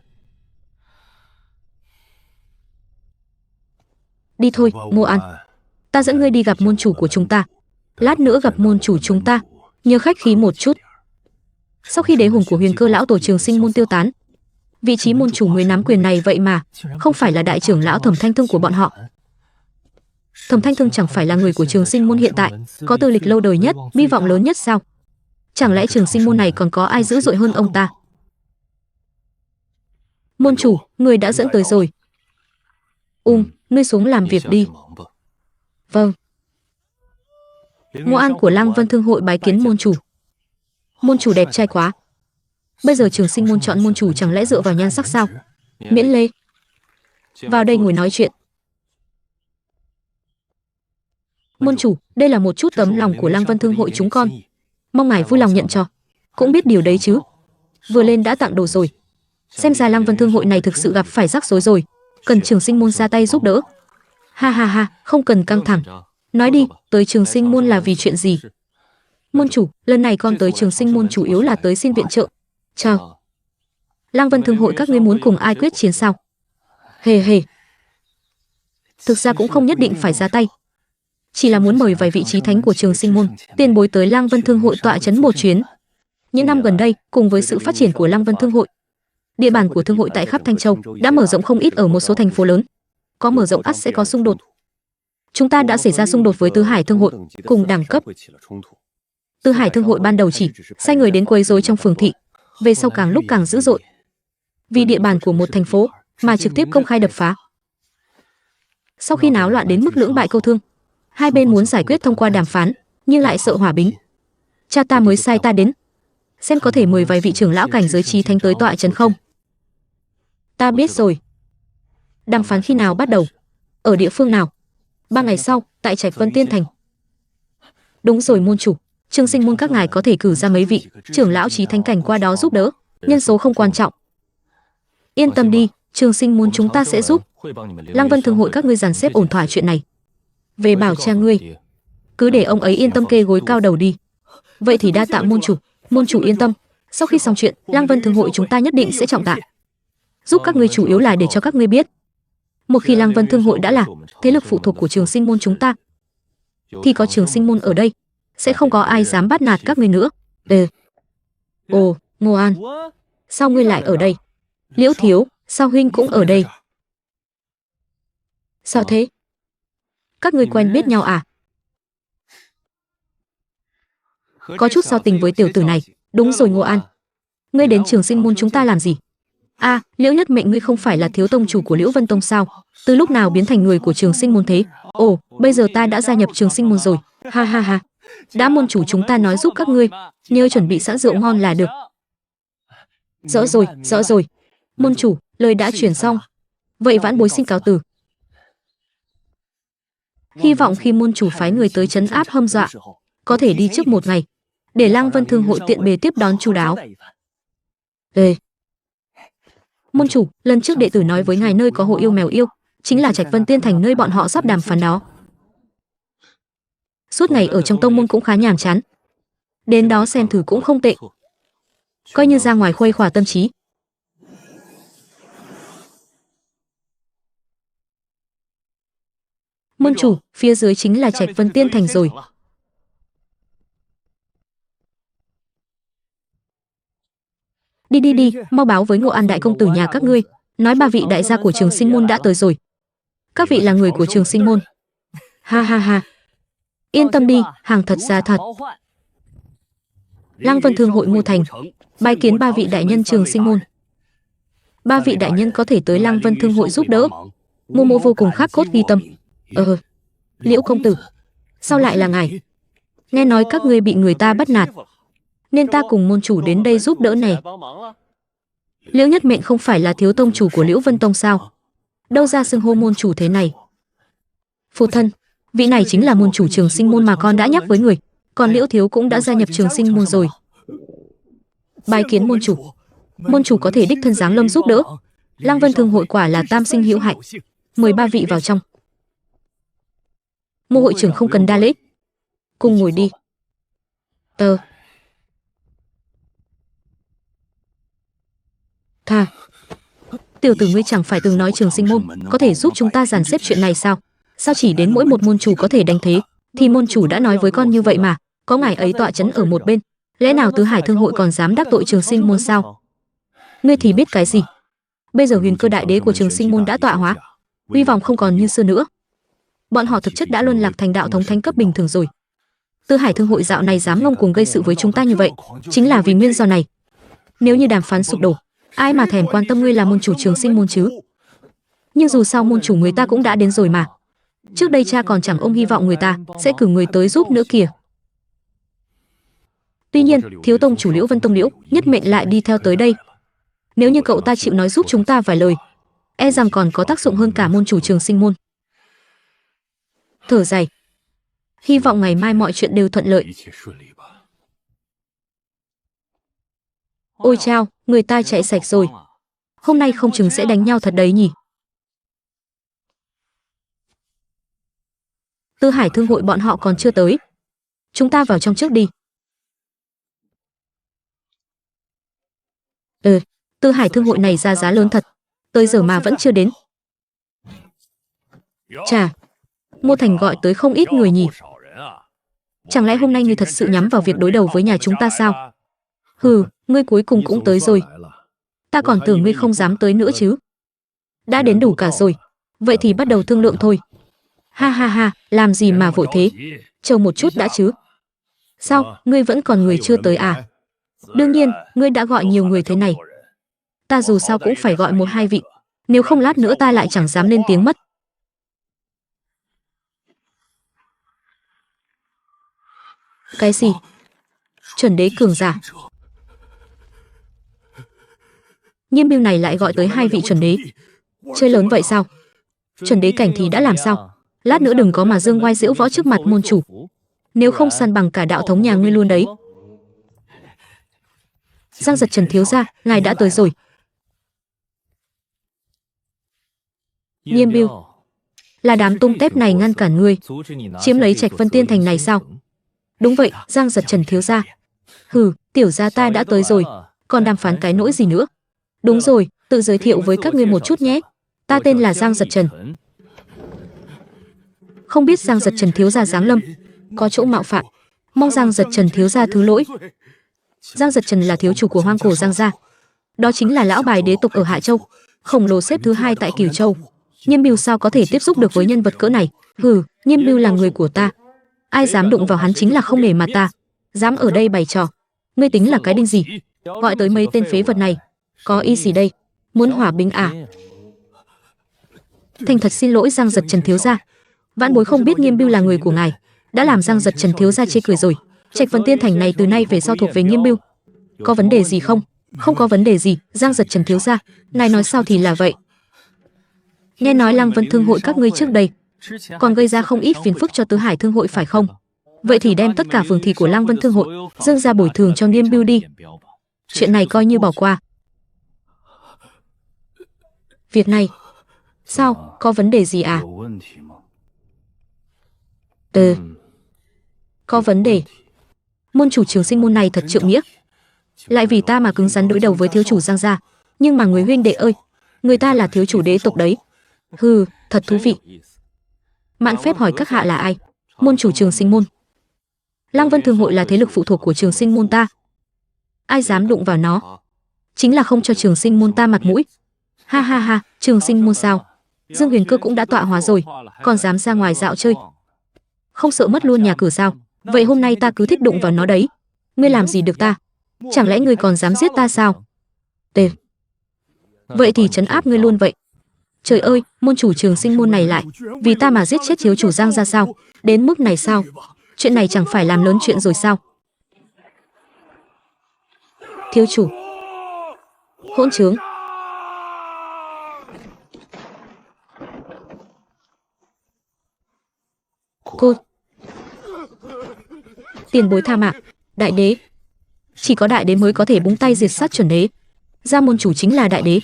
Đi thôi, Ngô An, ta dẫn ngươi đi gặp môn chủ của chúng ta. Lát nữa gặp môn chủ chúng ta, nhớ khách khí một chút. Sau khi đế hùng của huyền cơ lão tổ Trường Sinh môn tiêu tán, vị trí môn chủ mới nắm quyền này vậy mà không phải là đại trưởng lão Thẩm Thanh Thương của bọn họ. Thẩm Thanh Thương chẳng phải là người của Trường Sinh môn hiện tại, có tư lịch lâu đời nhất, hy vọng lớn nhất sao? Chẳng lẽ Trường Sinh môn này còn có ai dữ dội hơn ông ta? Môn chủ, người đã dẫn tới rồi. Ngươi xuống làm việc đi. Vâng. Ngô An của Lăng Vân Thương hội bái kiến môn chủ. Môn chủ đẹp trai quá. Bây giờ Trường Sinh môn chọn môn chủ chẳng lẽ dựa vào nhan sắc sao? Miễn lê. Vào đây ngồi nói chuyện. Môn chủ, đây là một chút tấm lòng của Lăng Vân Thương hội chúng con, mong ngài vui lòng nhận cho. Cũng biết điều đấy chứ. Vừa lên đã tặng đồ rồi. Xem ra Lăng Vân Thương hội này thực sự gặp phải rắc rối rồi, cần Trường Sinh môn ra tay giúp đỡ. Ha ha ha, không cần căng thẳng. Nói đi, tới Trường Sinh môn là vì chuyện gì? Môn chủ, lần này con tới Trường Sinh môn chủ yếu là tới xin viện trợ. Chào. Lăng Vân Thương hội các ngươi muốn cùng ai quyết chiến sao? Hề hề. Thực ra cũng không nhất định phải ra tay, chỉ là muốn mời vài vị trí thánh của Trường Sinh môn, tiền bối tới Lăng Vân Thương hội tọa chấn một chuyến. Những năm gần đây, cùng với sự phát triển của Lăng Vân Thương hội, địa bàn của thương hội tại khắp Thanh Châu đã mở rộng không ít ở một số thành phố lớn. Có mở rộng ắt sẽ có xung đột. Chúng ta đã xảy ra xung đột với Tứ Hải Thương hội, cùng đẳng cấp. Tứ Hải Thương hội ban đầu chỉ sai người đến quấy rối trong phường thị, về sau càng lúc càng dữ dội. Vì địa bàn của một thành phố mà trực tiếp công khai đập phá. Sau khi náo loạn đến mức lưỡng bại câu thương, hai bên muốn giải quyết thông qua đàm phán, nhưng lại sợ hỏa bính. Cha ta mới sai ta đến, xem có thể mời vài vị trưởng lão cảnh giới chí thánh tới tọa trấn không. Ta biết rồi. Đàm phán khi nào bắt đầu? Ở địa phương nào? 3 ngày sau, tại Trạch Vân Tiên Thành. Đúng rồi môn chủ, Trường Sinh môn các ngài có thể cử ra mấy vị trưởng lão chí thánh cảnh qua đó giúp đỡ, nhân số không quan trọng. Yên tâm đi, Trường Sinh môn chúng ta sẽ giúp. Lăng Vân Thương hội các ngươi dàn xếp ổn thỏa chuyện này. Về bảo cha ngươi, cứ để ông ấy yên tâm kê gối cao đầu đi. Vậy thì đa tạ môn chủ. Môn chủ yên tâm, sau khi xong chuyện, Lăng Vân Thương hội chúng ta nhất định sẽ trọng tạ. Giúp các ngươi chủ yếu là để cho các ngươi biết, một khi Lăng Vân Thương hội đã là thế lực phụ thuộc của Trường Sinh môn chúng ta, thì có Trường Sinh môn ở đây, sẽ không có ai dám bắt nạt các ngươi nữa. Ồ, Ngô An, sao ngươi lại ở đây? Liễu thiếu, sao huynh cũng ở đây? Sao thế? Các ngươi quen biết nhau à? Có chút giao tình với tiểu tử này. Đúng rồi Ngô An, ngươi đến Trường Sinh môn chúng ta làm gì? À, Liễu Nhất Mệnh ngươi không phải là thiếu tông chủ của Liễu Vân Tông sao? Từ lúc nào biến thành người của Trường Sinh môn thế? Ồ, bây giờ ta đã gia nhập Trường Sinh môn rồi. Ha ha ha. Đã môn chủ chúng ta nói giúp các ngươi, nhớ chuẩn bị sẵn rượu ngon là được. Rõ rồi, rõ rồi. Môn chủ, lời đã truyền xong. Vậy vãn bối xin cáo từ. Hy vọng khi môn chủ phái người tới trấn áp hâm dọa, có thể đi trước một ngày, để Lăng Vân Thương hội tiện bề tiếp đón chu đáo. Ê! Môn chủ, lần trước đệ tử nói với ngài nơi có hội yêu mèo yêu, chính là Trạch Vân Tiên Thành nơi bọn họ sắp đàm phán đó. Suốt ngày ở trong tông môn cũng khá nhàm chán. Đến đó xem thử cũng không tệ. Coi như ra ngoài khuây khỏa tâm trí. Môn chủ, phía dưới chính là Trạch Vân Tiên Thành rồi. Đi đi đi, mau báo với Ngộ An đại công tử nhà các ngươi, nói 3 vị đại gia của Trường Sinh môn đã tới rồi. Các vị là người của Trường Sinh môn. Ha ha ha. Yên tâm đi, hàng thật giá thật. Lăng Vân Thương hội Ngô Thành, bái kiến 3 vị đại nhân Trường Sinh môn. 3 vị đại nhân có thể tới Lăng Vân Thương hội giúp đỡ, Mô Mô vô cùng khắc cốt ghi tâm. Liễu công tử, sao lại là ngài? Nghe nói các ngươi bị người ta bắt nạt, nên ta cùng môn chủ đến đây giúp đỡ này. Liễu Nhất Mệnh không phải là thiếu tông chủ của Liễu Vân Tông sao? Đâu ra xưng hô môn chủ thế này? Phụ thân, vị này chính là môn chủ Trường Sinh môn mà con đã nhắc với người, còn Liễu thiếu cũng đã gia nhập Trường Sinh môn rồi. Bái kiến môn chủ. Môn chủ có thể đích thân giáng lâm giúp đỡ. Lăng Vân Thương hội quả là tam sinh hữu hạnh. Mời 3 vị vào trong. Mô hội trưởng không cần đa lễ. Cùng ngồi đi. Tiểu tử ngươi chẳng phải từng nói Trường Sinh môn có thể giúp chúng ta dàn xếp chuyện này sao? Sao chỉ đến mỗi một môn chủ có thể đánh thế? Thì môn chủ đã nói với con như vậy mà, có ngài ấy tọa chấn ở một bên, lẽ nào Tứ Hải Thương hội còn dám đắc tội Trường Sinh môn sao? Ngươi thì biết cái gì? Bây giờ Huyền Cơ đại đế của Trường Sinh môn đã tọa hóa, uy vọng không còn như xưa nữa. Bọn họ thực chất đã luân lạc thành đạo thống thánh cấp bình thường rồi. Tứ Hải Thương hội dạo này dám ngông cuồng gây sự với chúng ta như vậy, chính là vì nguyên do này. Nếu như đàm phán sụp đổ, ai mà thèm quan tâm ngươi là môn chủ Trường Sinh môn chứ? Nhưng dù sao môn chủ người ta cũng đã đến rồi mà. Trước đây cha còn chẳng ôm hy vọng người ta sẽ cử người tới giúp nữa kìa. Tuy nhiên, thiếu tông chủ Liễu Vân Tông Liễu Nhất Mệnh lại đi theo tới đây. Nếu như cậu ta chịu nói giúp chúng ta vài lời, e rằng còn có tác dụng hơn cả môn chủ Trường Sinh môn. Thở dài, hy vọng ngày mai mọi chuyện đều thuận lợi. Ôi chao, người ta chạy sạch rồi. Hôm nay không chừng sẽ đánh nhau thật đấy nhỉ. Tứ Hải Thương hội bọn họ còn chưa tới. Chúng ta vào trong trước đi. Tứ Hải Thương hội này ra giá lớn thật. Tới giờ mà vẫn chưa đến. Chà, Mô Thành gọi tới không ít người nhỉ. Chẳng lẽ hôm nay ngươi thật sự nhắm vào việc đối đầu với nhà chúng ta sao? Hừ, ngươi cuối cùng cũng tới rồi. Ta còn tưởng ngươi không dám tới nữa chứ. Đã đến đủ cả rồi. Vậy thì bắt đầu thương lượng thôi. Ha ha ha, làm gì mà vội thế? Chờ một chút đã chứ. Sao, ngươi vẫn còn người chưa tới à? Đương nhiên, ngươi đã gọi nhiều người thế này. Ta dù sao cũng phải gọi 1-2 vị. Nếu không lát nữa ta lại chẳng dám lên tiếng mất. Cái gì? Chuẩn đế cường giả? Nhiêm Biêu này lại gọi tới 2 vị chuẩn đế. Chơi lớn vậy sao? Chuẩn đế cảnh thì đã làm sao? Lát nữa đừng có mà dương oai diễu võ trước mặt môn chủ. Nếu không săn bằng cả đạo thống nhà ngươi luôn đấy. Giang Giật Trần thiếu gia, ngài đã tới rồi. Nhiêm Biêu, là đám tung tép này ngăn cản ngươi chiếm lấy Trạch Vân Tiên Thành này sao? Đúng vậy, Giang Giật Trần thiếu gia. Hừ, tiểu gia ta đã tới rồi, còn đàm phán cái nỗi gì nữa? Đúng rồi, tự giới thiệu với các ngươi một chút nhé. Ta tên là Giang Giật Trần. Không biết Giang Giật Trần thiếu gia giáng lâm có chỗ mạo phạm, mong Giang Giật Trần thiếu gia thứ lỗi. Giang Giật Trần là thiếu chủ của Hoang Cổ Giang gia, đó chính là lão bài đế tộc ở Hạ Châu, khổng lồ xếp thứ 2 tại Cửu Châu. Nhiêm Biêu sao có thể tiếp xúc được với nhân vật cỡ này? Hừ, Nhiêm Biêu là người của ta, ai dám đụng vào hắn chính là không nể mặt ta. Dám ở đây bày trò, ngươi tính là cái đinh gì? Gọi tới mấy tên phế vật này có ý gì đây? Muốn hòa bình à? Thành thật xin lỗi Giang Giật Trần thiếu gia. Vãn bối không biết Nghiêm Bưu là người của ngài, đã làm Giang Giật Trần thiếu gia chê cười rồi. Trạch Vân Tiên Thành này từ nay về sau thuộc về Nghiêm Bưu. Có vấn đề gì không? Không có vấn đề gì, Giang Giật Trần thiếu gia, ngài nói sao thì là vậy. Nghe nói Lăng Vân Thương hội các ngươi trước đây còn gây ra không ít phiền phức cho Tứ Hải Thương hội phải không? Vậy thì đem tất cả phường thị của Lăng Vân Thương hội dâng ra bồi thường cho Nghiêm Bưu đi. Chuyện này coi như bỏ qua. Việc này sao, có vấn đề gì à? Có vấn đề. Môn chủ Trường Sinh môn này thật trượng nghĩa, lại vì ta mà cứng rắn đối đầu với thiếu chủ Giang gia. Nhưng mà người huynh đệ ơi, người ta là thiếu chủ đế tộc đấy. Hừ, thật thú vị. Mạn phép hỏi các hạ là ai? Môn chủ Trường Sinh môn. Lăng Vân Thương hội là thế lực phụ thuộc của Trường Sinh môn ta. Ai dám đụng vào nó, chính là không cho Trường Sinh môn ta mặt mũi. Ha ha ha, Trường Sinh môn sao? Dương Huyền Cơ cũng đã tọa hóa rồi, còn dám ra ngoài dạo chơi, không sợ mất luôn nhà cửa sao? Vậy hôm nay ta cứ thích đụng vào nó đấy. Ngươi làm gì được ta? Chẳng lẽ ngươi còn dám giết ta sao? Vậy thì trấn áp ngươi luôn vậy. Trời ơi, môn chủ Trường Sinh môn này lại vì ta mà giết chết thiếu chủ Giang gia sao? Đến mức này sao? Chuyện này chẳng phải làm lớn chuyện rồi sao? Thiếu chủ, hỗn trướng. Cô, tiền bối tha mạng. Đại đế, chỉ có đại đế mới có thể búng tay diệt sát chuẩn đế. Gia môn chủ chính là đại đế.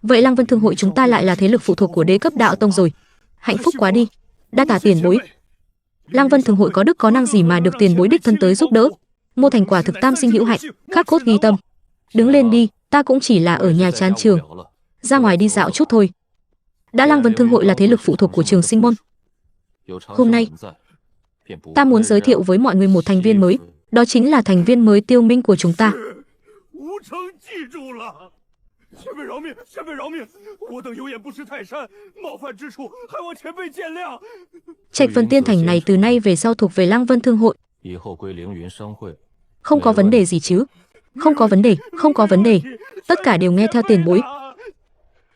Vậy Lăng Vân Thương hội chúng ta lại là thế lực phụ thuộc của đế cấp đạo tông rồi. Hạnh phúc quá đi. Đa tạ tiền bối. Lăng Vân Thương hội có đức có năng gì mà được tiền bối đích thân tới giúp đỡ. Mô thành quả thực tam sinh hữu hạnh, khắc cốt ghi tâm. Đứng lên đi, ta cũng chỉ là ở nhà chán trường, ra ngoài đi dạo chút thôi. Đã Lăng Vân Thương hội là thế lực phụ thuộc của Trường Sinh môn, hôm nay ta muốn giới thiệu với mọi người một thành viên mới, đó chính là thành viên mới Tiêu Minh của chúng ta. Trạch Vân Tiên Thành này từ nay về sau thuộc về Lăng Vân Thương hội. Không có vấn đề gì chứ? Không có vấn đề, không có vấn đề. Tất cả đều nghe theo tiền bối.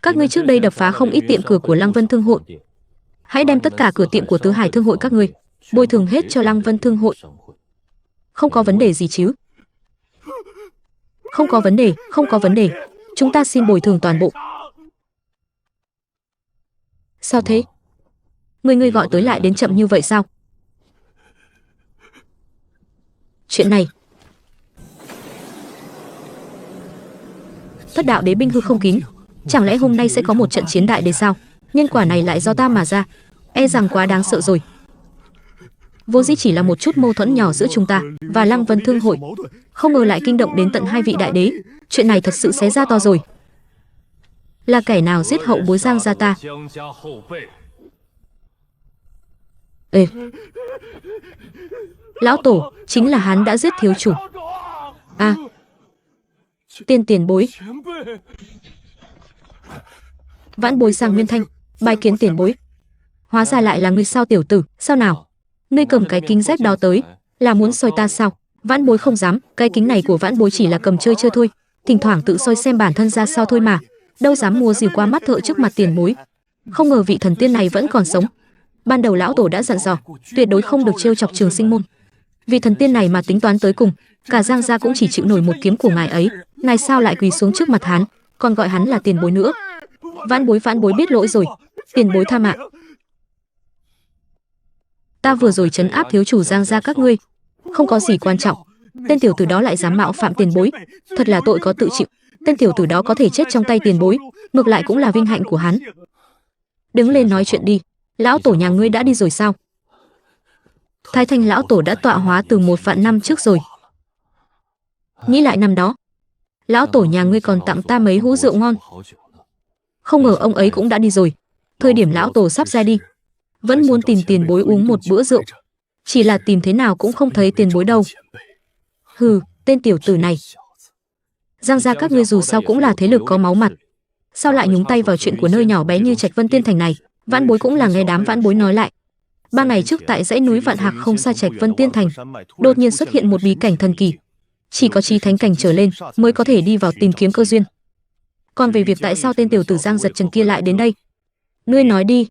Các ngươi trước đây đập phá không ít tiệm cửa của Lăng Vân Thương hội. Hãy đem tất cả cửa tiệm của Tứ Hải Thương hội các ngươi bồi thường hết cho Lăng Vân Thương hội. Không có vấn đề gì chứ? Không có vấn đề, không có vấn đề. Chúng ta xin bồi thường toàn bộ. Sao thế? Ngươi gọi tới lại đến chậm như vậy sao? Chuyện này, Thất đạo đế binh hư không kín, chẳng lẽ hôm nay sẽ có một trận chiến đại đế sao? Nhân quả này lại do ta mà ra, e rằng quá đáng sợ rồi. Vô dĩ chỉ là một chút mâu thuẫn nhỏ giữa chúng ta và Lăng Vân Thương hội, không ngờ lại kinh động đến tận hai vị đại đế. Chuyện này thật sự xé ra to rồi. Là kẻ nào giết hậu bối Giang gia ta? Ê, lão tổ, chính là hắn đã giết thiếu chủ. À, tiền bối. Vãn bối sang Nguyên Thanh, bái kiến tiền bối. Hóa ra lại là ngươi sao tiểu tử? Sao nào? Ngươi cầm cái kính rách đó tới là muốn soi ta sao? Vãn bối không dám, cái kính này của vãn bối chỉ là cầm chơi thôi, thỉnh thoảng tự soi xem bản thân ra sao thôi mà, đâu dám mua dìu qua mắt thợ trước mặt tiền bối. Không ngờ vị thần tiên này vẫn còn sống. Ban đầu lão tổ đã dặn dò, tuyệt đối không được trêu chọc Trường Sinh môn. Vì thần tiên này mà tính toán tới cùng, cả Giang gia cũng chỉ chịu nổi một kiếm của ngài ấy. Ngài sao lại quỳ xuống trước mặt hắn, còn gọi hắn là tiền bối nữa? Vãn bối biết lỗi rồi, tiền bối tha mạng. Ta vừa rồi trấn áp thiếu chủ Giang gia các ngươi, không có gì quan trọng. Tên tiểu tử đó lại dám mạo phạm tiền bối, thật là tội có tự chịu. Tên tiểu tử đó có thể chết trong tay tiền bối, ngược lại cũng là vinh hạnh của hắn. Đứng lên nói chuyện đi. Lão tổ nhà ngươi đã đi rồi sao? Thái Thanh lão tổ đã tọa hóa từ 1 vạn năm trước rồi. Nghĩ lại năm đó, lão tổ nhà ngươi còn tặng ta mấy hũ rượu ngon. Không ngờ ông ấy cũng đã đi rồi. Thời điểm lão tổ sắp ra đi, vẫn muốn tìm tiền bối uống một bữa rượu, chỉ là tìm thế nào cũng không thấy tiền bối đâu. Hừ, tên tiểu tử này. Giang gia các ngươi dù sao cũng là thế lực có máu mặt, sao lại nhúng tay vào chuyện của nơi nhỏ bé như Trạch Vân Tiên Thành này? Vãn bối cũng là nghe đám vãn bối nói lại. 3 ngày trước tại dãy núi Vạn Hạc không xa Trạch Vân Tiên Thành, đột nhiên xuất hiện một bí cảnh thần kỳ, chỉ có chí thánh cảnh trở lên mới có thể đi vào tìm kiếm cơ duyên. Còn về việc tại sao tên tiểu tử Giang Giật Trần kia lại đến đây, Ngươi nói đi.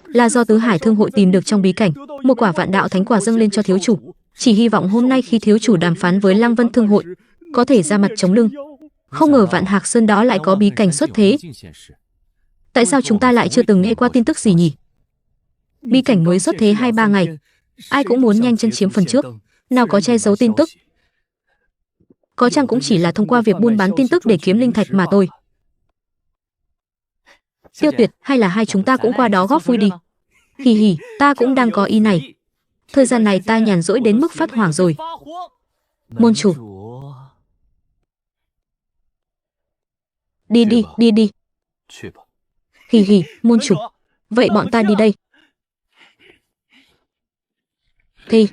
Là do Tứ Hải Thương hội tìm được trong bí cảnh, một quả vạn đạo thánh quả dâng lên cho thiếu chủ. Chỉ hy vọng hôm nay khi thiếu chủ đàm phán với Lăng Vân Thương hội, có thể ra mặt chống lưng. Không ngờ Vạn Hạc Sơn đó lại có bí cảnh xuất thế. Tại sao chúng ta lại chưa từng nghe qua tin tức gì nhỉ? Bí cảnh mới xuất thế 2-3 ngày, ai cũng muốn nhanh chân chiếm phần trước, nào có che giấu tin tức. Có chăng cũng chỉ là thông qua việc buôn bán tin tức để kiếm linh thạch mà thôi. Tiêu Tuyệt, hay là hai chúng ta cũng qua đó góp vui đi. Hì hì, ta cũng đang có ý này. Thời gian này ta nhàn rỗi đến mức phát hoảng rồi. Môn chủ. Đi đi, đi đi. Hì hì, môn chủ. Vậy bọn ta đi đây. Thì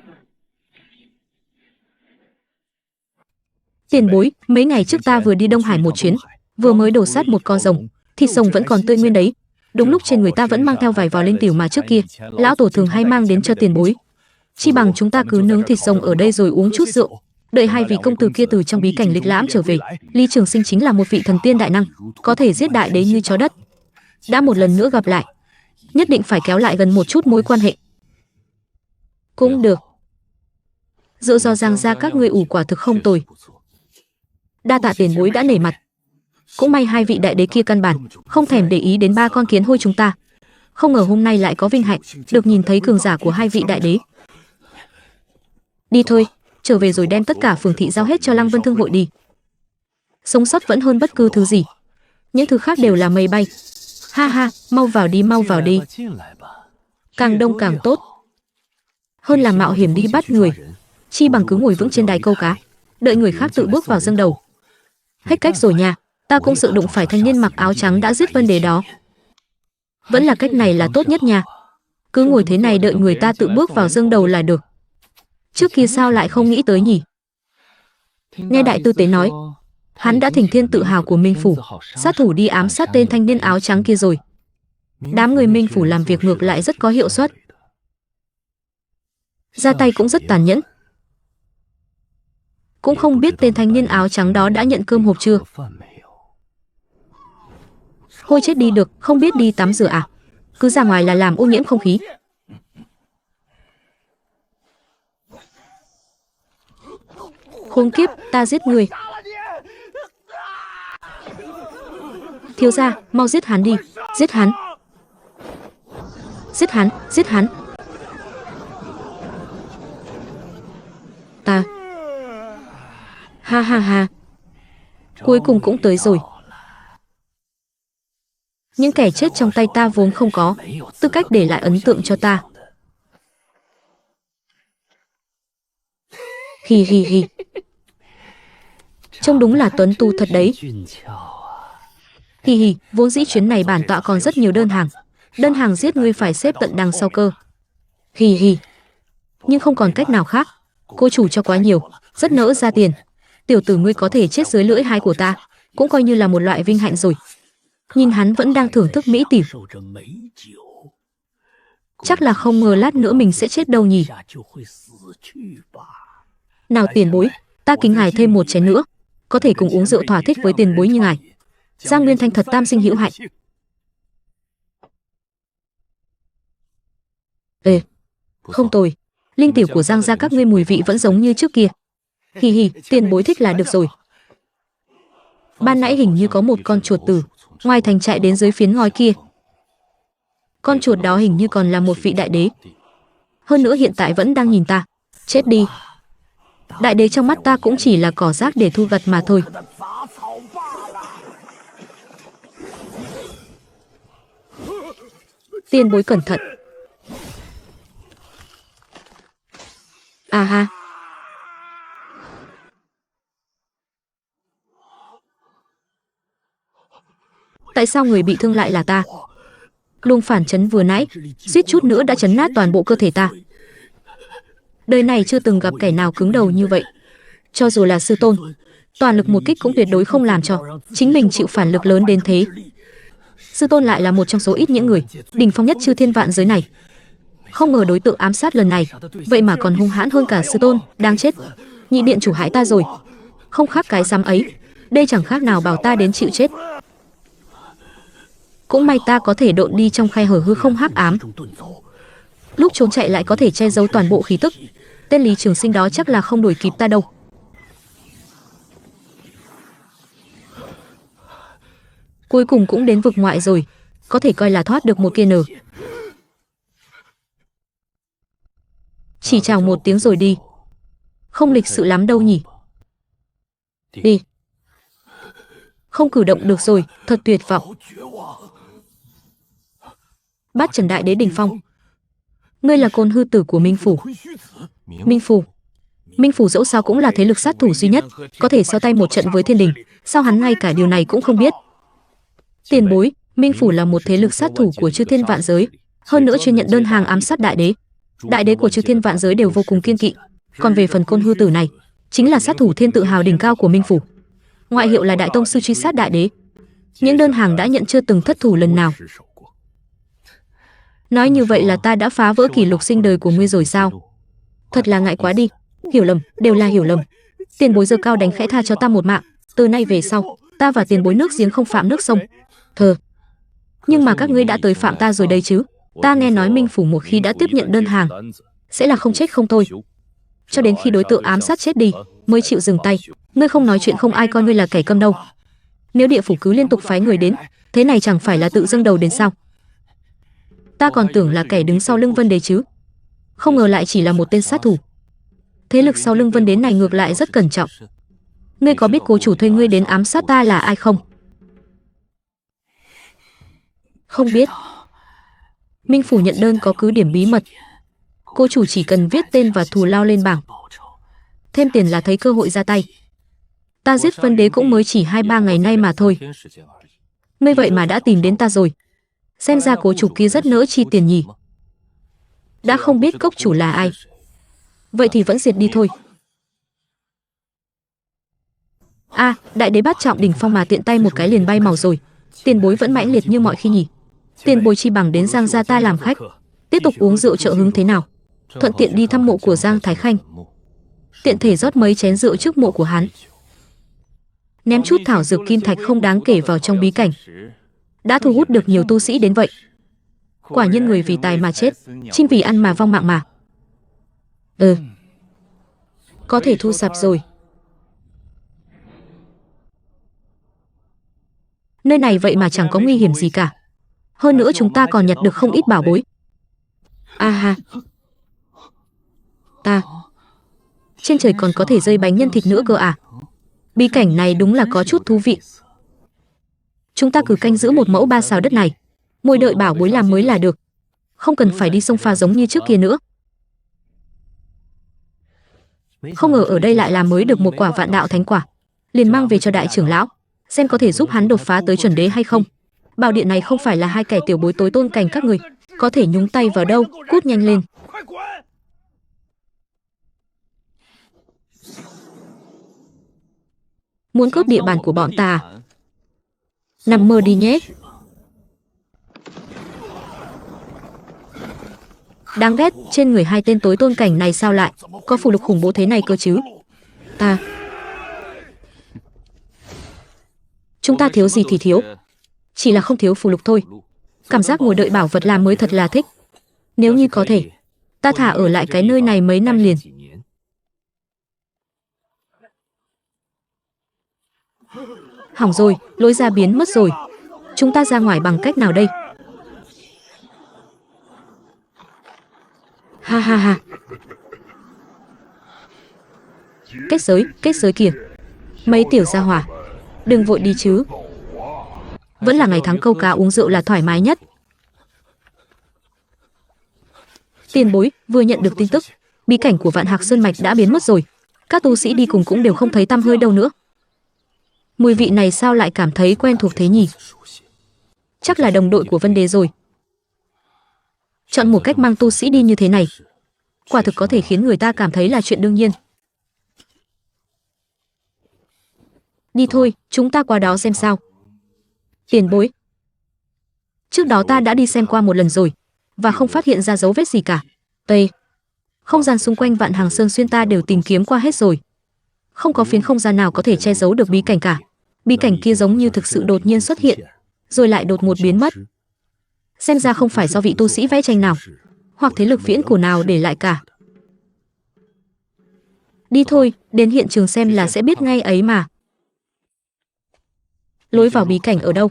tiền bối, mấy ngày trước ta vừa đi Đông Hải một chuyến, vừa mới đổ sát một con rồng, thịt rồng vẫn còn tươi nguyên đấy. Đúng lúc trên người ta vẫn mang theo vài vò linh tiểu mà trước kia lão tổ thường hay mang đến cho tiền bối. Chi bằng chúng ta cứ nướng thịt rồng ở đây rồi uống chút rượu, đợi hai vị công tử kia từ trong bí cảnh lịch lãm trở về. Lý Trường Sinh chính là một vị thần tiên đại năng, có thể giết đại đế như chó đất. Đã một lần nữa gặp lại, nhất định phải kéo lại gần một chút mối quan hệ. Cũng được. Rượu do Giang gia các ngươi ủ quả thực không tồi. Đa tạ tiền bối đã nể mặt. Cũng may hai vị đại đế kia căn bản không thèm để ý đến ba con kiến hôi chúng ta. Không ngờ hôm nay lại có vinh hạnh được nhìn thấy cường giả của hai vị đại đế. Đi thôi, trở về rồi đem tất cả phường thị giao hết cho Lăng Vân Thương hội đi. Sống sót vẫn hơn bất cứ thứ gì. Những thứ khác đều là mây bay. Ha ha, mau vào đi, mau vào đi. Càng đông càng tốt. Hơn là mạo hiểm đi bắt người, chi bằng cứ ngồi vững trên đài câu cá, đợi người khác tự bước vào dâng đầu. Hết cách rồi nha, ta cũng sợ đụng phải thanh niên mặc áo trắng đã giết Vân Đế đó. Vẫn là cách này là tốt nhất nha. Cứ ngồi thế này đợi người ta tự bước vào dâng đầu là được. Trước kia sao lại không nghĩ tới nhỉ? Nghe đại tư tế nói, hắn đã thỉnh thiên tự hào của Minh Phủ, sát thủ đi ám sát tên thanh niên áo trắng kia rồi. Đám người Minh Phủ làm việc ngược lại rất có hiệu suất. Ra tay cũng rất tàn nhẫn. Cũng không biết tên thanh niên áo trắng đó đã nhận cơm hộp chưa. Hôi chết đi được, không biết đi tắm rửa à? Cứ ra ngoài là làm ô nhiễm không khí. Khốn kiếp, ta giết người. Thiếu gia, mau giết hắn đi, giết hắn. Giết hắn, giết hắn. Ta. Ha ha ha. Cuối cùng cũng tới rồi. Những kẻ chết trong tay ta vốn không có tư cách để lại ấn tượng cho ta. Hì hì hì. Trông đúng là tuấn tu thật đấy. Hì hì, vốn dĩ chuyến này bản tọa còn rất nhiều đơn hàng. Đơn hàng giết ngươi phải xếp tận đằng sau cơ. Hì hì. Nhưng không còn cách nào khác. Cô chủ cho quá nhiều, rất nỡ ra tiền. Tiểu tử ngươi có thể chết dưới lưỡi hái của ta, cũng coi như là một loại vinh hạnh rồi. Nhìn hắn vẫn đang thưởng thức mỹ tiểu. Chắc là không ngờ lát nữa mình sẽ chết đâu nhỉ. Nào tiền bối, ta kính ngài thêm một chén nữa, có thể cùng uống rượu thỏa thích với tiền bối như ngài. Giang Nguyên Thanh thật tam sinh hữu hạnh. Ê, không tồi. Linh tiểu của Giang gia các ngươi mùi vị vẫn giống như trước kia. Hì hì, tiền bối thích là được rồi. Ban nãy hình như có một con chuột từ ngoài thành chạy đến dưới phiến ngói kia. Con chuột đó hình như còn là một vị đại đế. Hơn nữa hiện tại vẫn đang nhìn ta. Chết đi. Đại đế trong mắt ta cũng chỉ là cỏ rác để thu gặt mà thôi. Tiền bối cẩn thận. À ha. Tại sao người bị thương lại là ta? Luồng phản chấn vừa nãy suýt chút nữa đã chấn nát toàn bộ cơ thể ta. Đời này chưa từng gặp kẻ nào cứng đầu như vậy. Cho dù là sư tôn, toàn lực một kích cũng tuyệt đối không làm cho chính mình chịu phản lực lớn đến thế. Sư tôn lại là một trong số ít những người đỉnh phong nhất chư thiên vạn giới này. Không ngờ đối tượng ám sát lần này vậy mà còn hung hãn hơn cả sư tôn. Đang chết. Nhị điện chủ hại ta rồi. Không khác cái dám ấy. Đây chẳng khác nào bảo ta đến chịu chết. Cũng may ta có thể độn đi trong khe hở hư không hắc ám. Lúc trốn chạy lại có thể che giấu toàn bộ khí tức. Tên Lý Trường Sinh đó chắc là không đuổi kịp ta đâu. Cuối cùng cũng đến vực ngoại rồi, có thể coi là thoát được một kia nở. Chỉ chào một tiếng rồi đi. Không lịch sự lắm đâu nhỉ. Đi. Không cử động được rồi, thật tuyệt vọng. Bát Trần Đại Đế đỉnh phong. Ngươi là côn hư tử của Minh Phủ. Minh Phủ dẫu sao cũng là thế lực sát thủ duy nhất, có thể so tay một trận với thiên đình. Sao hắn ngay cả điều này cũng không biết? Tiền bối, Minh Phủ là một thế lực sát thủ của chư thiên vạn giới, hơn nữa chuyên nhận đơn hàng ám sát đại đế. Đại đế của chư thiên vạn giới đều vô cùng kiêng kỵ. Còn về phần côn hư tử này, chính là sát thủ thiên tự hào đỉnh cao của Minh Phủ. Ngoại hiệu là đại tông sư truy sát đại đế. Những đơn hàng đã nhận chưa từng thất thủ lần nào. Nói như vậy là ta đã phá vỡ kỷ lục sinh đời của ngươi rồi sao? Thật là ngại quá đi. Hiểu lầm, đều là hiểu lầm. Tiền bối giơ cao đánh khẽ tha cho ta một mạng. Từ nay về sau, ta và tiền bối nước giếng không phạm nước sông. Thờ. Nhưng mà các ngươi đã tới phạm ta rồi đây chứ. Ta nghe nói Minh Phủ một khi đã tiếp nhận đơn hàng, sẽ là không chết không thôi. Cho đến khi đối tượng ám sát chết đi, mới chịu dừng tay. Ngươi không nói chuyện không ai coi ngươi là kẻ câm đâu. Nếu địa phủ cứ liên tục phái người đến, thế này chẳng phải là tự dâng đầu đến sao? Ta còn tưởng là kẻ đứng sau lưng Vân Đế chứ. Không ngờ lại chỉ là một tên sát thủ. Thế lực sau lưng Vân Đế này ngược lại rất cẩn trọng. Ngươi có biết cố chủ thuê ngươi đến ám sát ta là ai không? Không biết. Minh Phủ nhận đơn có cứ điểm bí mật. Cô chủ chỉ cần viết tên và thù lao lên bảng. Thêm tiền là thấy cơ hội ra tay. Ta giết Vân Đế cũng mới chỉ 2-3 ngày nay mà thôi. Ngươi vậy mà đã tìm đến ta rồi. Xem ra cố chủ kia rất nỡ chi tiền nhỉ. Đã không biết cốc chủ là ai, vậy thì vẫn diệt đi thôi. Đại đế bát trọng đỉnh phong mà tiện tay một cái liền bay màu rồi. Tiền bối vẫn mãnh liệt như mọi khi nhỉ. Tiền bối chi bằng đến Giang gia ta làm khách, tiếp tục uống rượu trợ hứng thế nào? Thuận tiện đi thăm mộ của Giang Thái Khanh, tiện thể rót mấy chén rượu trước mộ của hắn. Ném chút thảo dược kim thạch không đáng kể vào trong bí cảnh, đã thu hút được nhiều tu sĩ đến vậy. Quả nhiên người vì tài mà chết, chim vì ăn mà vong mạng mà. Có thể thu sạp rồi. Nơi này vậy mà chẳng có nguy hiểm gì cả. Hơn nữa chúng ta còn nhặt được không ít bảo bối. Trên trời còn có thể rơi bánh nhân thịt nữa cơ à? Bí cảnh này đúng là có chút thú vị. Chúng ta cứ canh giữ một mẫu 3 sao đất này, ngồi đợi bảo bối làm mới là được. Không cần phải đi sông pha giống như trước kia nữa. Không ngờ ở đây lại làm mới được một quả vạn đạo thánh quả. Liền mang về cho đại trưởng lão, xem có thể giúp hắn đột phá tới chuẩn đế hay không. Bảo điện này không phải là hai kẻ tiểu bối tối tôn cảnh các người có thể nhúng tay vào đâu. Cút nhanh lên. Muốn cướp địa bàn của bọn ta à? Nằm mơ đi nhé. Đáng ghét, trên người hai tên tối tôn cảnh này sao lại có phù lục khủng bố thế này cơ chứ? Chúng ta thiếu gì thì thiếu, chỉ là không thiếu phù lục thôi. Cảm giác ngồi đợi bảo vật làm mới thật là thích. Nếu như có thể, ta thả ở lại cái nơi này mấy năm liền. Hỏng rồi, lối ra biến mất rồi. Chúng ta ra ngoài bằng cách nào đây? Ha. Kết giới kìa. Mấy tiểu gia hỏa, đừng vội đi chứ. Vẫn là ngày tháng câu cá uống rượu là thoải mái nhất. Tiền bối, vừa nhận được tin tức, bí cảnh của Vạn Hạc Sơn Mạch đã biến mất rồi. Các tu sĩ đi cùng cũng đều không thấy tăm hơi đâu nữa. Mùi vị này sao lại cảm thấy quen thuộc thế nhỉ? Chắc là đồng đội của Vân Đế rồi. Chọn một cách mang tu sĩ đi như thế này, quả thực có thể khiến người ta cảm thấy là chuyện đương nhiên. Đi thôi, chúng ta qua đó xem sao. Tiền bối, trước đó ta đã đi xem qua một lần rồi, và không phát hiện ra dấu vết gì cả. Không gian xung quanh Vạn Hằng Sơn Xuyên ta đều tìm kiếm qua hết rồi. Không có phiến không gian nào có thể che giấu được bí cảnh cả. Bí cảnh kia giống như thực sự đột nhiên xuất hiện, rồi lại đột ngột biến mất. Xem ra không phải do vị tu sĩ vẽ tranh nào, hoặc thế lực viễn cổ nào để lại cả. Đi thôi, đến hiện trường xem là sẽ biết ngay ấy mà. Lối vào bí cảnh ở đâu?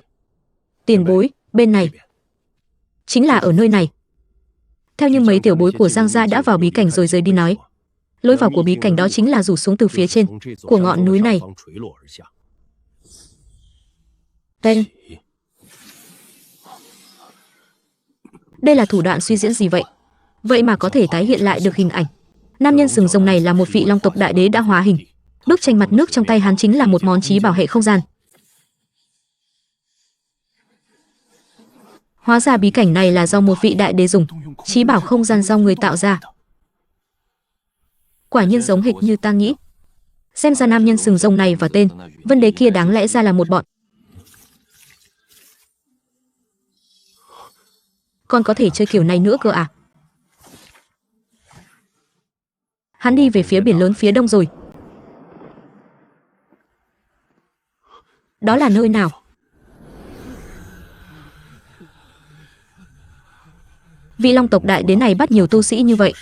Tiền bối, bên này. Chính là ở nơi này. Theo như mấy tiểu bối của Giang gia đã vào bí cảnh rồi rời đi nói, lối vào của bí cảnh đó chính là rủ xuống từ phía trên của ngọn núi này. Tên. Đây là thủ đoạn suy diễn gì vậy? Vậy mà có thể tái hiện lại được hình ảnh. Nam nhân sừng rồng này là một vị long tộc đại đế đã hóa hình. Bức tranh mặt nước trong tay hắn chính là một món chí bảo hệ không gian. Hóa ra bí cảnh này là do một vị đại đế dùng, chí bảo không gian do người tạo ra. Quả nhiên giống hệt như ta nghĩ. Xem ra nam nhân sừng rồng này và tên Vân Đế kia đáng lẽ ra là một bọn. Còn có thể chơi kiểu này nữa cơ à? Hắn đi về phía biển lớn phía đông rồi. Đó là nơi nào? Vị long tộc đại đế này bắt nhiều tu sĩ như vậy,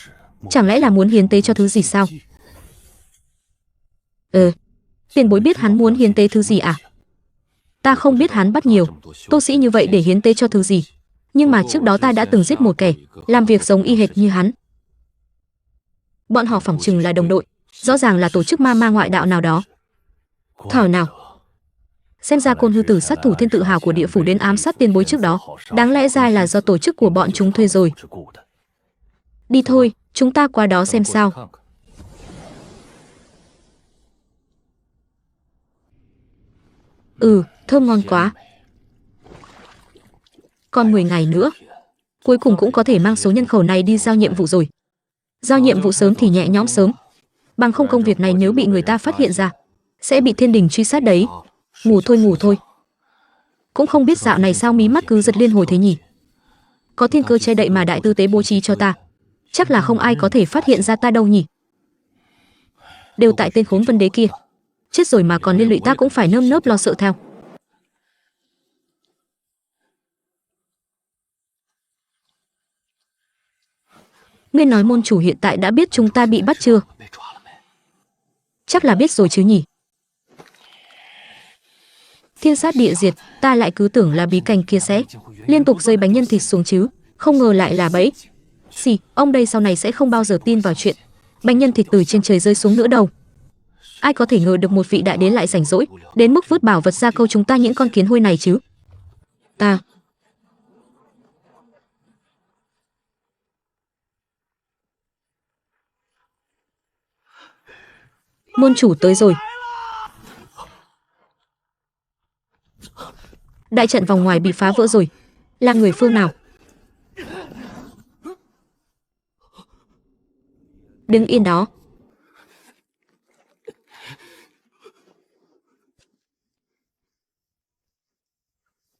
chẳng lẽ là muốn hiến tế cho thứ gì sao? Tiền bối biết hắn muốn hiến tế thứ gì à? Ta không biết hắn bắt nhiều tu sĩ như vậy để hiến tế cho thứ gì, nhưng mà trước đó ta đã từng giết một kẻ làm việc giống y hệt như hắn. Bọn họ phỏng chừng là đồng đội, rõ ràng là tổ chức ma ngoại đạo nào đó. Thảo nào, xem ra Côn Hư Tử sát thủ thiên tự hào của địa phủ đến ám sát tiền bối trước đó, đáng lẽ ra là do tổ chức của bọn chúng thuê rồi. Đi thôi, chúng ta qua đó xem sao. Thơm ngon quá. Còn 10 ngày nữa, cuối cùng cũng có thể mang số nhân khẩu này đi giao nhiệm vụ rồi. Giao nhiệm vụ sớm thì nhẹ nhõm sớm, bằng không công việc này nếu bị người ta phát hiện ra, sẽ bị thiên đình truy sát đấy. Ngủ thôi. Cũng không biết dạo này sao mí mắt cứ giật liên hồi thế nhỉ? Có thiên cơ che đậy mà đại tư tế bố trí cho ta, chắc là không ai có thể phát hiện ra ta đâu nhỉ. Đều tại tên khốn Vân Đế kia, chết rồi mà còn liên lụy ta cũng phải nơm nớp lo sợ theo. Ngươi nói môn chủ hiện tại đã biết chúng ta bị bắt chưa? Chắc là biết rồi chứ nhỉ. Thiên sát địa diệt, ta lại cứ tưởng là bí cảnh kia sẽ liên tục rơi bánh nhân thịt xuống chứ, không ngờ lại là bẫy. Xì, ông đây sau này sẽ không bao giờ tin vào chuyện bánh nhân thịt từ trên trời rơi xuống nữa đâu. Ai có thể ngờ được một vị đại đế lại rảnh rỗi đến mức vứt bảo vật ra câu chúng ta những con kiến hôi này chứ. Ta môn chủ tới rồi. Đại trận vòng ngoài bị phá vỡ rồi. Là người phương nào? Đứng yên đó.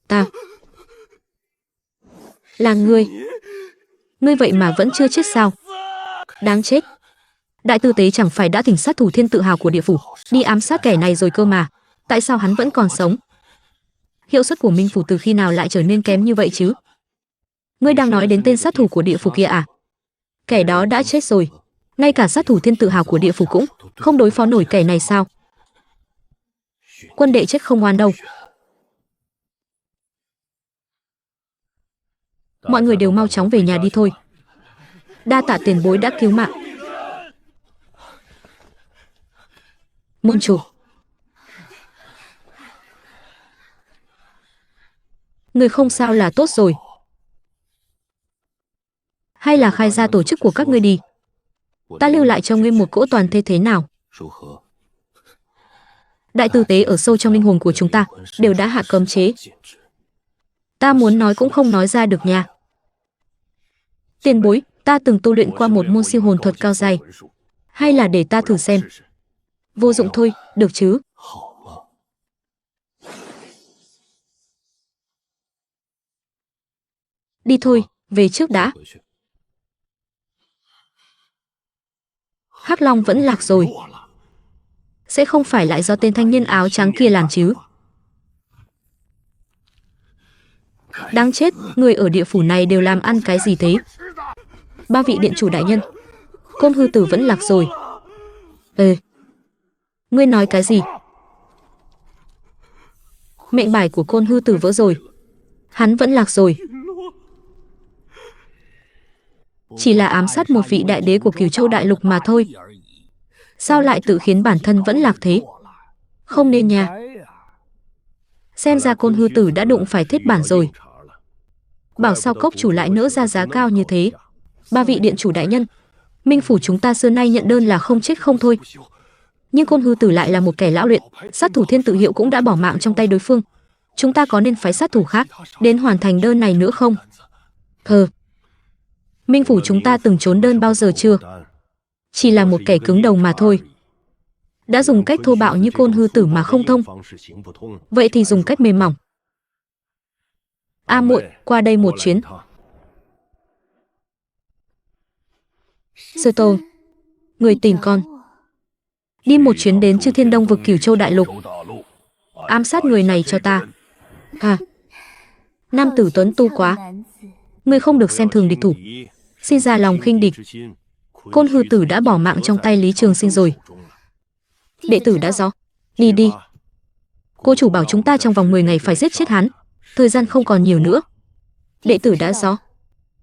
Ta là ngươi. Ngươi vậy mà vẫn chưa chết sao? Đáng chết. Đại tư tế chẳng phải đã thỉnh sát thủ thiên tự hào của địa phủ đi ám sát kẻ này rồi cơ mà, tại sao hắn vẫn còn sống? Hiệu suất của Minh phủ từ khi nào lại trở nên kém như vậy chứ? Ngươi đang nói đến tên sát thủ của địa phủ kia à? Kẻ đó đã chết rồi, ngay cả sát thủ thiên tự hào của địa phủ cũng không đối phó nổi kẻ này sao? Quân đệ chết không oan đâu. Mọi người đều mau chóng về nhà đi thôi. Đa tạ tiền bối đã cứu mạng. Môn chủ, người không sao là tốt rồi. Hay là khai ra tổ chức của các ngươi đi. Ta lưu lại cho ngươi một cỗ toàn thây thế nào? Đại tư tế ở sâu trong linh hồn của chúng ta đều đã hạ cấm chế. Ta muốn nói cũng không nói ra được nha. Tiền bối, ta từng tu luyện qua một môn siêu hồn thuật cao dai. Hay là để ta thử xem? Vô dụng thôi, được chứ? Đi thôi, về trước đã. Hắc Long vẫn lạc rồi. Sẽ không phải lại do tên thanh niên áo trắng kia làm chứ? Đáng chết, người ở địa phủ này đều làm ăn cái gì thế? Ba vị điện chủ đại nhân, Côn Hư Tử vẫn lạc rồi. Ngươi nói cái gì? Mệnh bài của Côn Hư Tử vỡ rồi. Hắn vẫn lạc rồi. Chỉ là ám sát một vị đại đế của Cửu Châu đại lục mà thôi. Sao lại tự khiến bản thân vẫn lạc thế? Không nên nha. Xem ra Côn Hư Tử đã đụng phải thiết bản rồi. Bảo sao cốc chủ lại nỡ ra giá cao như thế? Ba vị điện chủ đại nhân, Minh phủ chúng ta xưa nay nhận đơn là không chết không thôi. Nhưng Côn Hư Tử lại là một kẻ lão luyện, sát thủ Thiên Tự Hiệu cũng đã bỏ mạng trong tay đối phương. Chúng ta có nên phái sát thủ khác đến hoàn thành đơn này nữa không? Minh phủ chúng ta từng trốn đơn bao giờ chưa? Chỉ là một kẻ cứng đầu mà thôi. Đã dùng cách thô bạo như Côn Hư Tử mà không thông, vậy thì dùng cách mềm mỏng. A muội, qua đây một chuyến. Sư Tôn, người tìm con. Đi một chuyến đến Chư Thiên Đông vực Cửu Châu đại lục. Ám sát người này cho ta. Nam tử tuấn tu quá. Ngươi không được xem thường địch thủ. Xin ra lòng khinh địch. Côn Hư Tử đã bỏ mạng trong tay Lý Trường Sinh rồi. Đệ tử đã rõ. Đi đi. Cô chủ bảo chúng ta trong vòng 10 ngày phải giết chết hắn. Thời gian không còn nhiều nữa. Đệ tử đã rõ.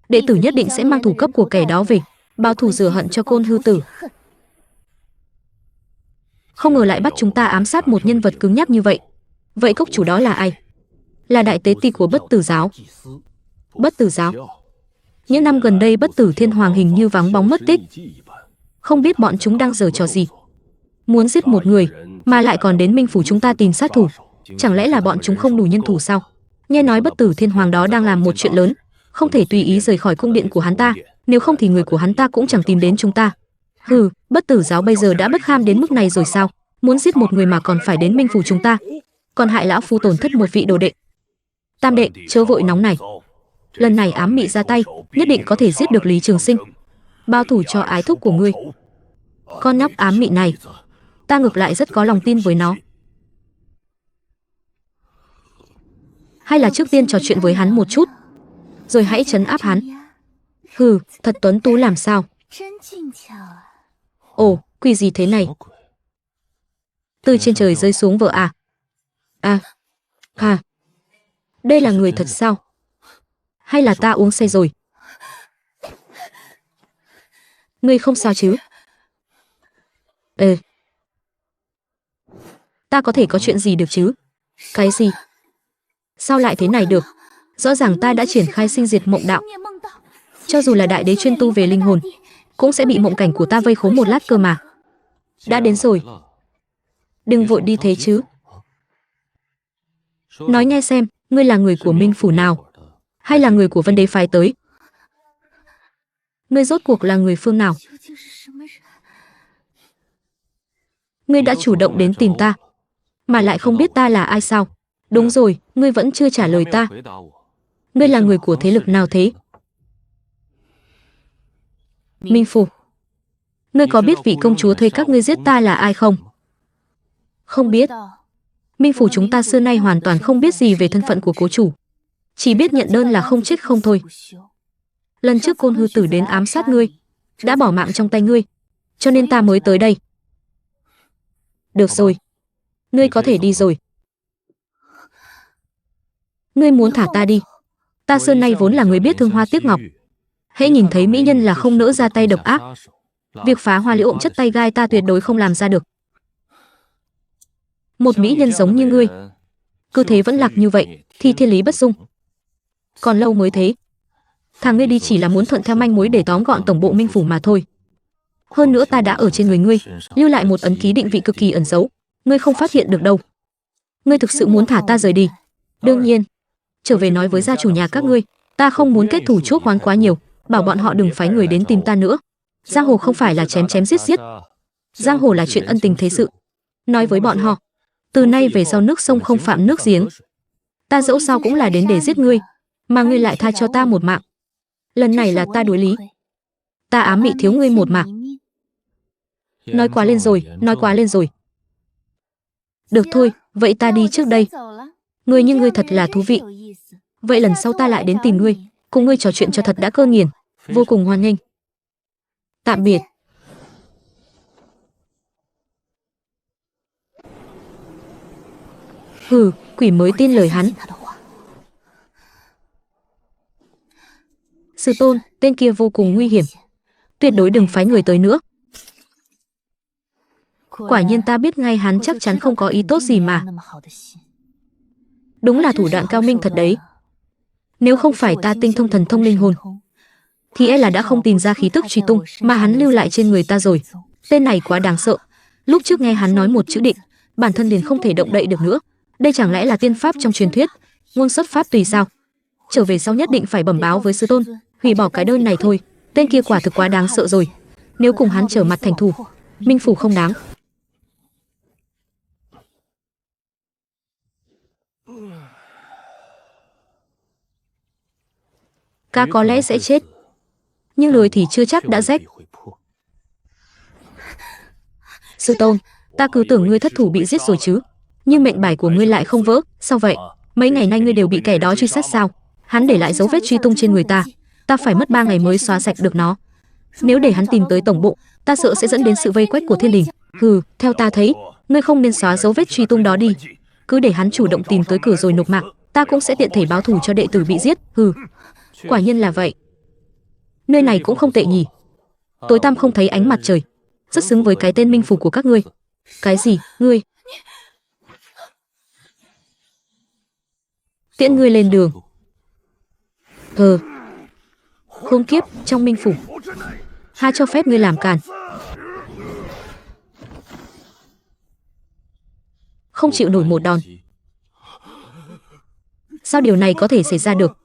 Đệ tử nhất định sẽ mang thủ cấp của kẻ đó về, báo thù rửa hận cho Côn Hư Tử. Không ngờ lại bắt chúng ta ám sát một nhân vật cứng nhắc như vậy. Vậy cốc chủ đó là ai? Là đại tế ti của Bất Tử giáo. Bất Tử giáo. Những năm gần đây Bất Tử Thiên Hoàng hình như vắng bóng mất tích. Không biết bọn chúng đang giở trò gì. Muốn giết một người mà lại còn đến Minh phủ chúng ta tìm sát thủ. Chẳng lẽ là bọn chúng không đủ nhân thủ sao? Nghe nói Bất Tử Thiên Hoàng đó đang làm một chuyện lớn, không thể tùy ý rời khỏi cung điện của hắn ta, nếu không thì người của hắn ta cũng chẳng tìm đến chúng ta. Bất Tử giáo bây giờ đã bất kham đến mức này rồi sao? Muốn giết một người mà còn phải đến Minh phủ chúng ta, còn hại lão phu tổn thất một vị đồ đệ. Tam đệ, chớ vội nóng này. Lần này ám mị ra tay, nhất định có thể giết được Lý Trường Sinh, bao thủ cho ái thúc của ngươi. Con nhóc ám mị này, ta ngược lại rất có lòng tin với nó. Hay là trước tiên trò chuyện với hắn một chút, rồi hãy trấn áp hắn. Thật tuấn tú làm sao? Ồ, quỷ gì thế này? Từ trên trời rơi xuống vợ à? Đây là người thật sao? Hay là ta uống say rồi? Ngươi không sao chứ? Ta có thể có chuyện gì được chứ? Cái gì? Sao lại thế này được? Rõ ràng ta đã triển khai sinh diệt mộng đạo. Cho dù là đại đế chuyên tu về linh hồn, cũng sẽ bị mộng cảnh của ta vây khốn một lát cơ mà. Đã đến rồi. Đừng vội đi thế chứ. Nói nghe xem, ngươi là người của Minh phủ nào? Hay là người của Vân Đế phái tới? Ngươi rốt cuộc là người phương nào? Ngươi đã chủ động đến tìm ta, mà lại không biết ta là ai sao? Đúng rồi, ngươi vẫn chưa trả lời ta. Ngươi là người của thế lực nào thế? Minh phủ. Ngươi có biết vị công chúa thuê các ngươi giết ta là ai không? Không biết. Minh phủ chúng ta xưa nay hoàn toàn không biết gì về thân phận của cố chủ, chỉ biết nhận đơn là không chết không thôi. Lần trước Côn Hư Tử đến ám sát ngươi, đã bỏ mạng trong tay ngươi, cho nên ta mới tới đây. Được rồi, ngươi có thể đi rồi. Ngươi muốn thả ta đi? Ta xưa nay vốn là người biết thương hoa tiếc ngọc, hễ nhìn thấy mỹ nhân là không nỡ ra tay độc ác. Việc phá hoa liễu ộm chất tay gai ta tuyệt đối không làm ra được. Một mỹ nhân giống như ngươi, cứ thế vẫn lạc như vậy thì thiên lý bất dung. Còn lâu mới thế. Thằng ngươi đi chỉ là muốn thuận theo manh mối để tóm gọn tổng bộ Minh phủ mà thôi. Hơn nữa ta đã ở trên người ngươi lưu lại một ấn ký định vị cực kỳ ẩn giấu, ngươi không phát hiện được đâu. Ngươi thực sự muốn thả ta rời đi? Đương nhiên. Trở về nói với gia chủ nhà các ngươi, ta không muốn kết thủ chuốc oán quá nhiều, bảo bọn họ đừng phái người đến tìm ta nữa. Giang hồ không phải là chém chém giết giết, giang hồ là chuyện ân tình thế sự. Nói với bọn họ, từ nay về sau nước sông không phạm nước giếng. Ta dẫu sao cũng là đến để giết ngươi, mà ngươi lại tha cho ta một mạng. Lần này là ta đối lý. Ta ám mị thiếu ngươi một mạng. Nói quá lên rồi, nói quá lên rồi. Được thôi, vậy ta đi trước đây. Ngươi như ngươi thật là thú vị. Vậy lần sau ta lại đến tìm ngươi, cùng ngươi trò chuyện cho thật đã, cơ nghiền. Vô cùng hoan nghênh. Tạm biệt. Hừ, quỷ mới tin lời hắn. Sư tôn, tên kia vô cùng nguy hiểm. Tuyệt đối đừng phái người tới nữa. Quả nhiên ta biết ngay hắn chắc chắn không có ý tốt gì mà. Đúng là thủ đoạn cao minh thật đấy. Nếu không phải ta tinh thông thần thông linh hồn, thì e là đã không tìm ra khí tức truy tung mà hắn lưu lại trên người ta rồi. Tên này quá đáng sợ. Lúc trước nghe hắn nói một chữ định, bản thân liền không thể động đậy được nữa. Đây chẳng lẽ là tiên pháp trong truyền thuyết, ngôn xuất pháp tùy sao? Trở về sau nhất định phải bẩm báo với sư tôn, hủy bỏ cái đơn này thôi. Tên kia quả thực quá đáng sợ rồi. Nếu cùng hắn trở mặt thành thù, Minh Phủ không đáng. Cá có lẽ sẽ chết, nhưng lười thì chưa chắc đã rách. Sư tôn, ta cứ tưởng ngươi thất thủ bị giết rồi chứ, nhưng mệnh bài của ngươi lại không vỡ. Sao vậy? Mấy ngày nay ngươi đều bị kẻ đó truy sát sao? Hắn để lại dấu vết truy tung trên người ta, ta phải mất 3 ngày mới xóa sạch được nó. Nếu để hắn tìm tới tổng bộ, ta sợ sẽ dẫn đến sự vây quét của thiên đình. Hừ, theo ta thấy, ngươi không nên xóa dấu vết truy tung đó đi, cứ để hắn chủ động tìm tới cửa rồi nộp mạng, ta cũng sẽ tiện thể báo thù cho đệ tử bị giết. Hừ, quả nhiên là vậy. Nơi này cũng không tệ nhỉ. Tối tăm không thấy ánh mặt trời, rất xứng với cái tên Minh Phủ của các ngươi. Cái gì? Ngươi? Tiễn ngươi lên đường. Khốn kiếp, trong Minh Phủ ha cho phép ngươi làm càn. Không chịu nổi một đòn. Sao điều này có thể xảy ra được?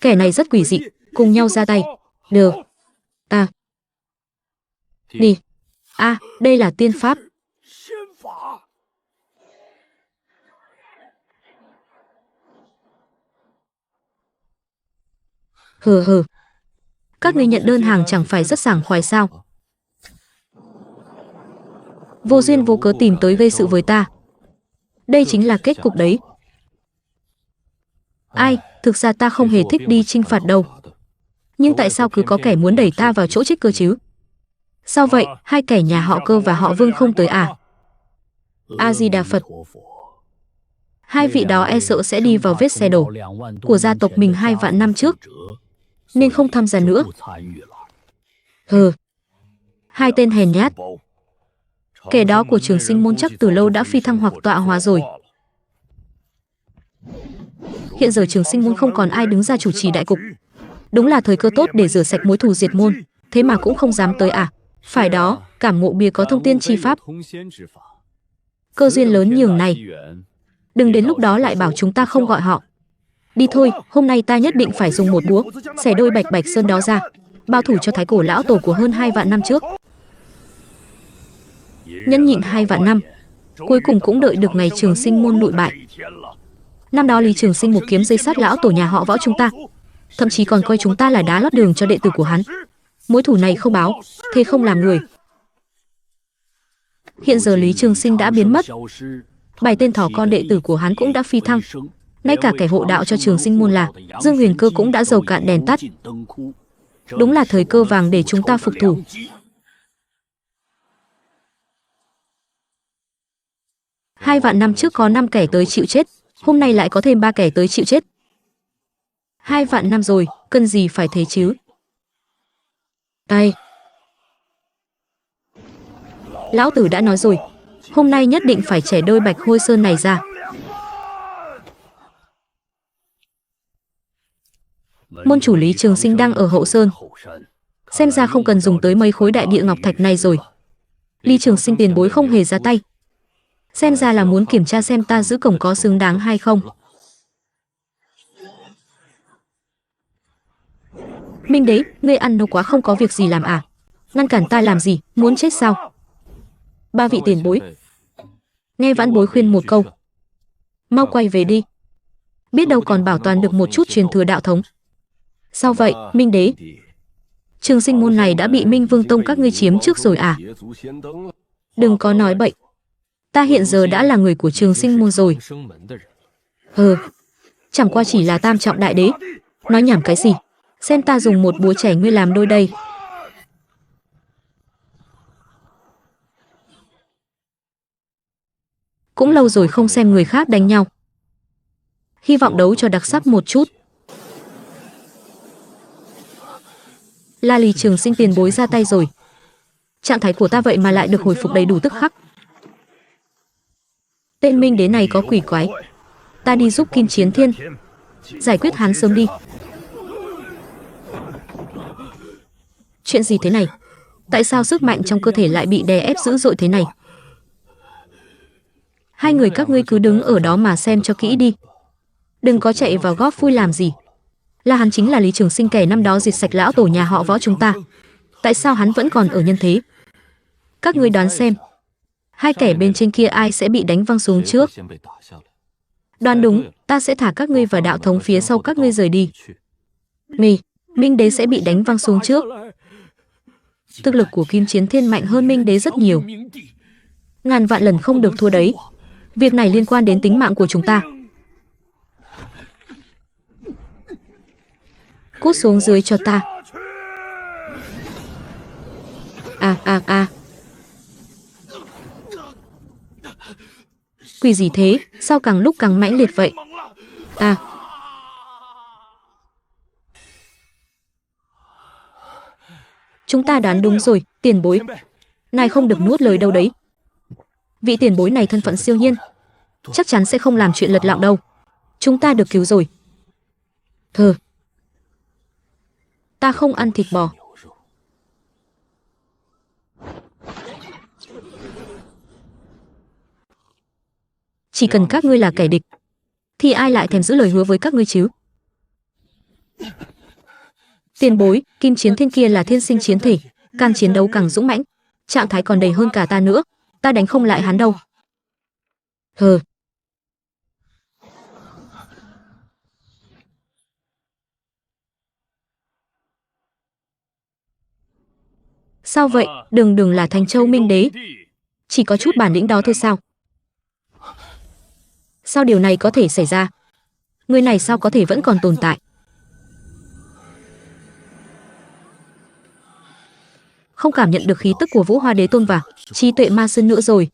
Kẻ này rất quỷ dị, cùng nhau ra tay. Được. Ta đi. Đây là tiên pháp. Hừ. Các ngươi nhận đơn hàng chẳng phải rất sảng khoái sao? Vô duyên vô cớ tìm tới gây sự với ta. Đây chính là kết cục đấy. Thực ra ta không hề thích đi chinh phạt đâu. Nhưng tại sao cứ có kẻ muốn đẩy ta vào chỗ chết cơ chứ? Sao vậy, hai kẻ nhà họ Cơ và họ Vương không tới à? A Di Đà Phật. Hai vị đó e sợ sẽ đi vào vết xe đổ của gia tộc mình 2 vạn năm trước, nên không tham gia nữa. Hai tên hèn nhát. Kẻ đó của Trường Sinh môn chắc từ lâu đã phi thăng hoặc tọa hóa rồi. Hiện giờ Trường Sinh môn không còn ai đứng ra chủ trì đại cục. Đúng là thời cơ tốt để rửa sạch mối thù diệt môn. Thế mà cũng không dám tới à? Phải đó, Cảm Ngộ bia có thông tiên chi pháp. Cơ duyên lớn nhường này. Đừng đến lúc đó lại bảo chúng ta không gọi họ. Đi thôi, hôm nay ta nhất định phải dùng một búa xẻ đôi Bạch Bạch Sơn đó ra, báo thù cho thái cổ lão tổ của hơn 2 vạn năm trước. Nhẫn nhịn 2 vạn năm, cuối cùng cũng đợi được ngày Trường Sinh môn lụi bại. Năm đó Lý Trường Sinh một kiếm dây sát lão tổ nhà họ Võ chúng ta, thậm chí còn coi chúng ta là đá lót đường cho đệ tử của hắn. Mối thù này không báo, thế không làm người. Hiện giờ Lý Trường Sinh đã biến mất, 7 tên thỏ con đệ tử của hắn cũng đã phi thăng. Ngay cả kẻ hộ đạo cho Trường Sinh môn là Dương Huyền Cơ cũng đã dầu cạn đèn tắt. Đúng là thời cơ vàng để chúng ta phục thù. Hai vạn năm trước có 5 kẻ tới chịu chết, hôm nay lại có thêm 3 kẻ tới chịu chết. 2 vạn năm rồi, cần gì phải thế chứ? Lão tử đã nói rồi, hôm nay nhất định phải chẻ đôi Bạch Hôi Sơn này ra. Môn chủ Lý Trường Sinh đang ở Hậu Sơn, xem ra không cần dùng tới mấy khối đại địa ngọc thạch này rồi. Lý Trường Sinh tiền bối không hề ra tay, xem ra là muốn kiểm tra xem ta giữ cổng có xứng đáng hay không. Minh Đế, ngươi ăn no quá không có việc gì làm à? Ngăn cản ta làm gì, muốn chết sao? 3 vị tiền bối, nghe vãn bối khuyên một câu, mau quay về đi, biết đâu còn bảo toàn được một chút truyền thừa đạo thống. Sao vậy, Minh Đế? Trường Sinh môn này đã bị Minh Vương Tông các ngươi chiếm trước rồi à? Đừng có nói bậy, ta hiện giờ đã là người của Trường Sinh môn rồi. Chẳng qua chỉ là tam trọng đại đế. Nói nhảm cái gì? Xem ta dùng một búa chẻ ngươi làm đôi đây. Cũng lâu rồi không xem người khác đánh nhau. Hy vọng đấu cho đặc sắc một chút. La Lì Trường Sinh tiền bối ra tay rồi. Trạng thái của ta vậy mà lại được hồi phục đầy đủ tức khắc. Tên Minh Đế này có quỷ quái. Ta đi giúp Kim Chiến Thiên giải quyết hắn sớm đi. Chuyện gì thế này? Tại sao sức mạnh trong cơ thể lại bị đè ép dữ dội thế này? Hai người các ngươi cứ đứng ở đó mà xem cho kỹ đi. Đừng có chạy vào góp vui làm gì. Là hắn chính là Lý Trường Sinh, kẻ năm đó diệt sạch lão tổ nhà họ Võ chúng ta. Tại sao hắn vẫn còn ở nhân thế? Các ngươi đoán xem, hai kẻ bên trên kia ai sẽ bị đánh văng xuống trước? Đoán đúng, ta sẽ thả các ngươi vào đạo thống phía sau các ngươi rời đi. Minh Đế sẽ bị đánh văng xuống trước. Thực lực của Kim Chiến Thiên mạnh hơn Minh Đế rất nhiều. Ngàn vạn lần không được thua đấy. Việc này liên quan đến tính mạng của chúng ta. Cút xuống dưới cho ta. Quỷ gì thế? Sao càng lúc càng mãnh liệt vậy? Chúng ta đoán đúng rồi, tiền bối. Ngài không được nuốt lời đâu đấy. Vị tiền bối này thân phận siêu nhiên, chắc chắn sẽ không làm chuyện lật lọng đâu. Chúng ta được cứu rồi. Thờ. Ta không ăn thịt bò. Chỉ cần các ngươi là kẻ địch, thì ai lại thèm giữ lời hứa với các ngươi chứ? Tiền bối, Kim Chiến Thiên kia là thiên sinh chiến thể, càng chiến đấu càng dũng mãnh, trạng thái còn đầy hơn cả ta nữa. Ta đánh không lại hắn đâu. Sao vậy? Đừng là Thành Châu Minh Đế, chỉ có chút bản lĩnh đó thôi sao? Sao điều này có thể xảy ra? Người này sao có thể vẫn còn tồn tại? Không cảm nhận được khí tức của Vũ Hoa Đế Tôn và Trí Tuệ Ma Sơn nữa rồi.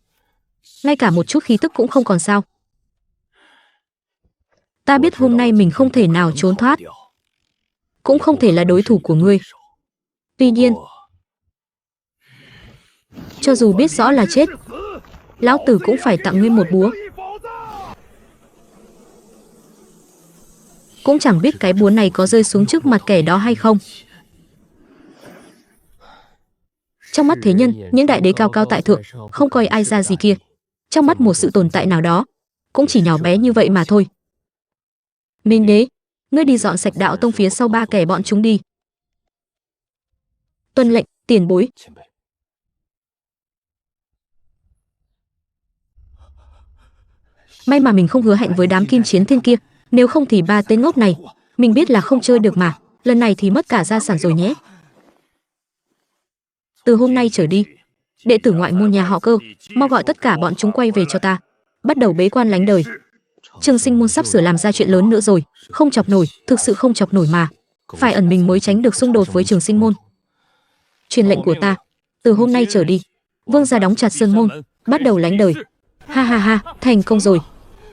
Ngay cả một chút khí tức cũng không còn sao? Ta biết hôm nay mình không thể nào trốn thoát, cũng không thể là đối thủ của ngươi. Tuy nhiên, cho dù biết rõ là chết, lão tử cũng phải tặng ngươi một búa. Cũng chẳng biết cái búa này có rơi xuống trước mặt kẻ đó hay không. Trong mắt thế nhân, những đại đế cao cao tại thượng, không coi ai ra gì kia. Trong mắt một sự tồn tại nào đó, cũng chỉ nhỏ bé như vậy mà thôi. Minh Đế, ngươi đi dọn sạch đạo tông phía sau ba kẻ bọn chúng đi. Tuân lệnh, tiền bối. May mà mình không hứa hẹn với đám Kim Chiến Thiên kia, nếu không thì ba tên ngốc này, mình biết là không chơi được mà, lần này thì mất cả gia sản rồi nhé. Từ hôm nay trở đi, đệ tử ngoại môn nhà họ Cơ, mau gọi tất cả bọn chúng quay về cho ta, bắt đầu bế quan lánh đời. Trường Sinh môn sắp sửa làm ra chuyện lớn nữa rồi, không chọc nổi, thực sự không chọc nổi mà. Phải ẩn mình mới tránh được xung đột với Trường Sinh môn. Truyền lệnh của ta, từ hôm nay trở đi, vương gia đóng chặt sơn môn, bắt đầu lánh đời. Ha ha ha, thành công rồi.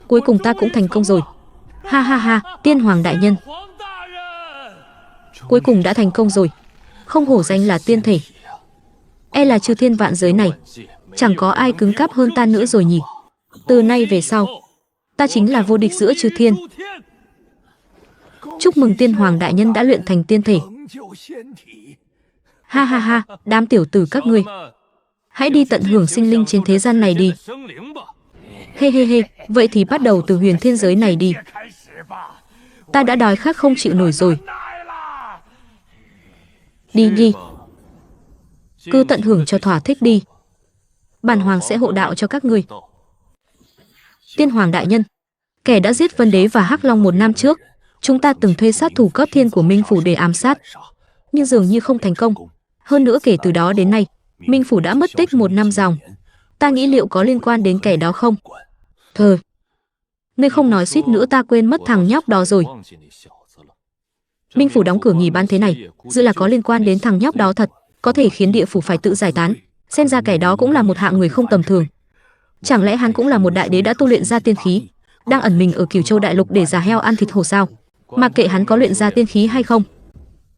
Cuối cùng ta cũng thành công rồi. Ha ha ha, Tiên Hoàng đại nhân. Cuối cùng đã thành công rồi. Không hổ danh là tiên thể. E là chư thiên vạn giới này, chẳng có ai cứng cáp hơn ta nữa rồi nhỉ. Từ nay về sau, ta chính là vô địch giữa chư thiên. Chúc mừng Tiên Hoàng đại nhân đã luyện thành tiên thể. Ha ha ha, đám tiểu tử các ngươi, hãy đi tận hưởng sinh linh trên thế gian này đi. He he he, vậy thì bắt đầu từ huyền thiên giới này đi. Ta đã đói khát không chịu nổi rồi. Đi đi. Cứ tận hưởng cho thỏa thích đi. Bản hoàng sẽ hộ đạo cho các ngươi. Tiên Hoàng đại nhân, kẻ đã giết Vân Đế và Hắc Long 1 năm trước, chúng ta từng thuê sát thủ cấp thiên của Minh Phủ để ám sát, nhưng dường như không thành công. Hơn nữa kể từ đó đến nay, Minh Phủ đã mất tích 1 năm ròng. Ta nghĩ liệu có liên quan đến kẻ đó không? Ngươi không nói suýt nữa ta quên mất thằng nhóc đó rồi. Minh phủ đóng cửa nghỉ ban thế này, dự là có liên quan đến thằng nhóc đó thật, có thể khiến địa phủ phải tự giải tán. Xem ra kẻ đó cũng là một hạng người không tầm thường. Chẳng lẽ hắn cũng là một đại đế đã tu luyện ra tiên khí, đang ẩn mình ở Cửu Châu đại lục để giả heo ăn thịt hổ sao? Mặc kệ hắn có luyện ra tiên khí hay không,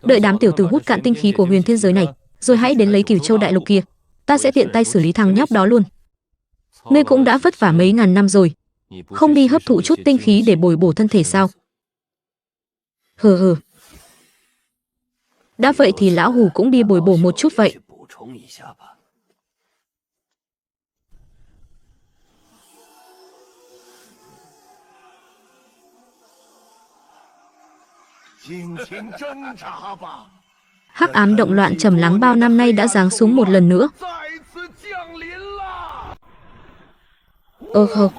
đợi đám tiểu tử hút cạn tinh khí của huyền thiên giới này, rồi hãy đến lấy Cửu Châu đại lục kia, ta sẽ tiện tay xử lý thằng nhóc đó luôn. Ngươi cũng đã vất vả mấy ngàn năm rồi, không đi hấp thụ chút tinh khí để bồi bổ thân thể sao? Hừ hừ. Đã vậy thì lão hủ cũng đi bồi bổ một chút vậy. Hắc ám động loạn trầm lắng bao năm nay đã giáng xuống một lần nữa. Hơ.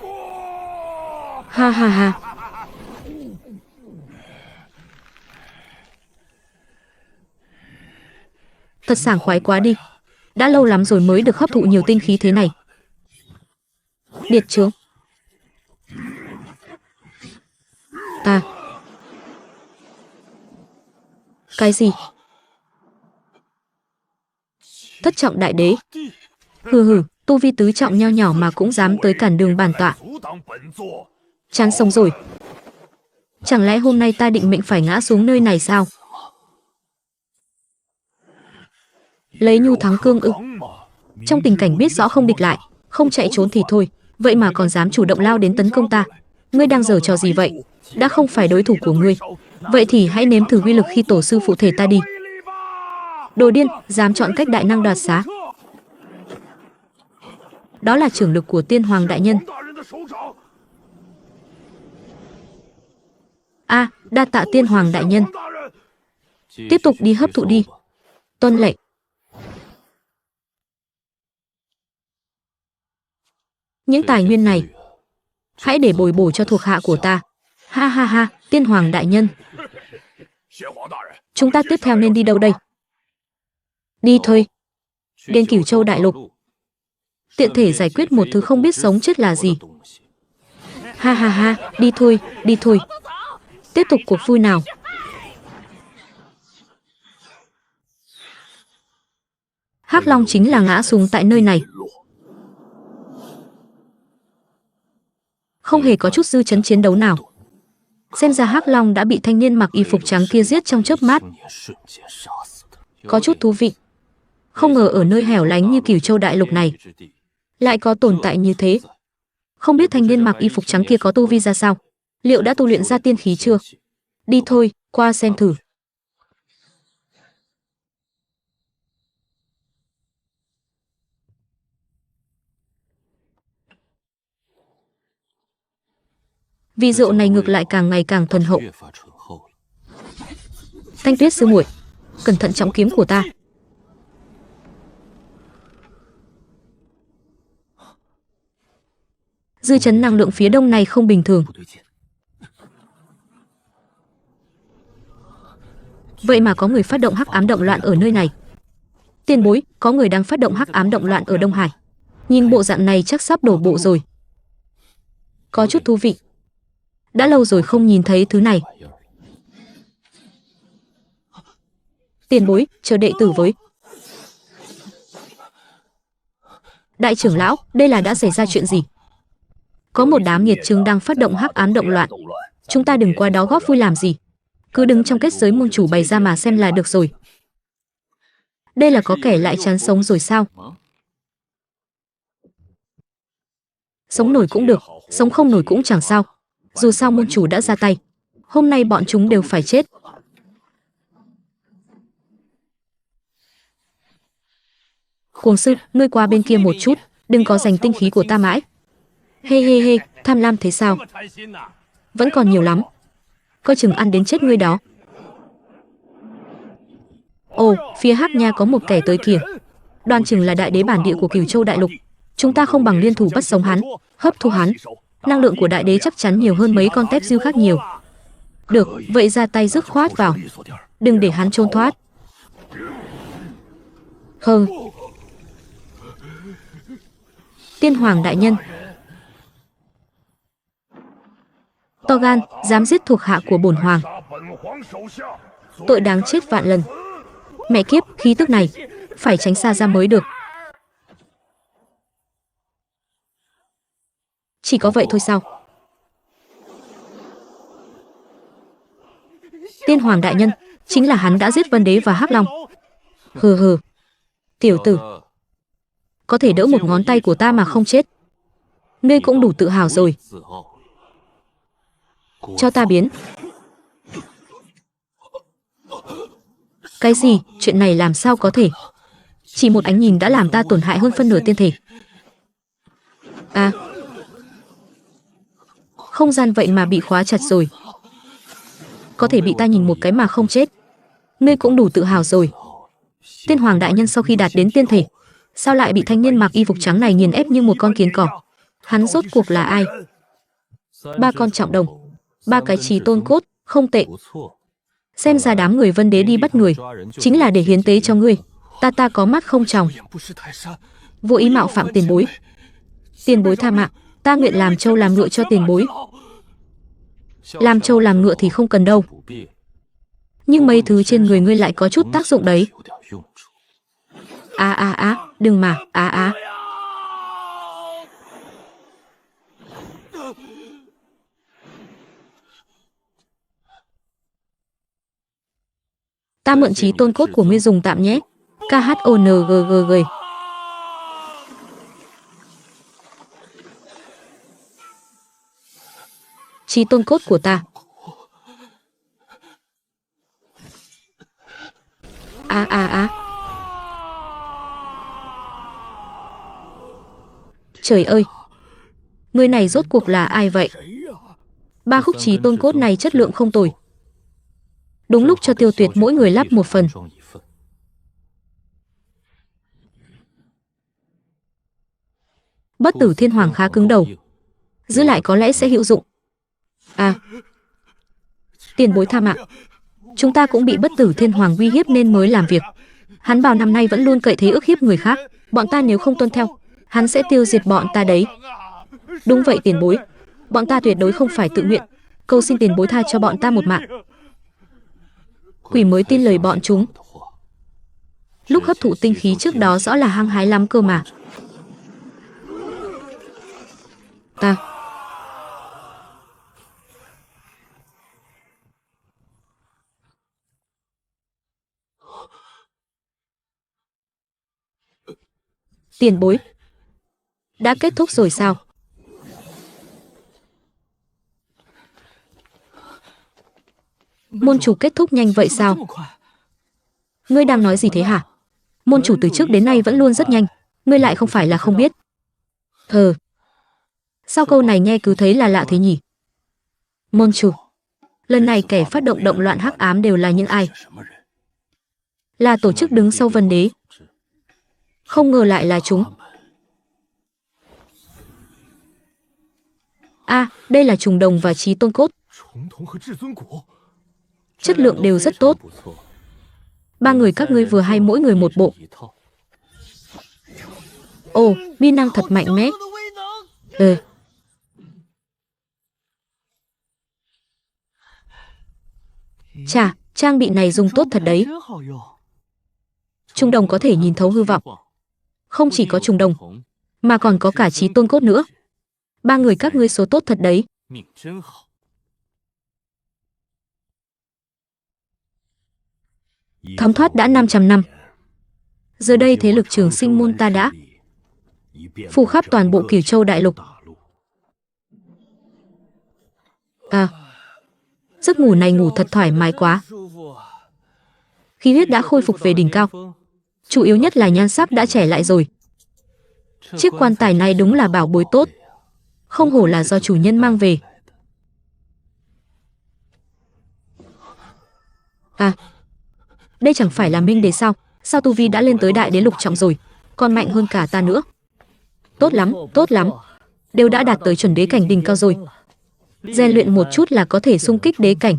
Ha ha ha. Thật sảng khoái quá đi. Đã lâu lắm rồi mới được hấp thụ nhiều tinh khí thế này. Điệt chướng. À. Cái gì? Thất trọng đại đế. Hừ, tu vi tứ trọng nho nhỏ mà cũng dám tới cản đường bản tọa. Chán sống rồi. Chẳng lẽ hôm nay ta định mệnh phải ngã xuống nơi này sao? Lấy nhu thắng cương ư? Trong tình cảnh biết rõ không địch lại, không chạy trốn thì thôi, vậy mà còn dám chủ động lao đến tấn công ta. Ngươi đang giở trò gì vậy? Đã không phải đối thủ của ngươi, vậy thì hãy nếm thử uy lực khi tổ sư phụ thể ta đi. Đồ điên, dám chọn cách đại năng đoạt xá. Đó là trưởng lực của Tiên Hoàng đại nhân. Đa tạ Tiên Hoàng đại nhân. Tiếp tục đi hấp thụ đi. Tuân lệnh. Những tài nguyên này hãy để bồi bổ cho thuộc hạ của ta. Ha ha ha, Tiên Hoàng đại nhân. Chúng ta tiếp theo nên đi đâu đây? Đi thôi. Đến Cửu Châu đại lục. Tiện thể giải quyết một thứ không biết sống chết là gì. Ha ha ha, đi thôi, đi thôi. Tiếp tục cuộc vui nào. Hắc Long chính là ngã xuống tại nơi này. Không hề có chút dư chấn chiến đấu nào. Xem ra Hắc Long đã bị thanh niên mặc y phục trắng kia giết trong chớp mắt. Có chút thú vị. Không ngờ ở nơi hẻo lánh như Cửu Châu đại lục này lại có tồn tại như thế. Không biết thanh niên mặc y phục trắng kia có tu vi ra sao? Liệu đã tu luyện ra tiên khí chưa? Đi thôi, qua xem thử. Vị rượu này ngược lại càng ngày càng thuần hậu. Thanh Tuyết sư muội, cẩn thận trọng kiếm của ta. Dư chấn năng lượng phía đông này không bình thường. Vậy mà có người phát động hắc ám động loạn ở nơi này. Tiền bối, có người đang phát động hắc ám động loạn ở Đông Hải. Nhìn bộ dạng này chắc sắp đổ bộ rồi. Có chút thú vị. Đã lâu rồi không nhìn thấy thứ này. Tiền bối, chờ đệ tử với. Đại trưởng lão, đây là đã xảy ra chuyện gì? Có một đám nghiệt chướng đang phát động hắc ám động loạn. Chúng ta đừng qua đó góp vui làm gì. Cứ đứng trong kết giới môn chủ bày ra mà xem là được rồi. Đây là có kẻ lại chán sống rồi sao? Sống nổi cũng được, sống không nổi cũng chẳng sao. Dù sao môn chủ đã ra tay, hôm nay bọn chúng đều phải chết. Cuồng sư, ngươi qua bên kia một chút, đừng có giành tinh khí của ta mãi. He, tham lam thế sao? Vẫn còn nhiều lắm. Coi chừng ăn đến chết ngươi đó. Ồ, phía Hắc Nha có một kẻ tới kìa. Đoan chừng là đại đế bản địa của Cửu Châu đại lục. Chúng ta không bằng liên thủ bắt sống hắn, hấp thu hắn. Năng lượng của đại đế chắc chắn nhiều hơn mấy con tép diêu khác nhiều. Được, vậy ra tay dứt khoát vào. Đừng để hắn trốn thoát. Hừ. Tiên Hoàng đại nhân. To gan, dám giết thuộc hạ của bổn hoàng. Tội đáng chết vạn lần. Mẹ kiếp, khí tức này phải tránh xa ra mới được. Chỉ có vậy thôi sao? Tiên hoàng đại nhân, chính là hắn đã giết Vân Đế và Hắc Long. Hừ hừ. Tiểu tử, có thể đỡ một ngón tay của ta mà không chết. Ngươi cũng đủ tự hào rồi. Cho ta biến. Cái gì? Chuyện này làm sao có thể? Chỉ một ánh nhìn đã làm ta tổn hại hơn phân nửa tiên thể. À, không gian vậy mà bị khóa chặt rồi. Có thể bị ta nhìn một cái mà không chết. Ngươi cũng đủ tự hào rồi. Tiên hoàng đại nhân sau khi đạt đến tiên thể, sao lại bị thanh niên mặc y phục trắng này nghiền ép như một con kiến cỏ? Hắn rốt cuộc là ai? 3 con trọng đồng, 3 cái chí tôn cốt, không tệ. Xem ra đám người Vân Đế đi bắt người chính là để hiến tế cho ngươi. Ta có mắt không tròng. Vô ý mạo phạm tiền bối. Tiền bối tha mạng, ta nguyện làm trâu làm ngựa cho tiền bối. Làm trâu làm ngựa thì không cần đâu. Nhưng mấy thứ trên người ngươi lại có chút tác dụng đấy. Đừng mà, Ta mượn chí tôn cốt của ngươi dùng tạm nhé. KHONGGG. Chí tôn cốt của ta. Trời ơi, người này rốt cuộc là ai vậy? 3 khúc chí tôn cốt này chất lượng không tồi. Đúng lúc cho Tiêu Tuyệt mỗi người lắp một phần. Bất tử thiên hoàng khá cứng đầu, giữ lại có lẽ sẽ hữu dụng. Tiền bối tha mạng. Chúng ta cũng bị bất tử thiên hoàng uy hiếp nên mới làm việc. Hắn bao năm nay vẫn luôn cậy thế ức hiếp người khác. Bọn ta nếu không tuân theo, hắn sẽ tiêu diệt bọn ta đấy. Đúng vậy tiền bối, bọn ta tuyệt đối không phải tự nguyện. Cầu xin tiền bối tha cho bọn ta một mạng. Quỷ mới tin lời bọn chúng. Lúc hấp thụ tinh khí trước đó rõ là hăng hái lắm cơ mà. Tiền bối, đã kết thúc rồi sao? Môn chủ kết thúc nhanh vậy sao? Ngươi đang nói gì thế hả? Môn chủ từ trước đến nay vẫn luôn rất nhanh, ngươi lại không phải là không biết. Sao câu này nghe cứ thấy là lạ thế nhỉ? Môn chủ, lần này kẻ phát động động loạn hắc ám đều là những ai? Là tổ chức đứng sau Vân Đế. Không ngờ lại là chúng. Đây là trùng đồng và chí tôn cốt. Chất lượng đều rất tốt. 3 người các ngươi vừa hay mỗi người một bộ. Ồ, uy năng thật mạnh mẽ. Chà, trang bị này dùng tốt thật đấy. Trùng đồng có thể nhìn thấu hư vọng. Không chỉ có trùng đồng, mà còn có cả chí tôn cốt nữa. 3 người các ngươi số tốt thật đấy. Thấm thoát đã 500 năm. Giờ đây thế lực Trường Sinh môn ta đã phủ khắp toàn bộ Cửu Châu đại lục. Giấc ngủ này ngủ thật thoải mái quá. Khí huyết đã khôi phục về đỉnh cao. Chủ yếu nhất là nhan sắc đã trẻ lại rồi. Chiếc quan tài này đúng là bảo bối tốt. Không hổ là do chủ nhân mang về. Đây chẳng phải là Minh Đế sao? Sao tu vi đã lên tới đại đế lục trọng rồi, còn mạnh hơn cả ta nữa. Tốt lắm, tốt lắm. Đều đã đạt tới chuẩn đế cảnh đỉnh cao rồi. Rèn luyện một chút là có thể xung kích đế cảnh.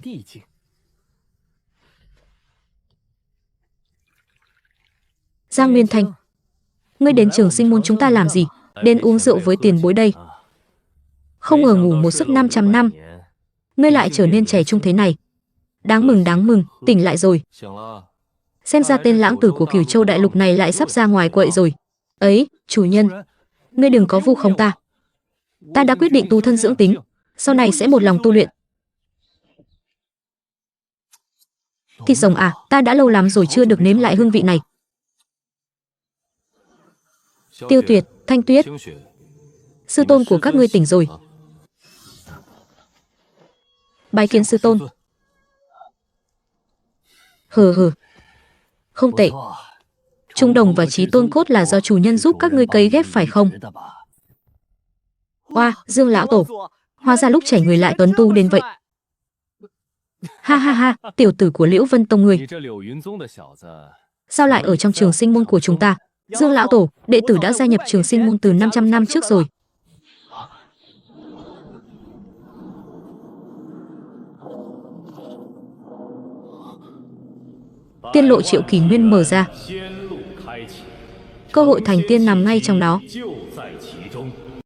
Giang Nguyên Thanh, ngươi đến Trường Sinh môn chúng ta làm gì? Đến uống rượu với tiền bối đây. Không ngờ ngủ một giấc 500 năm. Ngươi lại trở nên trẻ trung thế này. Đáng mừng, tỉnh lại rồi. Xem ra tên lãng tử của Cửu Châu đại lục này lại sắp ra ngoài quậy rồi. Ấy, chủ nhân, ngươi đừng có vu khống ta. Ta đã quyết định tu thân dưỡng tính, sau này sẽ một lòng tu luyện. Thịt rồng à, ta đã lâu lắm rồi chưa được nếm lại hương vị này. Tiêu Tuyệt, Thanh Tuyết, sư tôn của các ngươi tỉnh rồi. Bái kiến sư tôn. Hừ, không tệ. Trung đồng và Chí Tôn cốt là do chủ nhân giúp các ngươi cấy ghép phải không? Oa, Dương lão tổ, hóa ra lúc trẻ người lại tuấn tu đến vậy. Ha, tiểu tử của Liễu Vân Tông ngươi, sao lại ở trong trường sinh môn của chúng ta? Dương lão tổ, đệ tử đã gia nhập trường sinh môn từ 500 năm trước rồi. Tiên lộ Triệu Kỷ Nguyên mở ra. Cơ hội thành tiên nằm ngay trong đó.